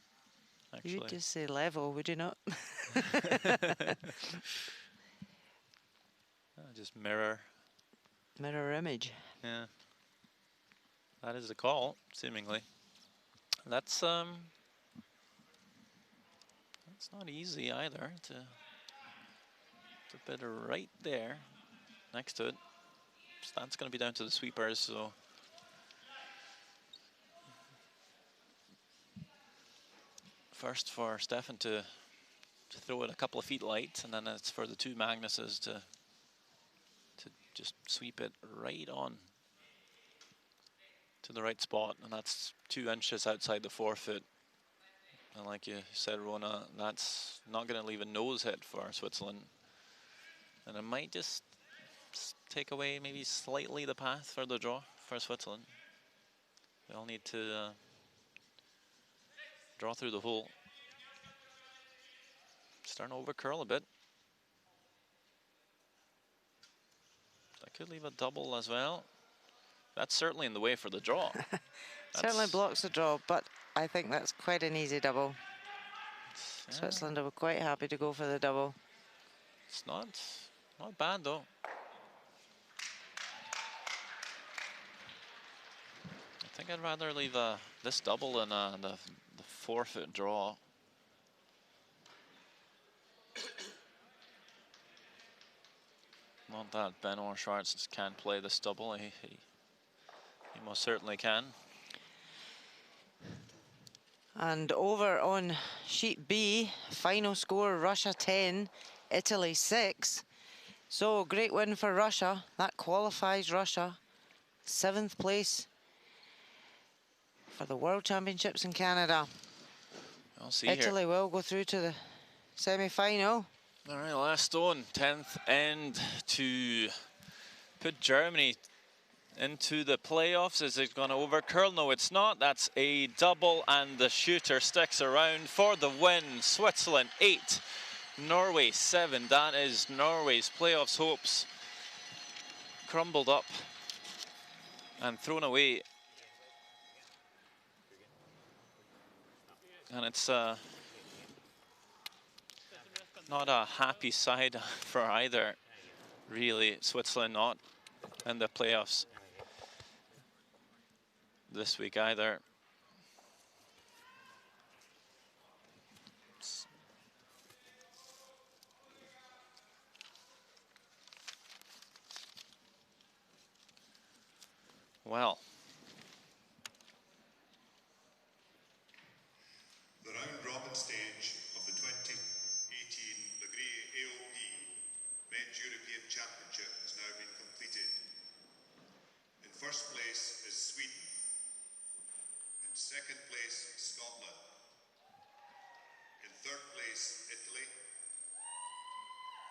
actually. You'd just say level, would you not? Just mirror. Mirror image. Yeah. That is the call, seemingly. That's not easy either to put it right there next to it. That's going to be down to the sweepers, so first for Stefan to throw it a couple of feet light, and then it's for the 2 Magnuses to just sweep it right on to the right spot, and that's 2 inches outside the forefoot. And like you said, Rona, that's not going to leave a nose hit for Switzerland. And it might just take away maybe slightly the path for the draw for Switzerland. They'll need to draw through the hole. Starting to over curl a bit. That could leave a double as well. That's certainly in the way for the draw. Certainly blocks the draw, but I think that's quite an easy double. Yeah. Switzerland are quite happy to go for the double. It's not bad though. I think I'd rather leave this double than the 4-foot draw. Not that Benoit Schwartz can't play this double. He most certainly can. And over on sheet B, final score, Russia 10, Italy 6. So great win for Russia. That qualifies Russia 7th place for the World Championships in Canada. I'll see Italy here. will go through to the semi-final. All right, last stone, 10th end to put Germany into the playoffs. Is it going to overcurl? No, it's not. That's a double, and the shooter sticks around for the win. Switzerland 8, Norway 7. That is Norway's playoffs hopes crumbled up and thrown away. And it's not a happy side for either, really. Switzerland not in the playoffs this week either. Well, the round-robin stage of the 2018 Gruyère AOP Men's European Championship has now been completed. In first place is Sweden. In second place, Scotland. In third place, Italy.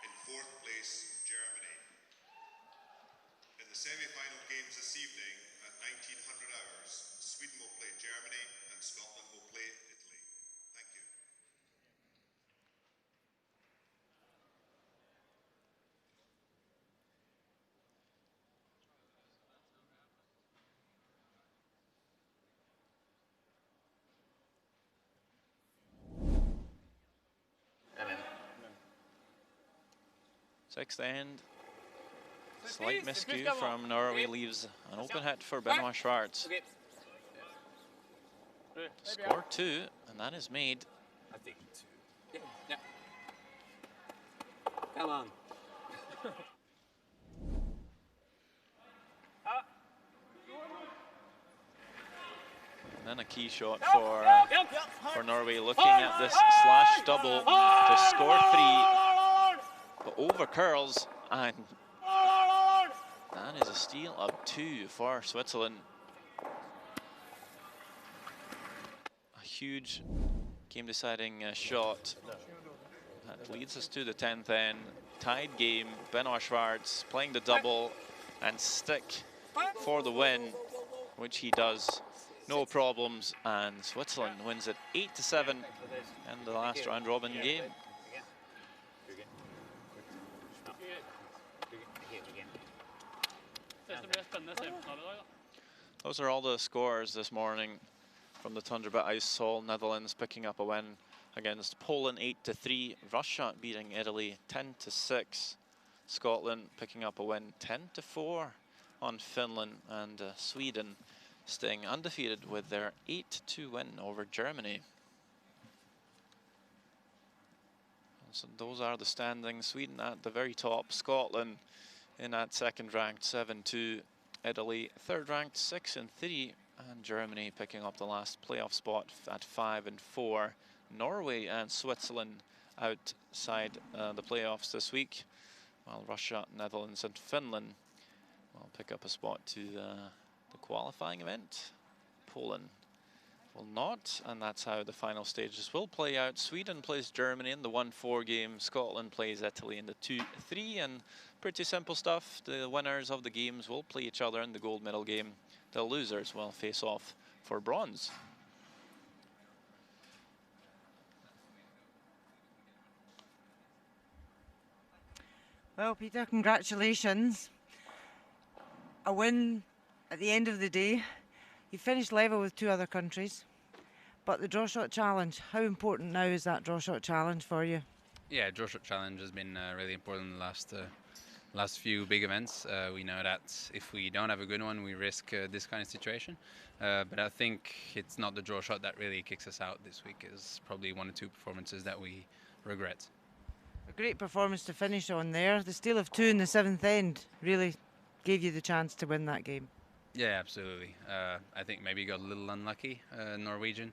In fourth place, Germany. In the semi-final games this evening at 1900 hours, Sweden will play Germany and Scotland will play Italy. Thank you. sixth end. Slight miscue from Norway leaves an open hit for Benoit Schwartz. Score 2, and that is made. I think 2. Yeah. Come on. And then a key shot for Norway, looking at this slash double to score 3, but over curls, and that is a steal of 2 for Switzerland. A huge game-deciding shot that leads us to the 10th end. Tied game. Benoit Schwartz playing the double and stick for the win, which he does. No problems, and Switzerland wins it 8-7 in the last round-robin game. Those are all the scores this morning from the Thunderbird Ice Hall. Netherlands picking up a win against Poland 8-3. Russia beating Italy 10-6. Scotland picking up a win 10-4 on Finland, and Sweden staying undefeated with their 8-2 win over Germany. So those are the standings. Sweden at the very top, Scotland in at second ranked 7-2, Italy third ranked 6-3, and Germany picking up the last playoff spot at 5-4. Norway and Switzerland outside the playoffs this week, while Russia, Netherlands and Finland will pick up a spot to the qualifying event. Poland will not, and that's how the final stages will play out. Sweden plays Germany in the 1-4 game, Scotland plays Italy in the 2-3, and pretty simple stuff. The winners of the games will play each other in the gold medal game. The losers will face off for bronze. Well, Peter, congratulations. A win at the end of the day. You finished level with 2 other countries, but the draw shot challenge, how important now is that draw shot challenge for you? Yeah, draw shot challenge has been really important in the last few big events. We know that if we don't have a good one, we risk this kind of situation. But I think it's not the draw shot that really kicks us out this week. It's probably 1 or 2 performances that we regret. A great performance to finish on there. The steal of 2 in the 7th end really gave you the chance to win that game. Yeah, absolutely. I think maybe he got a little unlucky, Norwegian.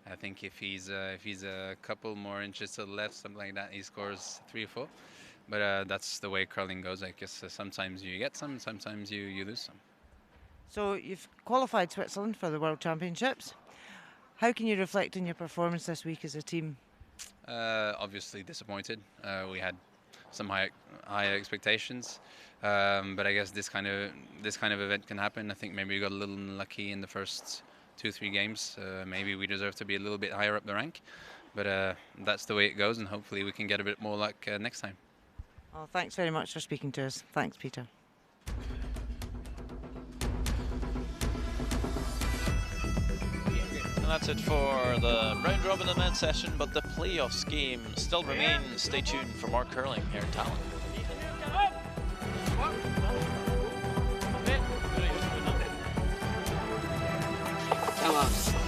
I think if he's a couple more inches to the left, something like that, he scores 3 or 4. But that's the way curling goes. I guess sometimes you get some, sometimes you lose some. So you've qualified Switzerland for the World Championships. How can you reflect on your performance this week as a team? Obviously disappointed. We had some higher expectations, but I guess this kind of event can happen. I think maybe we got a little unlucky in the first 2-3 games. Maybe we deserve to be a little bit higher up the rank, but that's the way it goes, and hopefully we can get a bit more luck next time. Well, thanks very much for speaking to us. Thanks, Peter. that's it for the round robin and men's session, but the playoffs game still remains. Stay tuned for more curling here in Tallinn. Come on.